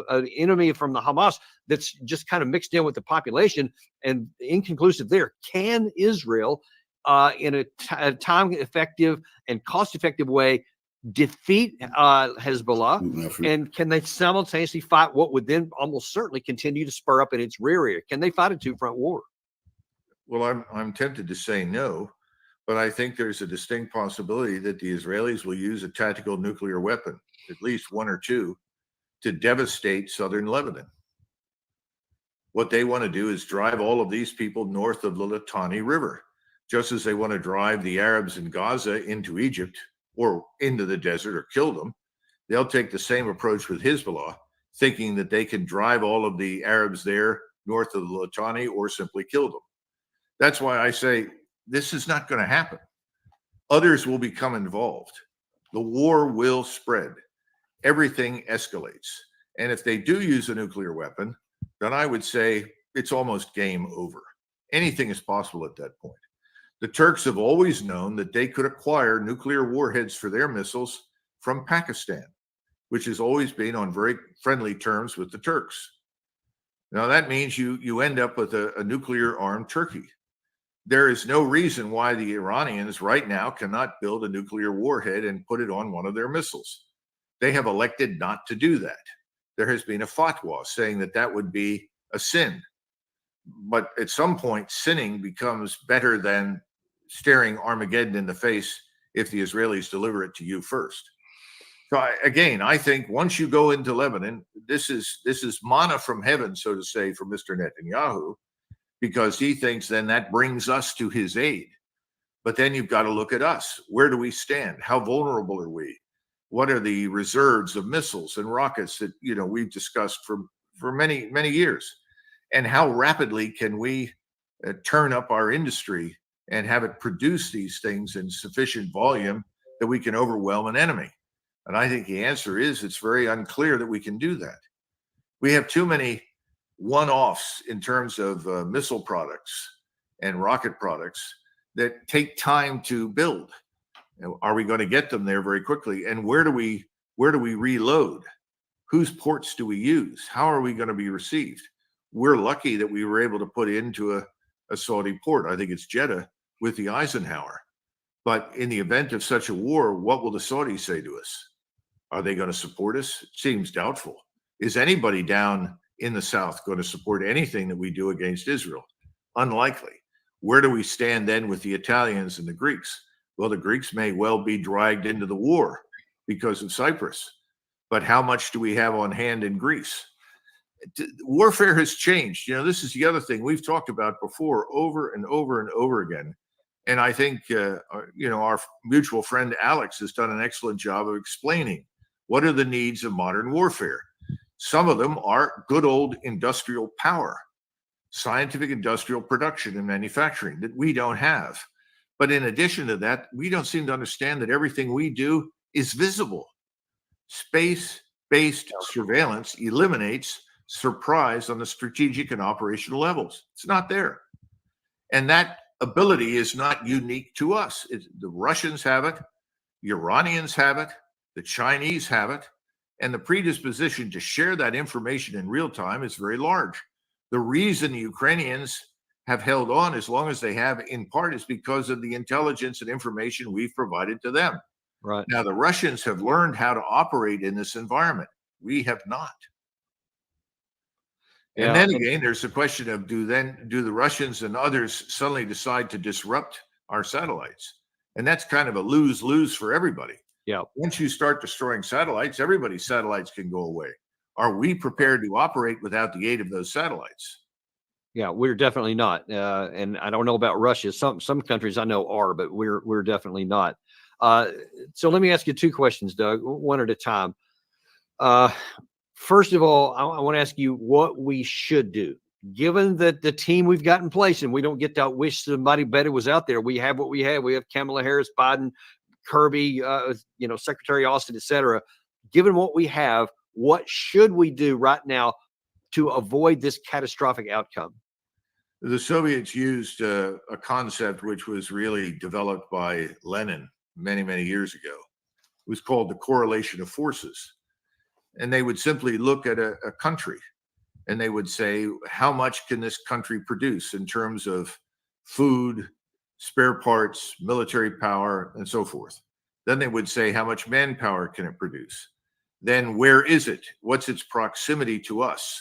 an enemy from the Hamas that's just kind of mixed in with the population, and inconclusive there. Can Israel, in a time-effective and cost-effective way, defeat Hezbollah, and can they simultaneously fight what would then almost certainly continue to spur up in its rear area? Can they fight a two-front war? Well, I'm tempted to say no, but I think there's a distinct possibility that the Israelis will use a tactical nuclear weapon, at least one or two, to devastate southern Lebanon. What they want to do is drive all of these people north of the Litani River, just as they want to drive the Arabs in Gaza into Egypt or into the desert or kill them. They'll take the same approach with Hezbollah, thinking that they can drive all of the Arabs there north of the Litani or simply kill them. That's why I say this is not going to happen. Others will become involved. The war will spread. Everything escalates. And if they do use a nuclear weapon, then I would say it's almost game over. Anything is possible at that point. The Turks have always known that they could acquire nuclear warheads for their missiles from Pakistan, which has always been on very friendly terms with the Turks. Now, that means you end up with a nuclear-armed Turkey. There is no reason why the Iranians right now cannot build a nuclear warhead and put it on one of their missiles. They have elected not to do that. There has been a fatwa saying that that would be a sin. But at some point, sinning becomes better than staring Armageddon in the face if the Israelis deliver it to you first. So I think once you go into Lebanon, this is manna from heaven, so to say, for Mr. Netanyahu, because he thinks then that brings us to his aid. But then you've got to look at us. Where do we stand? How vulnerable are we? What are the reserves of missiles and rockets that we've discussed for many, many years? And how rapidly can we turn up our industry and have it produce these things in sufficient volume that we can overwhelm an enemy? And I think the answer is it's very unclear that we can do that. We have too many one-offs in terms of missile products and rocket products that take time to build. Are we going to get them there very quickly? And where do we reload? Whose ports do we use? How are we going to be received? We're lucky that we were able to put into a Saudi port. I think it's Jeddah with the Eisenhower. But in the event of such a war, what will the Saudis say to us? Are they going to support us? It seems doubtful. Is anybody down in the South going to support anything that we do against Israel? Unlikely. Where do we stand then with the Italians and the Greeks? Well, the Greeks may well be dragged into the war because of Cyprus. But how much do we have on hand in Greece? Warfare has changed. This is the other thing we've talked about before over and over and over again. And I think, our mutual friend Alex has done an excellent job of explaining what are the needs of modern warfare. Some of them are good old industrial power, scientific industrial production and manufacturing that we don't have. But in addition to that, we don't seem to understand that everything we do is visible. Space-based surveillance eliminates surprise on the strategic and operational levels. It's not there. And that ability is not unique to us. The Russians have it, the Iranians have it, the Chinese have it, and the predisposition to share that information in real time is very large. The reason the Ukrainians have held on as long as they have, in part, is because of the intelligence and information we've provided to them. Right. Now, the Russians have learned how to operate in this environment. We have not. And then again, there's the question of do the Russians and others suddenly decide to disrupt our satellites? And that's kind of a lose-lose for everybody. Yeah. Once you start destroying satellites, everybody's satellites can go away. Are we prepared to operate without the aid of those satellites? Yeah, we're definitely not. And I don't know about Russia. Some countries I know are, but we're definitely not. So let me ask you two questions, Doug, one at a time. First of all, I want to ask you what we should do. Given that the team we've got in place, and we don't get to wish somebody better was out there. We have what we have. We have Kamala Harris, Biden, Kirby, Secretary Austin, et cetera. Given what we have, what should we do right now to avoid this catastrophic outcome? The Soviets used a concept which was really developed by Lenin many, many years ago. It was called the correlation of forces. And they would simply look at a country and they would say, how much can this country produce in terms of food, spare parts, military power, and so forth? Then they would say, how much manpower can it produce? Then where is it? What's its proximity to us?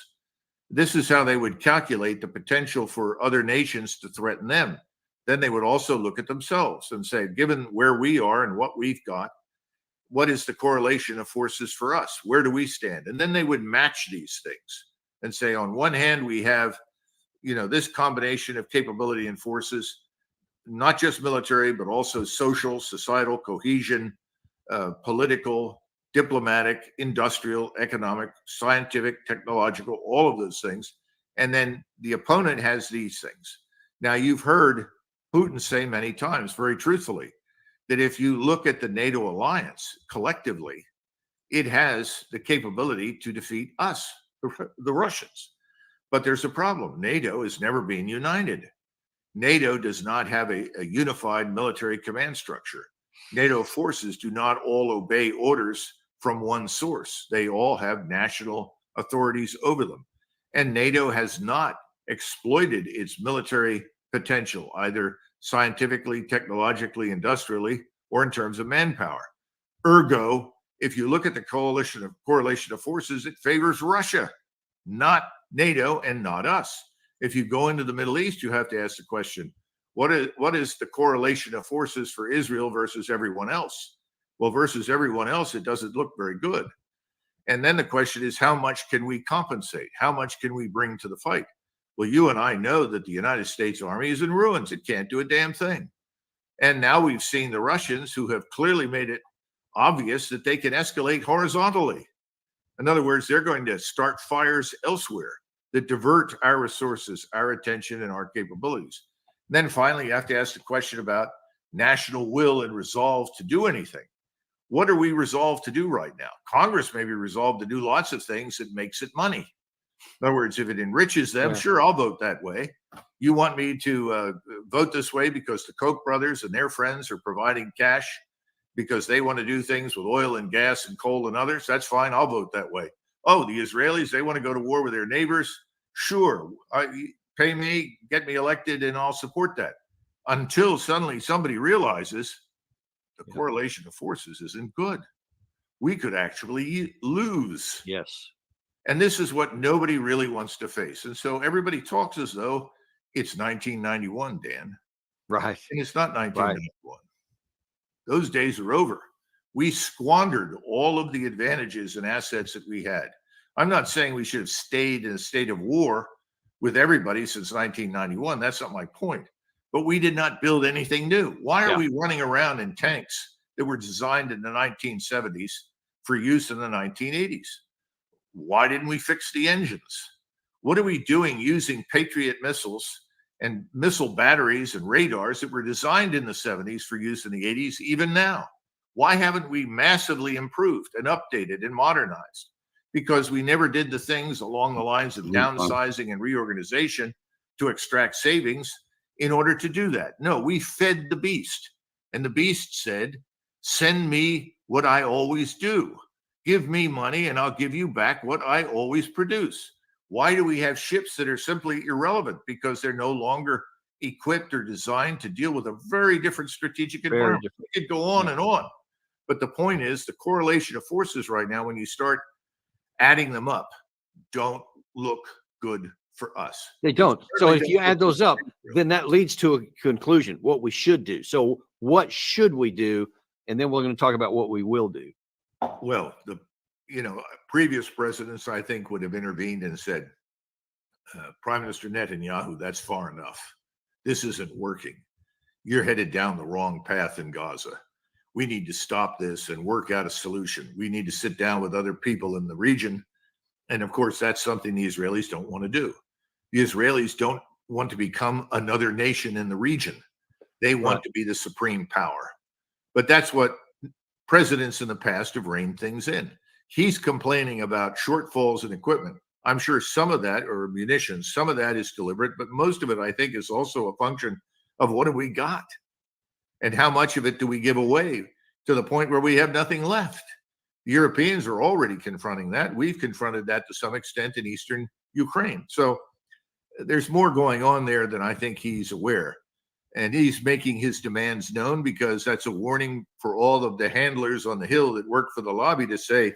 This is how they would calculate the potential for other nations to threaten them. Then they would also look at themselves and say, given where we are and what we've got, what is the correlation of forces for us? Where do we stand? And then they would match these things and say, on one hand, we have, this combination of capability and forces, not just military, but also social, societal, cohesion, political, diplomatic, industrial, economic, scientific, technological, all of those things. And then the opponent has these things. Now, you've heard Putin say many times, very truthfully, that if you look at the NATO alliance collectively, it has the capability to defeat us, the Russians. But there's a problem. NATO has never been united. NATO does not have a unified military command structure. NATO forces do not all obey orders from one source. They all have national authorities over them. And NATO has not exploited its military potential, either scientifically, technologically, industrially, or in terms of manpower. Ergo, if you look at the correlation of forces, it favors Russia, not NATO and not us. If you go into the Middle East, you have to ask the question, what is the correlation of forces for Israel versus everyone else? Well, versus everyone else, it doesn't look very good. And then the question is, how much can we compensate? How much can we bring to the fight? Well, you and I know that the United States Army is in ruins. It can't do a damn thing. And now we've seen the Russians, who have clearly made it obvious that they can escalate horizontally. In other words, they're going to start fires elsewhere that divert our resources, our attention, and our capabilities. Then finally, you have to ask the question about national will and resolve to do anything. What are we resolved to do right now? Congress may be resolved to do lots of things that makes it money. In other words, if it enriches them, sure, I'll vote that way. You want me to vote this way because the Koch brothers and their friends are providing cash because they want to do things with oil and gas and coal and others? That's fine. I'll vote that way. Oh, the Israelis, they want to go to war with their neighbors? Sure. Pay me, get me elected, and I'll support that. Until suddenly somebody realizes the correlation of forces isn't good. We could actually lose. Yes. And this is what nobody really wants to face. And so everybody talks as though it's 1991, Dan. Right. And it's not 1991. Right. Those days are over. We squandered all of the advantages and assets that we had. I'm not saying we should have stayed in a state of war with everybody since 1991. That's not my point. But we did not build anything new. Why are we running around in tanks that were designed in the 1970s for use in the 1980s? Why didn't we fix the engines? What are we doing using Patriot missiles and missile batteries and radars that were designed in the 70s for use in the 80s, even now? Why haven't we massively improved and updated and modernized? Because we never did the things along the lines of downsizing and reorganization to extract savings in order to do that. No, we fed the beast. And the beast said, send me what I always do. Give me money and I'll give you back what I always produce. Why do we have ships that are simply irrelevant? Because they're no longer equipped or designed to deal with a very different strategic environment. We could go on and on. But the point is, the correlation of forces right now, when you start adding them up, don't look good for us. They don't. So if you add those up, then that leads to a conclusion, what we should do. So what should we do? And then we're going to talk about what we will do. Well, previous presidents, I think, would have intervened and said, Prime Minister Netanyahu, that's far enough. This isn't working. You're headed down the wrong path in Gaza. We need to stop this and work out a solution. We need to sit down with other people in the region. And of course, that's something the Israelis don't want to do. The Israelis don't want to become another nation in the region. They want to be the supreme power. But that's what presidents in the past have reined things in. He's complaining about shortfalls in equipment. I'm sure some of that, or munitions, some of that is deliberate, but most of it, I think, is also a function of what have we got? And how much of it do we give away to the point where we have nothing left? The Europeans are already confronting that. We've confronted that to some extent in eastern Ukraine. So there's more going on there than I think he's aware. And he's making his demands known because that's a warning for all of the handlers on the Hill that work for the lobby to say,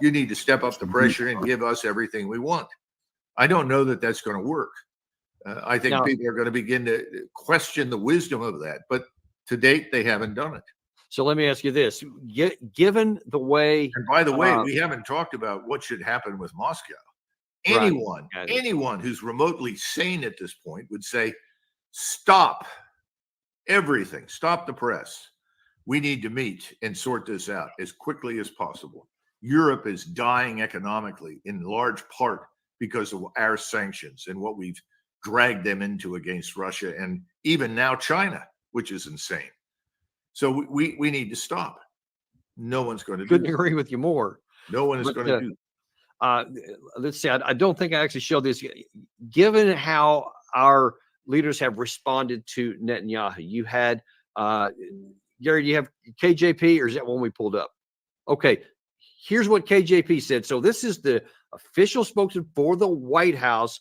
you need to step up the pressure and give us everything we want. I don't know that that's going to work. I think people are going to begin to question the wisdom of that. But to date, they haven't done it. So let me ask you this. Given the way... And by the way, we haven't talked about what should happen with Moscow. Anyone who's remotely sane at this point would say, stop everything. Stop the press. We need to meet and sort this out as quickly as possible. Europe is dying economically in large part because of our sanctions and what we've dragged them into against Russia and even now China, which is insane. So we need to stop. No one's going to do Couldn't agree with you more. No one is going to do that. Let's see. I don't think I actually showed this. Given how our leaders have responded to Netanyahu, you had Gary, do you have KJP, or is that one we pulled up? Okay, here's what KJP said. So this is the official spokesman for the White House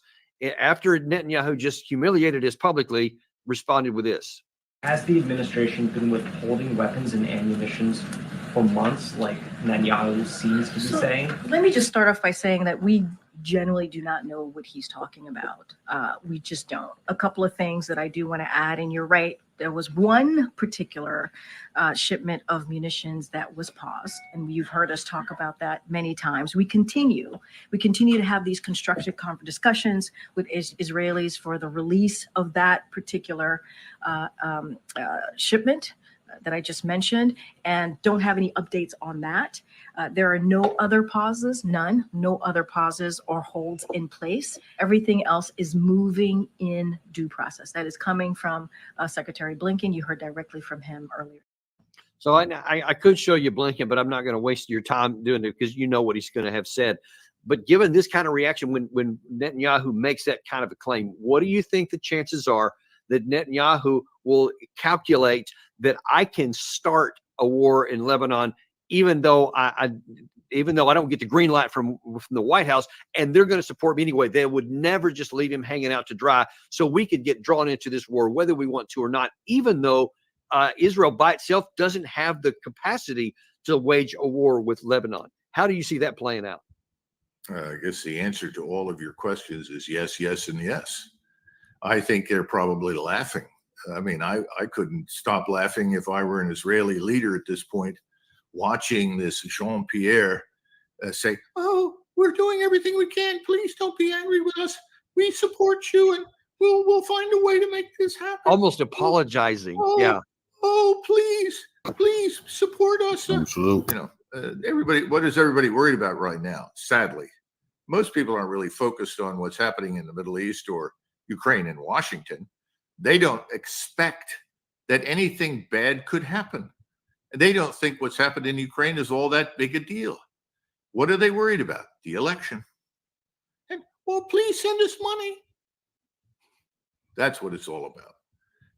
after Netanyahu just humiliated us publicly, responded with this. Has the administration been withholding weapons and ammunition for months, like Netanyahu seems to be saying? Let me just start off by saying that we generally do not know what he's talking about. We just don't. A couple of things that I do want to add, and you're right, there was one particular shipment of munitions that was paused, and you've heard us talk about that many times. We continue to have these constructive discussions with Israelis for the release of that particular shipment that I just mentioned, and don't have any updates on that. There are no other pauses, no other pauses or holds in place. Everything else is moving in due process. That is coming from Secretary Blinken. You heard directly from him earlier. So I could show you Blinken, but I'm not going to waste your time doing it because you know what he's going to have said. But given this kind of reaction, when Netanyahu makes that kind of a claim, what do you think the chances are that Netanyahu will calculate that I can start a war in Lebanon, even though I don't get the green light from the White House, and they're going to support me anyway? They would never just leave him hanging out to dry, so we could get drawn into this war whether we want to or not, even though Israel by itself doesn't have the capacity to wage a war with Lebanon. How do you see that playing out? I guess the answer to all of your questions is yes, yes, and yes. I think they're probably laughing. I mean, I couldn't stop laughing if I were an Israeli leader at this point, watching this Jean-Pierre say, "Oh, we're doing everything we can. Please don't be angry with us. We support you, and we'll find a way to make this happen." Almost apologizing. Oh, yeah. Oh, please support us. Absolutely. You know, everybody. What is everybody worried about right now? Sadly, most people aren't really focused on what's happening in the Middle East or Ukraine and Washington. They don't expect that anything bad could happen. They don't think what's happened in Ukraine is all that big a deal. What are they worried about? The election. And, well, please send us money. That's what it's all about.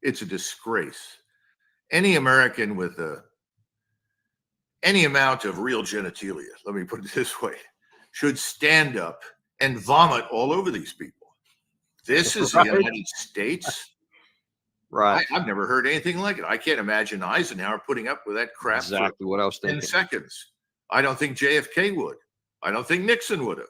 It's a disgrace. Any American with any amount of real genitalia, let me put it this way, should stand up and vomit all over these people. This is the United States. Right. I've never heard anything like it. I can't imagine Eisenhower putting up with that crap. Exactly what I was 10 thinking. seconds. I don't think JFK would. I don't think Nixon would have.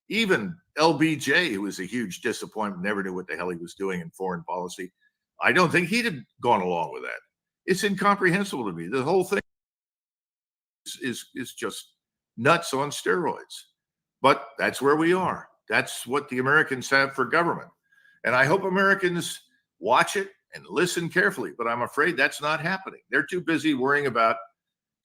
Even LBJ, who was a huge disappointment, never knew what the hell he was doing in foreign policy. I don't think he'd have gone along with that. It's incomprehensible to me. The whole thing is just nuts on steroids. But that's where we are. That's what the Americans have for government. And I hope Americans watch it and listen carefully, but I'm afraid that's not happening. They're too busy worrying about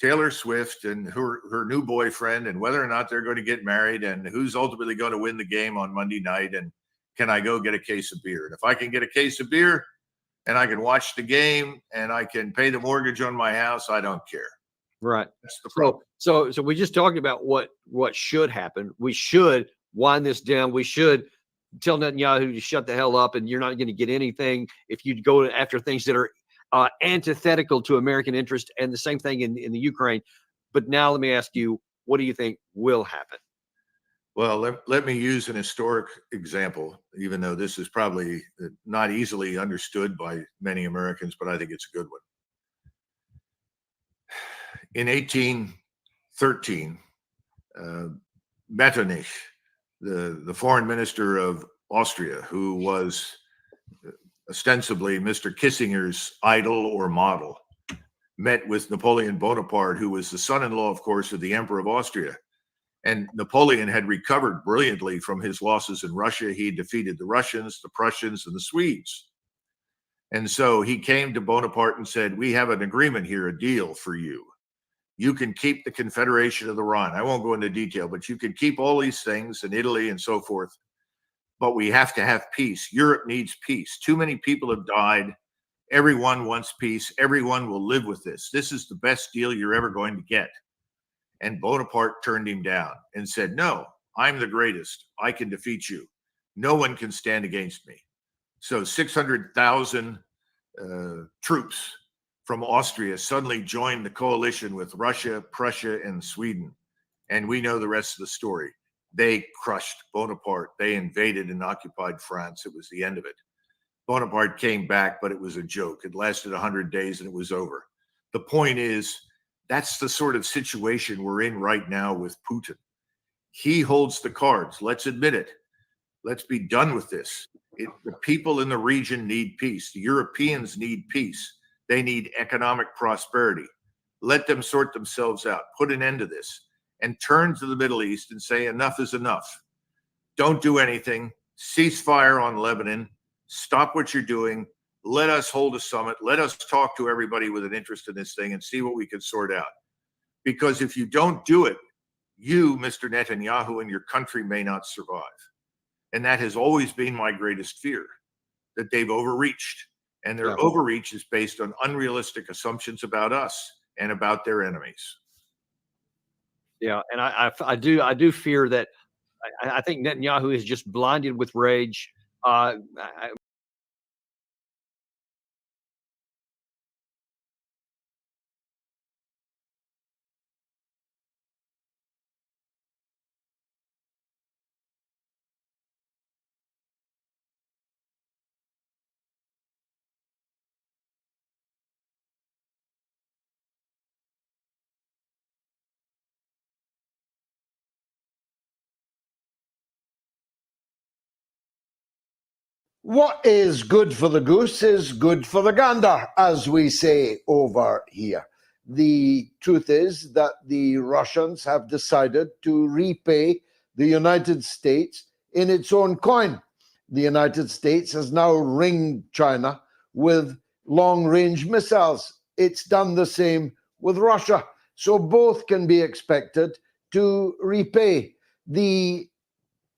Taylor Swift and her new boyfriend and whether or not they're going to get married and who's ultimately going to win the game on Monday night and can I go get a case of beer. And if I can get a case of beer and I can watch the game and I can pay the mortgage on my house, I don't care. Right. That's the problem. So we just talked about what should happen. We should wind this down. We should tell Netanyahu to shut the hell up, and you're not going to get anything if you go after things that are antithetical to American interest, and the same thing in the Ukraine. But now let me ask you, what do you think will happen? Well, let me use an historic example, even though this is probably not easily understood by many Americans, but I think it's a good one. In 1813, Metternich, the foreign minister of Austria, who was ostensibly Mr. Kissinger's idol or model, met with Napoleon Bonaparte, who was the son-in-law, of course, of the Emperor of Austria. And Napoleon had recovered brilliantly from his losses in Russia. He defeated the Russians, the Prussians, and the Swedes. And so he came to Bonaparte and said, "We have an agreement here, a deal for you. You can keep the Confederation of the Rhine. I won't go into detail, but you can keep all these things in Italy and so forth. But we have to have peace. Europe needs peace. Too many people have died. Everyone wants peace. Everyone will live with this. This is the best deal you're ever going to get." And Bonaparte turned him down and said, "No, I'm the greatest. I can defeat you. No one can stand against me." So 600,000 troops from Austria suddenly joined the coalition with Russia, Prussia, and Sweden. And we know the rest of the story. They crushed Bonaparte. They invaded and occupied France. It was the end of it. Bonaparte came back, but it was a joke. It lasted 100 days and it was over. The point is, that's the sort of situation we're in right now with Putin. He holds the cards. Let's admit it. Let's be done with this. The people in the region need peace. The Europeans need peace. They need economic prosperity. Let them sort themselves out. Put an end to this and turn to the Middle East and say enough is enough. Don't do anything. Cease fire on Lebanon. Stop what you're doing. Let us hold a summit. Let us talk to everybody with an interest in this thing and see what we can sort out. Because if you don't do it, you, Mr. Netanyahu, and your country may not survive. And that has always been my greatest fear, that they've overreached. And their overreach is based on unrealistic assumptions about us and about their enemies. Yeah, and I do fear that I think Netanyahu is just blinded with rage. What is good for the goose is good for the gander, as we say over here. The truth is that the Russians have decided to repay the United States in its own coin. The United States has now ringed China with long-range missiles. It's done the same with Russia. So both can be expected to repay. The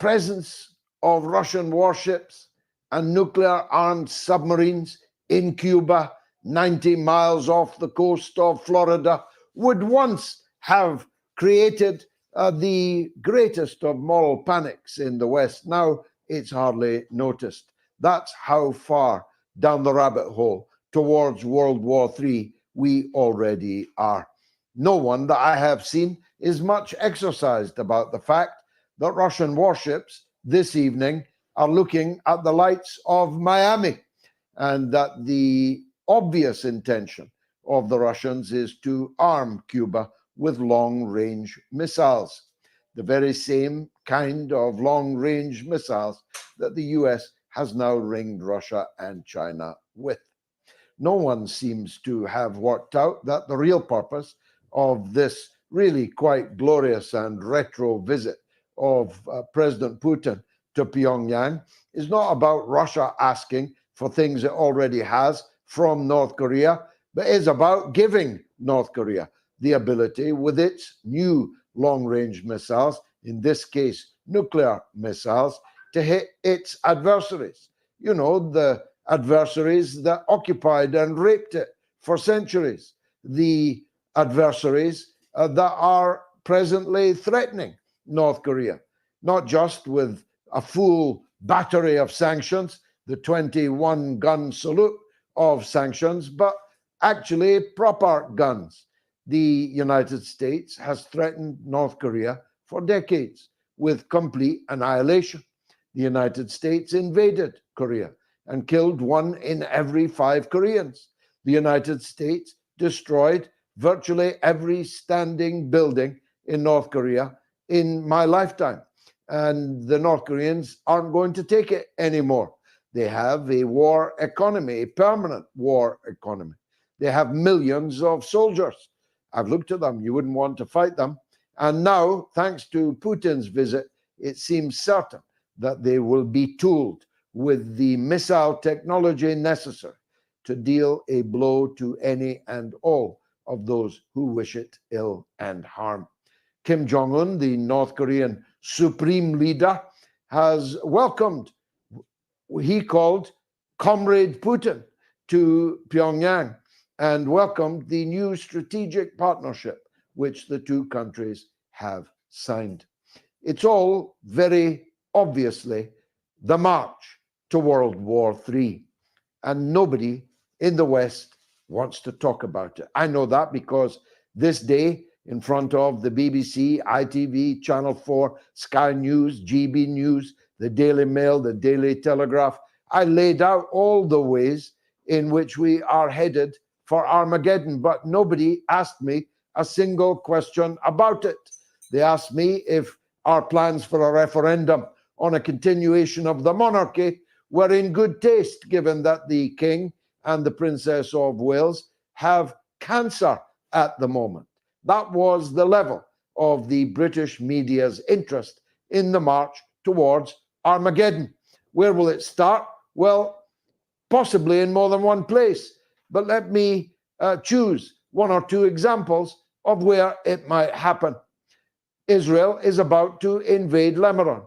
presence of Russian warships and nuclear-armed submarines in Cuba, 90 miles off the coast of Florida, would once have created the greatest of moral panics in the West. Now it's hardly noticed. That's how far down the rabbit hole towards World War III we already are. No one that I have seen is much exercised about the fact that Russian warships this evening are looking at the lights of Miami, and that the obvious intention of the Russians is to arm Cuba with long-range missiles, the very same kind of long-range missiles that the US has now ringed Russia and China with. No one seems to have worked out that the real purpose of this really quite glorious and retro visit of President Putin to Pyongyang is not about Russia asking for things it already has from North Korea, but is about giving North Korea the ability with its new long-range missiles, in this case nuclear missiles, to hit its adversaries. You know, the adversaries that occupied and raped it for centuries, the adversaries that are presently threatening North Korea, not just with a full battery of sanctions, the 21-gun salute of sanctions, but actually proper guns. The United States has threatened North Korea for decades with complete annihilation. The United States invaded Korea and killed 1 in every 5 Koreans. The United States destroyed virtually every standing building in North Korea in my lifetime. And the North Koreans aren't going to take it anymore. They have a war economy, a permanent war economy. They have millions of soldiers. I've looked at them. You wouldn't want to fight them. And now, thanks to Putin's visit, it seems certain that they will be tooled with the missile technology necessary to deal a blow to any and all of those who wish it ill and harm. Kim Jong-un, the North Korean supreme leader, has welcomed what he called Comrade Putin to Pyongyang and welcomed the new strategic partnership which the two countries have signed. It's all very obviously the march to World War III, and nobody in the West wants to talk about it. I know that because this day, in front of the BBC, ITV, Channel 4, Sky News, GB News, the Daily Mail, the Daily Telegraph, I laid out all the ways in which we are headed for Armageddon, but nobody asked me a single question about it. They asked me if our plans for a referendum on a continuation of the monarchy were in good taste, given that the King and the Princess of Wales have cancer at the moment. That was the level of the British media's interest in the march towards Armageddon. Where will it start? Well, possibly in more than one place. But let me choose one or two examples of where it might happen. Israel is about to invade Lebanon.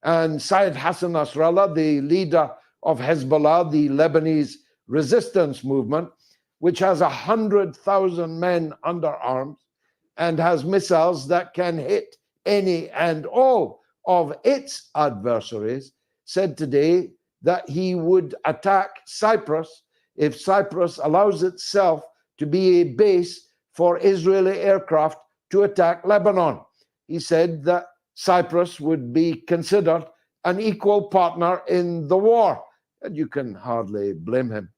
And Syed Hassan Nasrallah, the leader of Hezbollah, the Lebanese resistance movement, which has 100,000 men under arms and has missiles that can hit any and all of its adversaries, said today that he would attack Cyprus if Cyprus allows itself to be a base for Israeli aircraft to attack Lebanon. He said that Cyprus would be considered an equal partner in the war, and you can hardly blame him.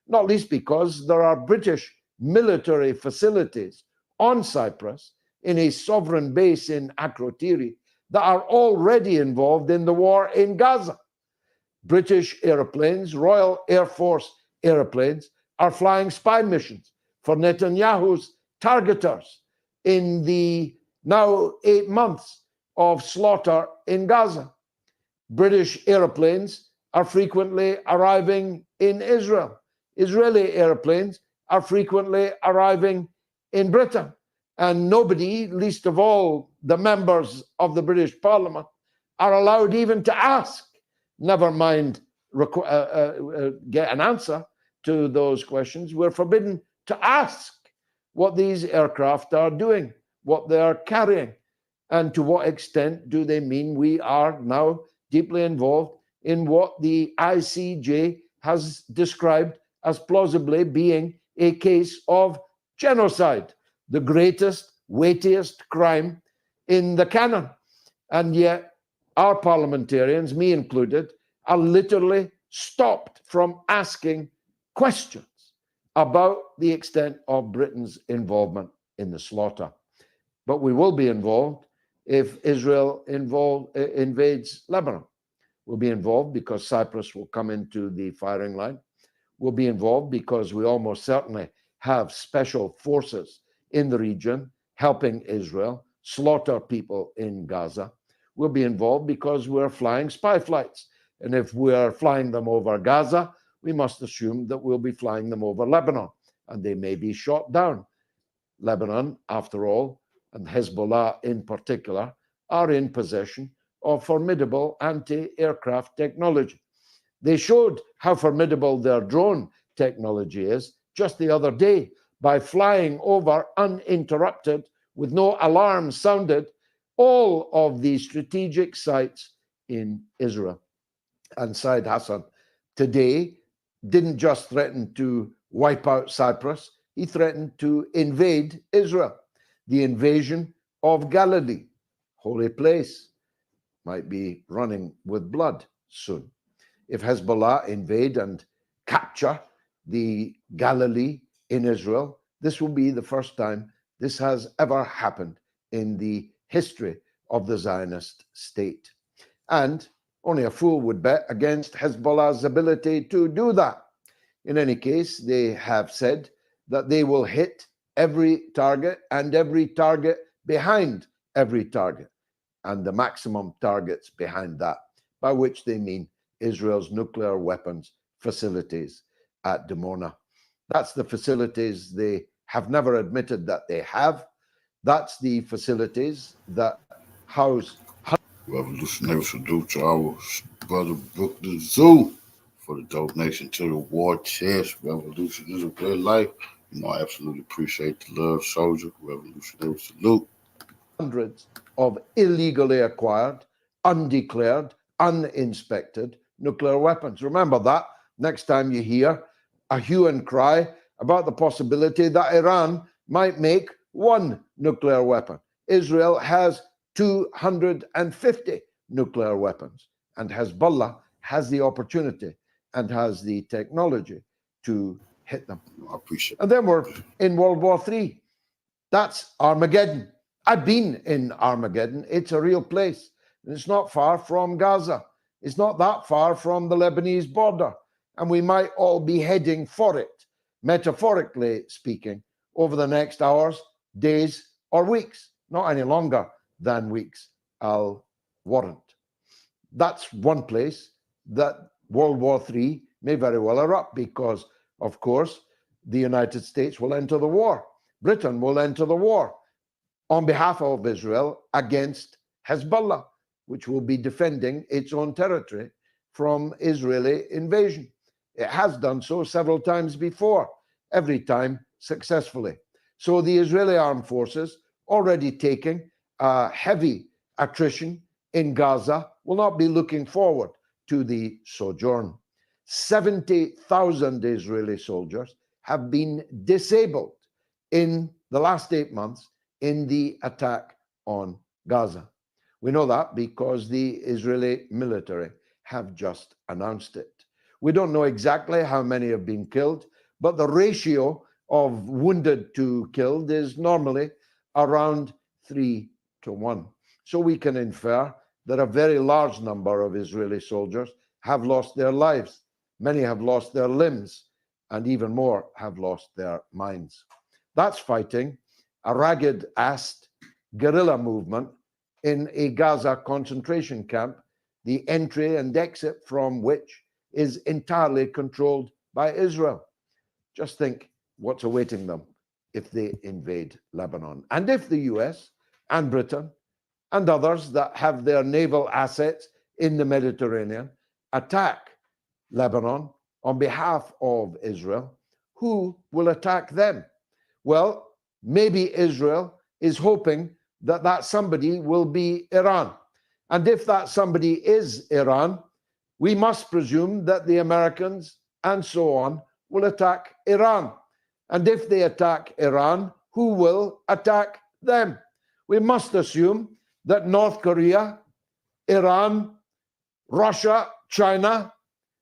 Not least because there are British military facilities on Cyprus in a sovereign base in Akrotiri that are already involved in the war in Gaza. British airplanes, Royal Air Force airplanes, are flying spy missions for Netanyahu's targeters in the now 8 months of slaughter in Gaza. British airplanes are frequently arriving in Israel. Israeli airplanes are frequently arriving in Britain. And nobody, least of all the members of the British Parliament, are allowed even to ask, never mind get an answer to those questions. We're forbidden to ask what these aircraft are doing, what they are carrying, and to what extent do they mean we are now deeply involved in what the ICJ has described as plausibly being a case of genocide, the greatest, weightiest crime in the canon. And yet our parliamentarians, me included, are literally stopped from asking questions about the extent of Britain's involvement in the slaughter. But we will be involved if Israel invades Lebanon. We'll be involved because Cyprus will come into the firing line. We'll be involved because we almost certainly have special forces in the region helping Israel slaughter people in Gaza. We'll be involved because we're flying spy flights. And if we're flying them over Gaza, we must assume that we'll be flying them over Lebanon, and they may be shot down. Lebanon, after all, and Hezbollah in particular, are in possession of formidable anti-aircraft technology. They showed how formidable their drone technology is just the other day by flying over uninterrupted, with no alarm sounded, all of the strategic sites in Israel. And Syed Hassan today didn't just threaten to wipe out Cyprus, he threatened to invade Israel. The invasion of Galilee, holy place, might be running with blood soon. If Hezbollah invade and capture the Galilee in Israel, this will be the first time this has ever happened in the history of the Zionist state. And only a fool would bet against Hezbollah's ability to do that. In any case, they have said that they will hit every target and every target behind every target, and the maximum targets behind that, by which they mean Israel's nuclear weapons facilities at Dimona. That's the facilities they have never admitted that they have. That's the facilities that house Revolutionary salute to our brother Brook the Zoo for the donation to the war chest. Revolution is a good life. You know, I absolutely appreciate the love, soldier. Revolutionary salute. Hundreds of illegally acquired, undeclared, uninspected nuclear weapons. Remember that next time you hear a hue and cry about the possibility that Iran might make one nuclear weapon. Israel has 250 nuclear weapons, and Hezbollah has the opportunity and has the technology to hit them. I appreciate it. And then we're in World War III. That's Armageddon. I've been in Armageddon. It's a real place. And it's not far from Gaza. It's not that far from the Lebanese border. And we might all be heading for it, metaphorically speaking, over the next hours, days, or weeks. Not any longer than weeks, I'll warrant. That's one place that World War III may very well erupt because, of course, the United States will enter the war. Britain will enter the war on behalf of Israel against Hezbollah, which will be defending its own territory from Israeli invasion. It has done so several times before, every time successfully. So the Israeli armed forces, already taking heavy attrition in Gaza, will not be looking forward to the sojourn. 70,000 Israeli soldiers have been disabled in the last 8 months in the attack on Gaza. We know that because the Israeli military have just announced it. We don't know exactly how many have been killed, but the ratio of wounded to killed is normally around 3 to 1. So we can infer that a very large number of Israeli soldiers have lost their lives. Many have lost their limbs, and even more have lost their minds. That's fighting a ragged-assed guerrilla movement in a Gaza concentration camp, the entry and exit from which is entirely controlled by Israel. Just think what's awaiting them if they invade Lebanon. And if the US and Britain and others that have their naval assets in the Mediterranean attack Lebanon on behalf of Israel, who will attack them? Well, maybe Israel is hoping that that somebody will be Iran. And if that somebody is Iran, we must presume that the Americans and so on will attack Iran. And if they attack Iran, who will attack them? We must assume that North Korea, Iran, Russia, China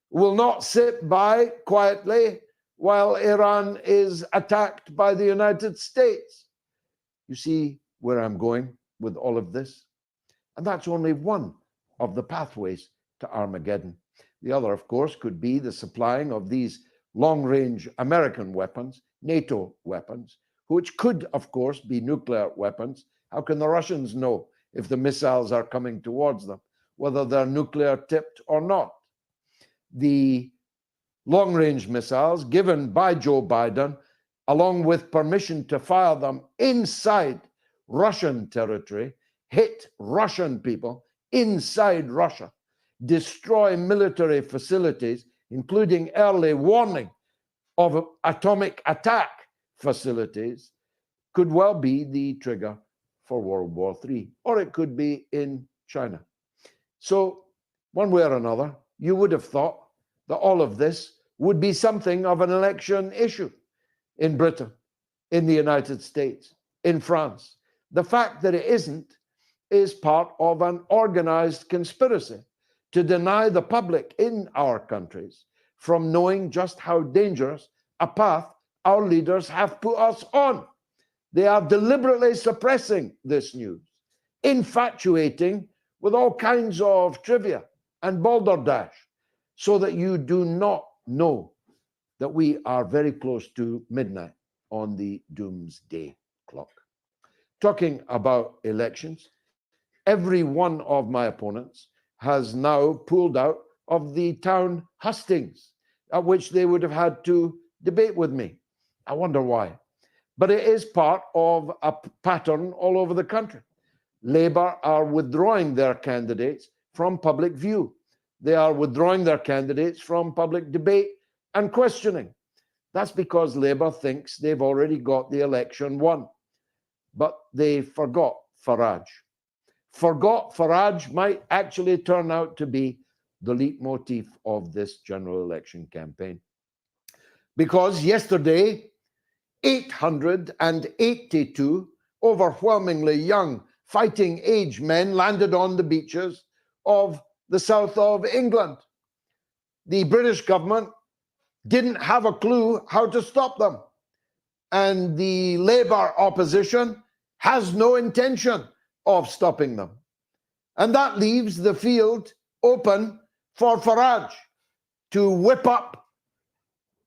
will not sit by quietly while Iran is attacked by the United States. You see where I'm going with all of this? And that's only one of the pathways to Armageddon. The other, of course, could be the supplying of these long-range American weapons, NATO weapons, which could, of course, be nuclear weapons. How can the Russians know if the missiles are coming towards them, whether they're nuclear tipped or not? The long-range missiles given by Joe Biden, along with permission to fire them inside Russian territory, hit Russian people inside Russia, destroy military facilities, including early warning of atomic attack facilities, could well be the trigger for World War III, or it could be in China. So, one way or another, you would have thought that all of this would be something of an election issue in Britain, in the United States, in France. The fact that it isn't is part of an organized conspiracy to deny the public in our countries from knowing just how dangerous a path our leaders have put us on. They are deliberately suppressing this news, infatuating with all kinds of trivia and balderdash, so that you do not know that we are very close to midnight on the doomsday clock. Talking about elections, every one of my opponents has now pulled out of the town hustings at which they would have had to debate with me. I wonder why. But it is part of a pattern all over the country. Labour are withdrawing their candidates from public view. They are withdrawing their candidates from public debate and questioning. That's because Labour thinks they've already got the election won. But they forgot Farage. Forgot Farage might actually turn out to be the leitmotif of this general election campaign. because yesterday 882 overwhelmingly young fighting age men landed on the beaches of the south of England. The British government didn't have a clue how to stop them. And the Labour opposition has no intention of stopping them. And that leaves the field open for Farage to whip up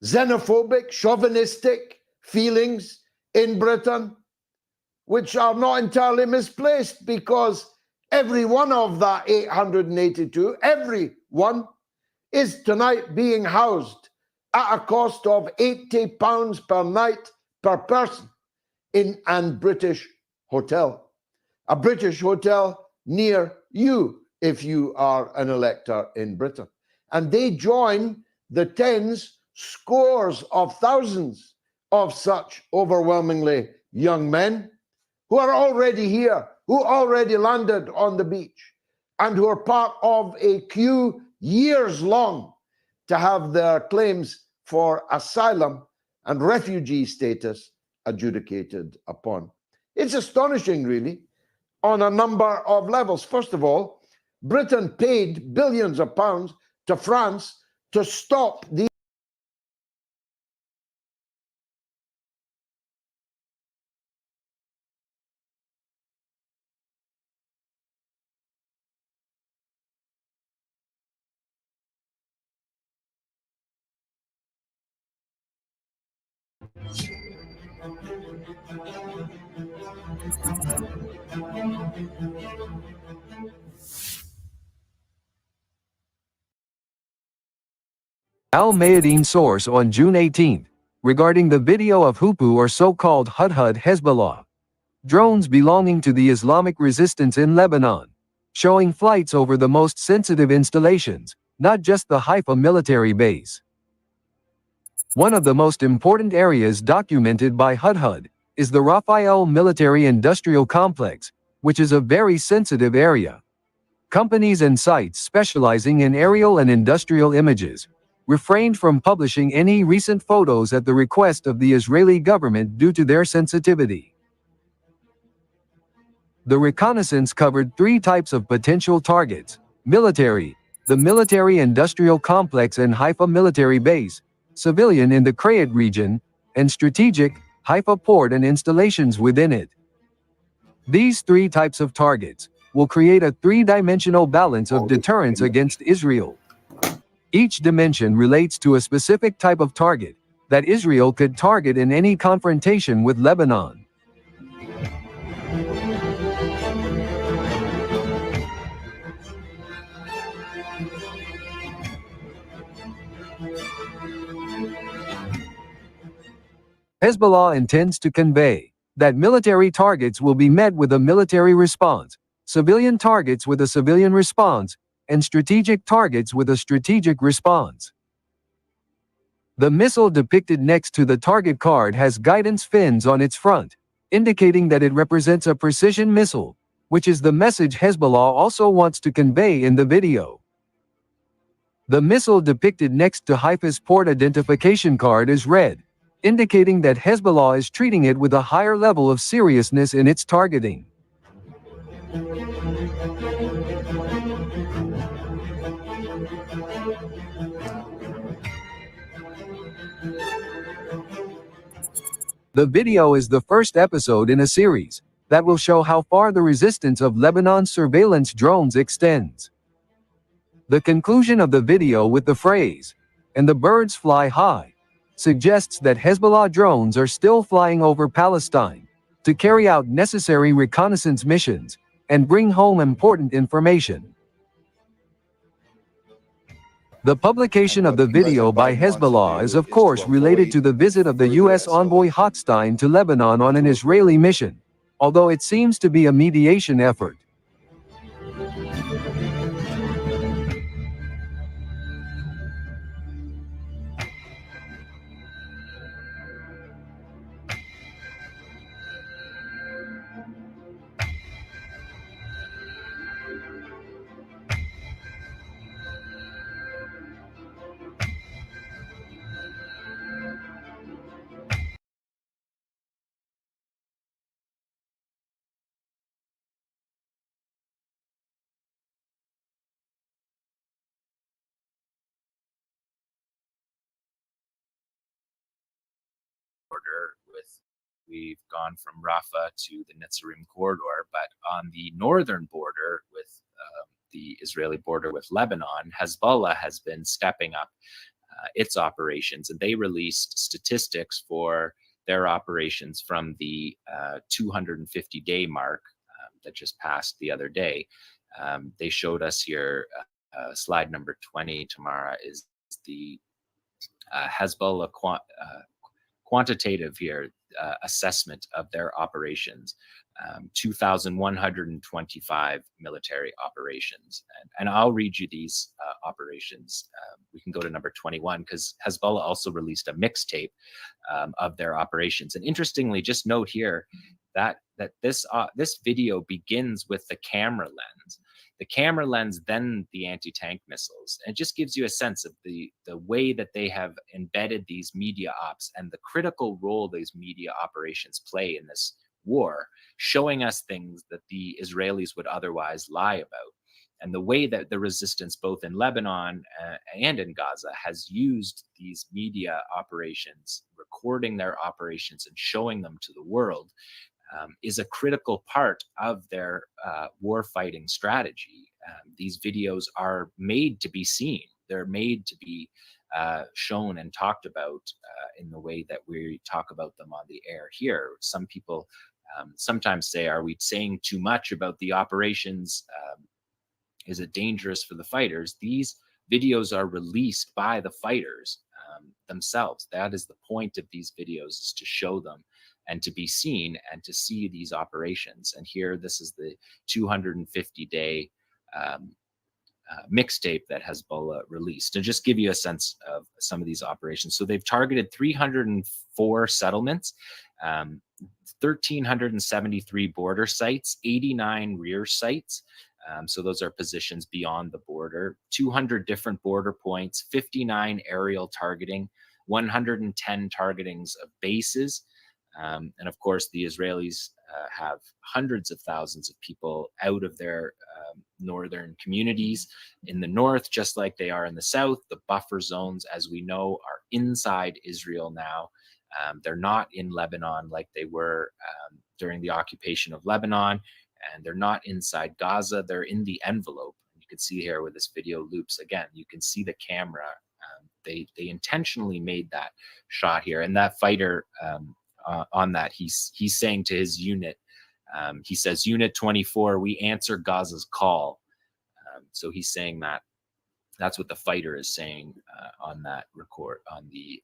xenophobic, chauvinistic feelings in Britain, which are not entirely misplaced, because every one of that 882, every one, is tonight being housed at a cost of £80 per night per person in a British hotel. A British hotel near you if you are an elector in Britain. And they join the tens, scores of thousands of such overwhelmingly young men who are already here, who already landed on the beach, and who are part of a queue years long to have their claims for asylum and refugee status adjudicated upon. It's astonishing, really, on a number of levels. First of all, Britain paid billions of pounds to France to stop the Al Mayadeen source on June 18, regarding the video of Hupu or so-called Hudhud Hezbollah drones belonging to the Islamic resistance in Lebanon, showing flights over the most sensitive installations, not just the Haifa military base. One of the most important areas documented by Hudhud is the Rafael Military Industrial Complex, which is a very sensitive area. Companies and sites specializing in aerial and industrial images refrained from publishing any recent photos at the request of the Israeli government due to their sensitivity. The reconnaissance covered three types of potential targets: military, the military industrial complex and Haifa military base, civilian in the Krayat region, and strategic, Haifa port and installations within it. These three types of targets will create a three-dimensional balance of deterrence against Israel. Each dimension relates to a specific type of target that Israel could target in any confrontation with Lebanon. Hezbollah intends to convey that military targets will be met with a military response, civilian targets with a civilian response, and strategic targets with a strategic response. The missile depicted next to the target card has guidance fins on its front, indicating that it represents a precision missile, which is the message Hezbollah also wants to convey in the video. The missile depicted next to Haifa's port identification card is red, indicating that Hezbollah is treating it with a higher level of seriousness in its targeting. The video is the first episode in a series that will show how far the resistance of Lebanon's surveillance drones extends. The conclusion of the video with the phrase, "and the birds fly high," suggests that Hezbollah drones are still flying over Palestine to carry out necessary reconnaissance missions and bring home important information. The publication of the video by Hezbollah is of course related to the visit of the U.S. envoy Hochstein to Lebanon on an Israeli mission, although it seems to be a mediation effort. border we've gone from Rafah to the Netzarim corridor, but on the northern border with the Israeli border with Lebanon, Hezbollah has been stepping up its operations, and they released statistics for their operations from the 250-day mark that just passed the other day. They showed us here, slide number 20, Tamara, is the Hezbollah quantitative here assessment of their operations. 2,125 military operations. And I'll read you these operations. We can go to number 21 because Hezbollah also released a mixtape of their operations. And interestingly, just note here that this video begins with the camera lens. The camera lens, then the anti-tank missiles. And it just gives you a sense of the way that they have embedded these media ops and the critical role these media operations play in this war, showing us things that the Israelis would otherwise lie about. And the way that the resistance, both in Lebanon and in Gaza, has used these media operations, recording their operations and showing them to the world, is a critical part of their war-fighting strategy. These videos are made to be seen. They're made to be shown and talked about in the way that we talk about them on the air here. Some people sometimes say, are we saying too much about the operations? Is it dangerous for the fighters? These videos are released by the fighters themselves. That is the point of these videos, is to show them and to be seen and to see these operations. And here, this is the 250-day mixtape that Hezbollah released, to just give you a sense of some of these operations. So they've targeted 304 settlements, 1,373 border sites, 89 rear sites. So those are positions beyond the border, 200 different border points, 59 aerial targeting, 110 targetings of bases. And of course, the Israelis have hundreds of thousands of people out of their northern communities in the north, just like they are in the south. The buffer zones, as we know, are inside Israel now. They're not in Lebanon like they were during the occupation of Lebanon, and they're not inside Gaza. They're in the envelope. You can see here where this video loops again, you can see the camera. They intentionally made that shot here, and that fighter on that, he's saying to his unit, he says, Unit 24, we answer Gaza's call. So he's saying that. That's what the fighter is saying on that record, on the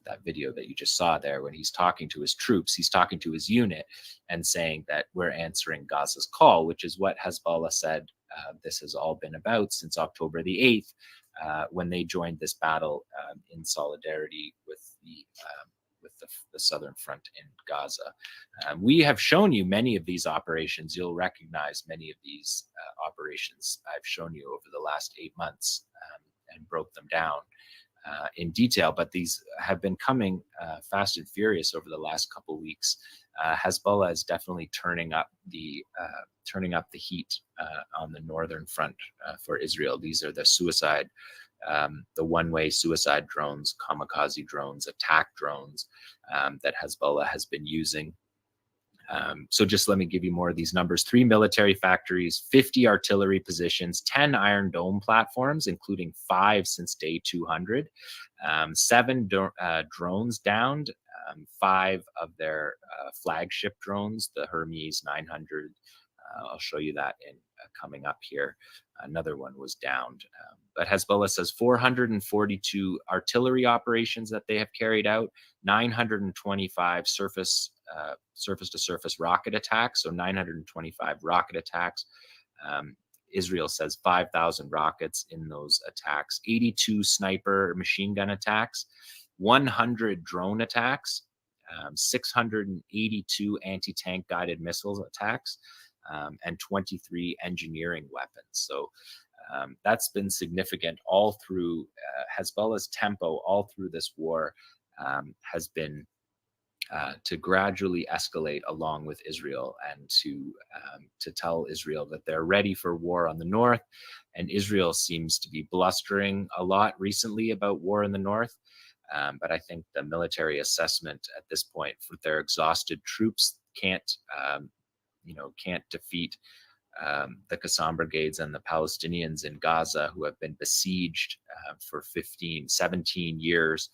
that video that you just saw there. When he's talking to his troops, he's talking to his unit and saying that we're answering Gaza's call, which is what Hezbollah said this has all been about since October the 8th, when they joined this battle in solidarity with the southern front in Gaza. We have shown you many of these operations. You'll recognize many of these operations I've shown you over the last 8 months and broke them down in detail, but these have been coming fast and furious over the last couple weeks. Hezbollah is definitely turning up the heat on the northern front for Israel. These are the suicide, the one-way suicide drones, kamikaze drones, attack drones that Hezbollah has been using. So just let me give you more of these numbers. 3 military factories, 50 artillery positions, 10 Iron Dome platforms, including 5 since day 200, 7 drones downed, 5 of their flagship drones, the Hermes 900. I'll show you that in coming up here. Another one was downed. But Hezbollah says 442 artillery operations that they have carried out, 925 surface-to-surface rocket attacks, so 925 rocket attacks. Israel says 5,000 rockets in those attacks, 82 sniper machine gun attacks, 100 drone attacks, 682 anti-tank guided missiles attacks, and 23 engineering weapons. So that's been significant all through Hezbollah's tempo, all through this war has been to gradually escalate along with Israel and to tell Israel that they're ready for war on the north. And Israel seems to be blustering a lot recently about war in the north. But I think the military assessment at this point for their exhausted troops can't defeat the Qassam brigades and the Palestinians in Gaza, who have been besieged for 17 years.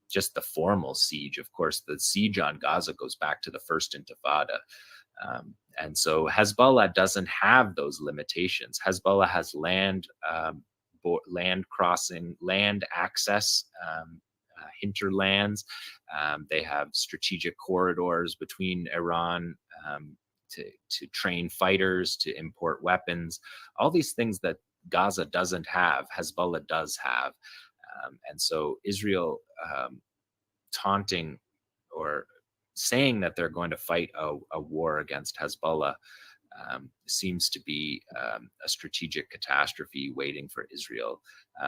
Just the formal siege, of course, the siege on Gaza goes back to the First Intifada. And so Hezbollah doesn't have those limitations. Hezbollah has land crossing, land access, hinterlands. They have strategic corridors between Iran to train fighters, to import weapons. All these things that Gaza doesn't have, Hezbollah does have. And so Israel taunting or saying that they're going to fight a war against Hezbollah seems to be a strategic catastrophe waiting for Israel.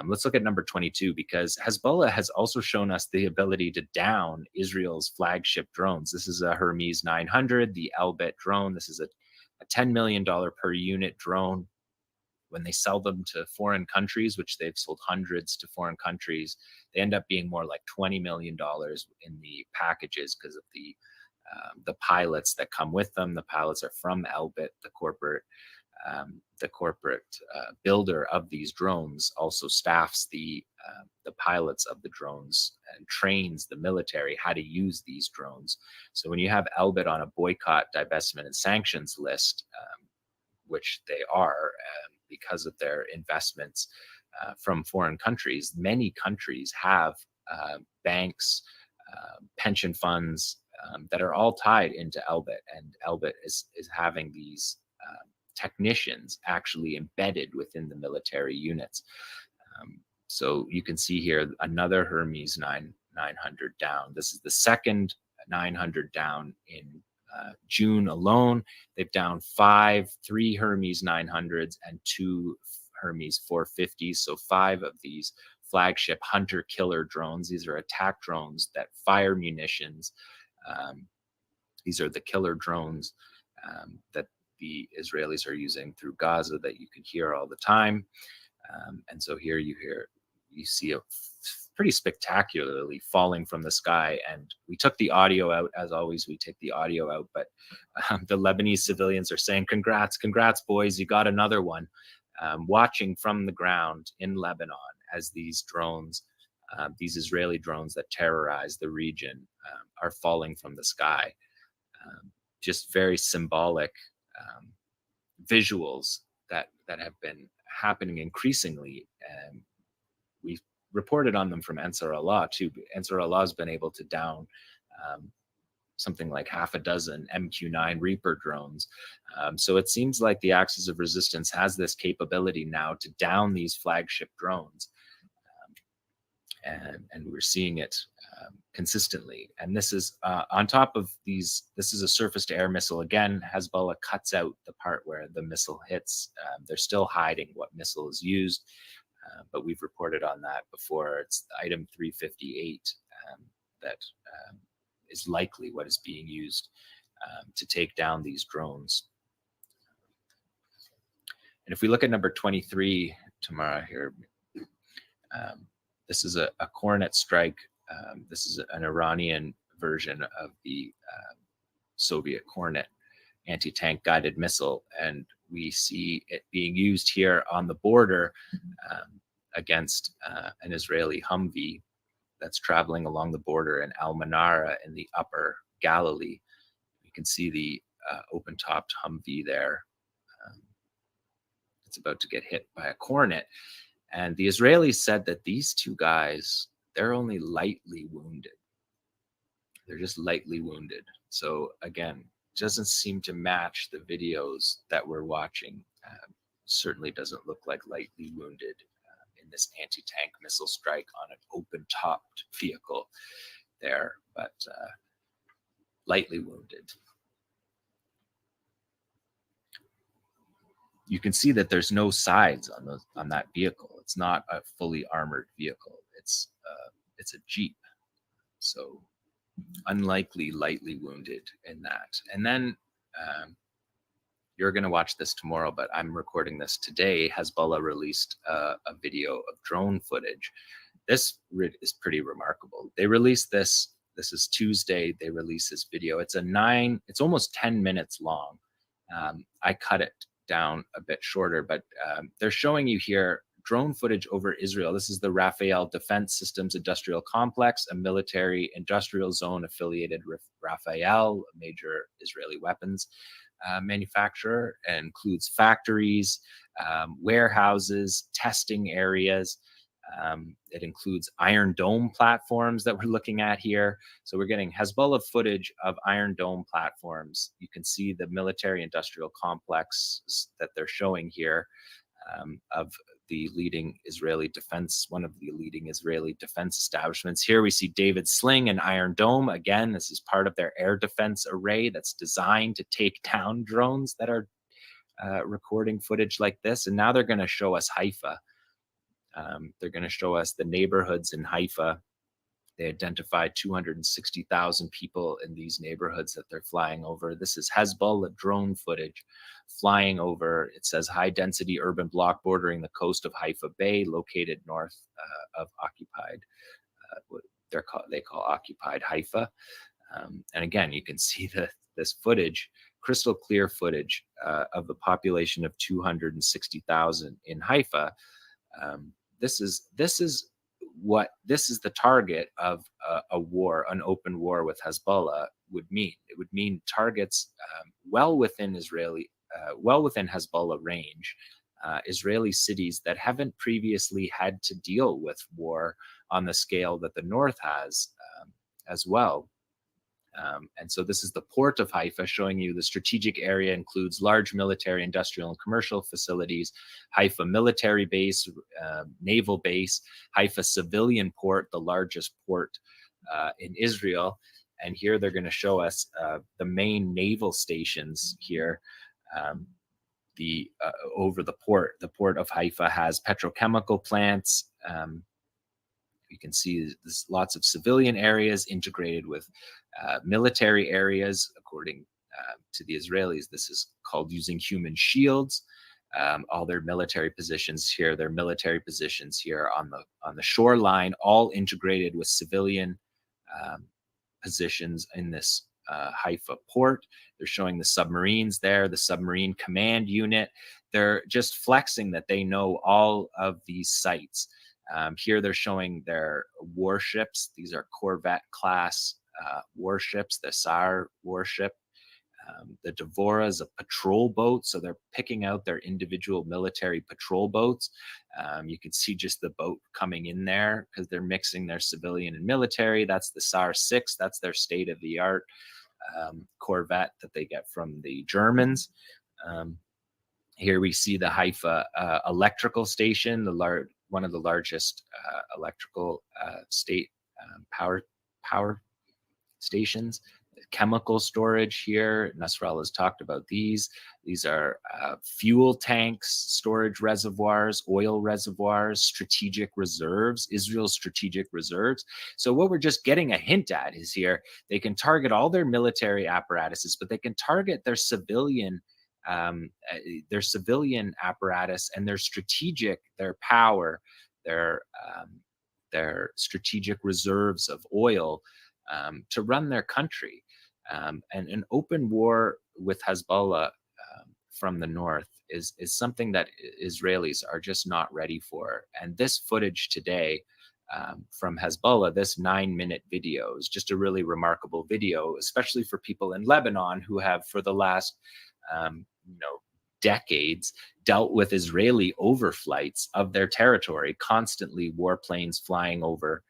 Let's look at number 22, because Hezbollah has also shown us the ability to down Israel's flagship drones. This is a Hermes 900, the Elbit drone. This is a $10 million per unit drone. When they sell them to foreign countries, which they've sold hundreds to foreign countries, they end up being more like $20 million in the packages because of the pilots that come with them. The pilots are from Elbit, the corporate builder of these drones. Also staffs the pilots of the drones and trains the military how to use these drones. So when you have Elbit on a boycott, divestment, and sanctions list, which they are because of their investments from foreign countries, many countries have banks, pension funds, that are all tied into Elbit, and Elbit is having these technicians actually embedded within the military units. So you can see here another Hermes 900 down. This is the second 900 down in June alone. They've downed 3 Hermes 900s and 2 Hermes 450s. So 5 of these flagship hunter-killer drones. These are attack drones that fire munitions. These are the killer drones that the Israelis are using through Gaza that you can hear all the time. And so here you see a pretty spectacularly falling from the sky. And we took the audio out, as always, we take the audio out, but the Lebanese civilians are saying, congrats, boys, you got another one. Watching from the ground in Lebanon as these drones, these Israeli drones that terrorize the region are falling from the sky. Just very symbolic visuals that have been happening increasingly. We've reported on them from Ansar Allah too. Ansar Allah has been able to down something like half a dozen MQ-9 Reaper drones. So it seems like the Axis of Resistance has this capability now to down these flagship drones. And we're seeing it consistently. And this is on top of these, this is a surface-to-air missile. Again, Hezbollah cuts out the part where the missile hits. They're still hiding what missile is used, but we've reported on that before. It's item 358 that is likely what is being used to take down these drones. And if we look at number 23, Tamara, here, this is a Coronet strike. This is an Iranian version of the Soviet Coronet anti-tank guided missile. And we see it being used here on the border against an Israeli Humvee that's traveling along the border in Al-Manara in the upper Galilee. You can see the open-topped Humvee there. It's about to get hit by a Coronet. And the Israelis said that these two guys, they're only lightly wounded. They're just lightly wounded. So again, doesn't seem to match the videos that we're watching. Certainly doesn't look like lightly wounded in this anti-tank missile strike on an open-topped vehicle there, but lightly wounded. You can see that there's no sides on that vehicle. It's not a fully armored vehicle. It's a Jeep. So unlikely lightly wounded in that. And then you're going to watch this tomorrow, but I'm recording this today. Hezbollah released a video of drone footage This is pretty remarkable. They released this. This is Tuesday. They released this video. It's almost 10 minutes long. I cut it down a bit shorter, but they're showing you here drone footage over Israel. This is the Rafael Defense Systems Industrial Complex, a military industrial zone affiliated with Rafael, a major Israeli weapons manufacturer, and includes factories, warehouses, testing areas. It includes Iron Dome platforms that we're looking at here. So we're getting Hezbollah footage of Iron Dome platforms. You can see the military industrial complex that they're showing here of the leading Israeli defense, one of the leading Israeli defense establishments. Here we see David Sling and Iron Dome. Again, this is part of their air defense array that's designed to take down drones that are recording footage like this. And now they're going to show us Haifa. They're going to show us the neighborhoods in Haifa. They identified 260,000 people in these neighborhoods that they're flying over. This is Hezbollah drone footage flying over. It says high density urban block bordering the coast of Haifa Bay, located north of occupied, they call occupied Haifa. And again, you can see this footage, crystal clear footage of the population of 260,000 in Haifa. This is the target of a war, an open war with Hezbollah would mean. It would mean targets well within Hezbollah range, Israeli cities that haven't previously had to deal with war on the scale that the North has as well. And so this is the port of Haifa, showing you the strategic area includes large military, industrial, and commercial facilities, Haifa military base, naval base, Haifa civilian port, the largest port in Israel. And here they're going to show us the main naval stations here. Over the port. The port of Haifa has petrochemical plants. You can see there's lots of civilian areas integrated with military areas. According to the Israelis, this is called using human shields. All their military positions here, on the shoreline, all integrated with civilian positions in this Haifa port. They're showing the submarines there, the submarine command unit. They're just flexing that they know all of these sites. Here they're showing their warships. These are Corvette class warships, the Sar warship. The Devora is a patrol boat, so they're picking out their individual military patrol boats. You can see just the boat coming in there because they're mixing their civilian and military. That's the Sar 6. That's their state-of-the-art Corvette that they get from the Germans. Here we see the Haifa electrical station, one of the largest electrical state power stations. Chemical storage here. Nasrallah has talked about these. These are fuel tanks, storage reservoirs, oil reservoirs, strategic reserves, Israel's strategic reserves. So what we're just getting a hint at is here, they can target all their military apparatuses, but they can target their civilian apparatus and their power, their strategic reserves of oil to run their country. And an open war with Hezbollah from the north is something that Israelis are just not ready for. And this footage today from Hezbollah, this 9-minute video, is just a really remarkable video, especially for people in Lebanon who have, for the last decades, dealt with Israeli overflights of their territory, constantly warplanes flying over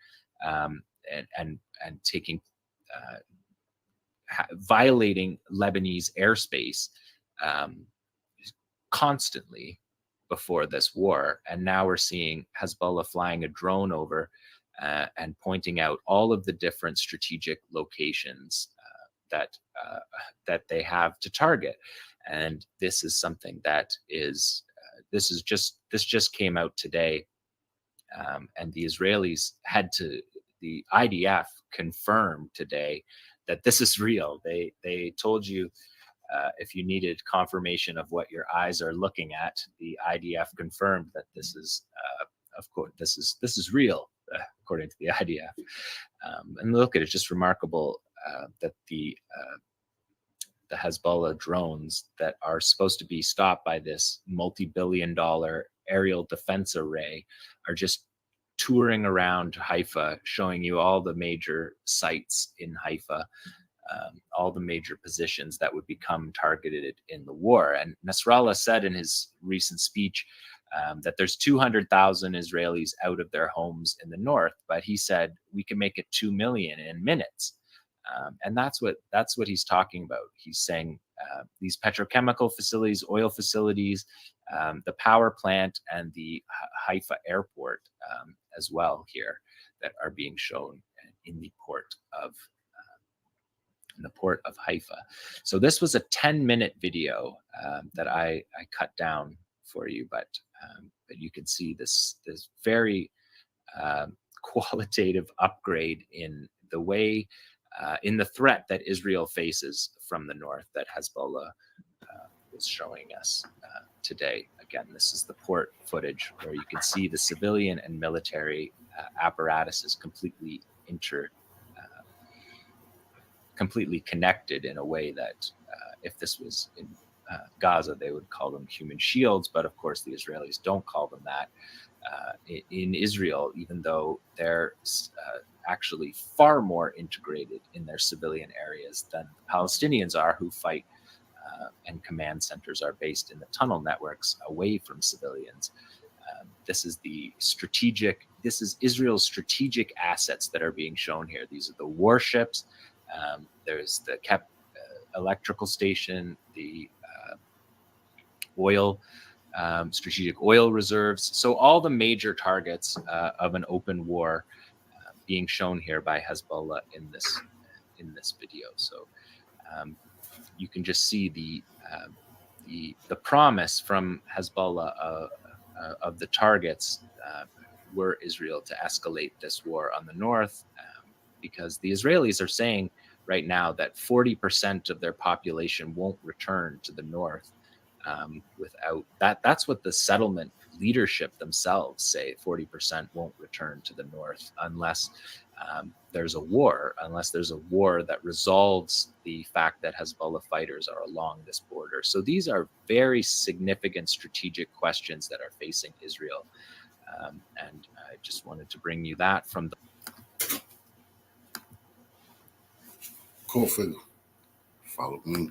and taking violating Lebanese airspace constantly before this war. And now we're seeing Hezbollah flying a drone over and pointing out all of the different strategic locations that they have to target. And this is something that is this just came out today, and the Israelis the IDF confirmed today that this is real. They told you if you needed confirmation of what your eyes are looking at, the IDF confirmed that this is of course this is real. according to the IDF. And look at it, it's just remarkable that the Hezbollah drones that are supposed to be stopped by this multi-billion-dollar aerial defense array are just touring around Haifa, showing you all the major sites in Haifa, all the major positions that would become targeted in the war. And Nasrallah said in his recent speech that there's 200,000 Israelis out of their homes in the north, but he said we can make it 2 million in minutes. And that's what he's talking about. He's saying these petrochemical facilities, oil facilities, the power plant, and the Haifa airport as well here that are being shown in the port of Haifa. So this was a 10-minute video that I cut down for you, but you can see this very qualitative upgrade in the way, in the threat that Israel faces from the north that Hezbollah was showing us today. Again, this is the port footage where you can see the civilian and military apparatuses completely connected in a way that if this was in Gaza, they would call them human shields, but of course the Israelis don't call them that. In Israel, even though they're actually far more integrated in their civilian areas than the Palestinians are, who fight and command centers are based in the tunnel networks away from civilians. This is Israel's strategic assets that are being shown here. These are the warships. There's the electrical station, the oil, strategic oil reserves. So all the major targets of an open war being shown here by Hezbollah in this video. So you can just see the promise from Hezbollah of the targets were Israel to escalate this war on the north, because the Israelis are saying right now that 40% of their population won't return to the north without that. That's what the settlement leadership themselves say. 40% won't return to the north unless there's a war, that resolves the fact that Hezbollah fighters are along this border. So these are very significant strategic questions that are facing Israel. And I just wanted to bring you that from the CultFigga. Follow me.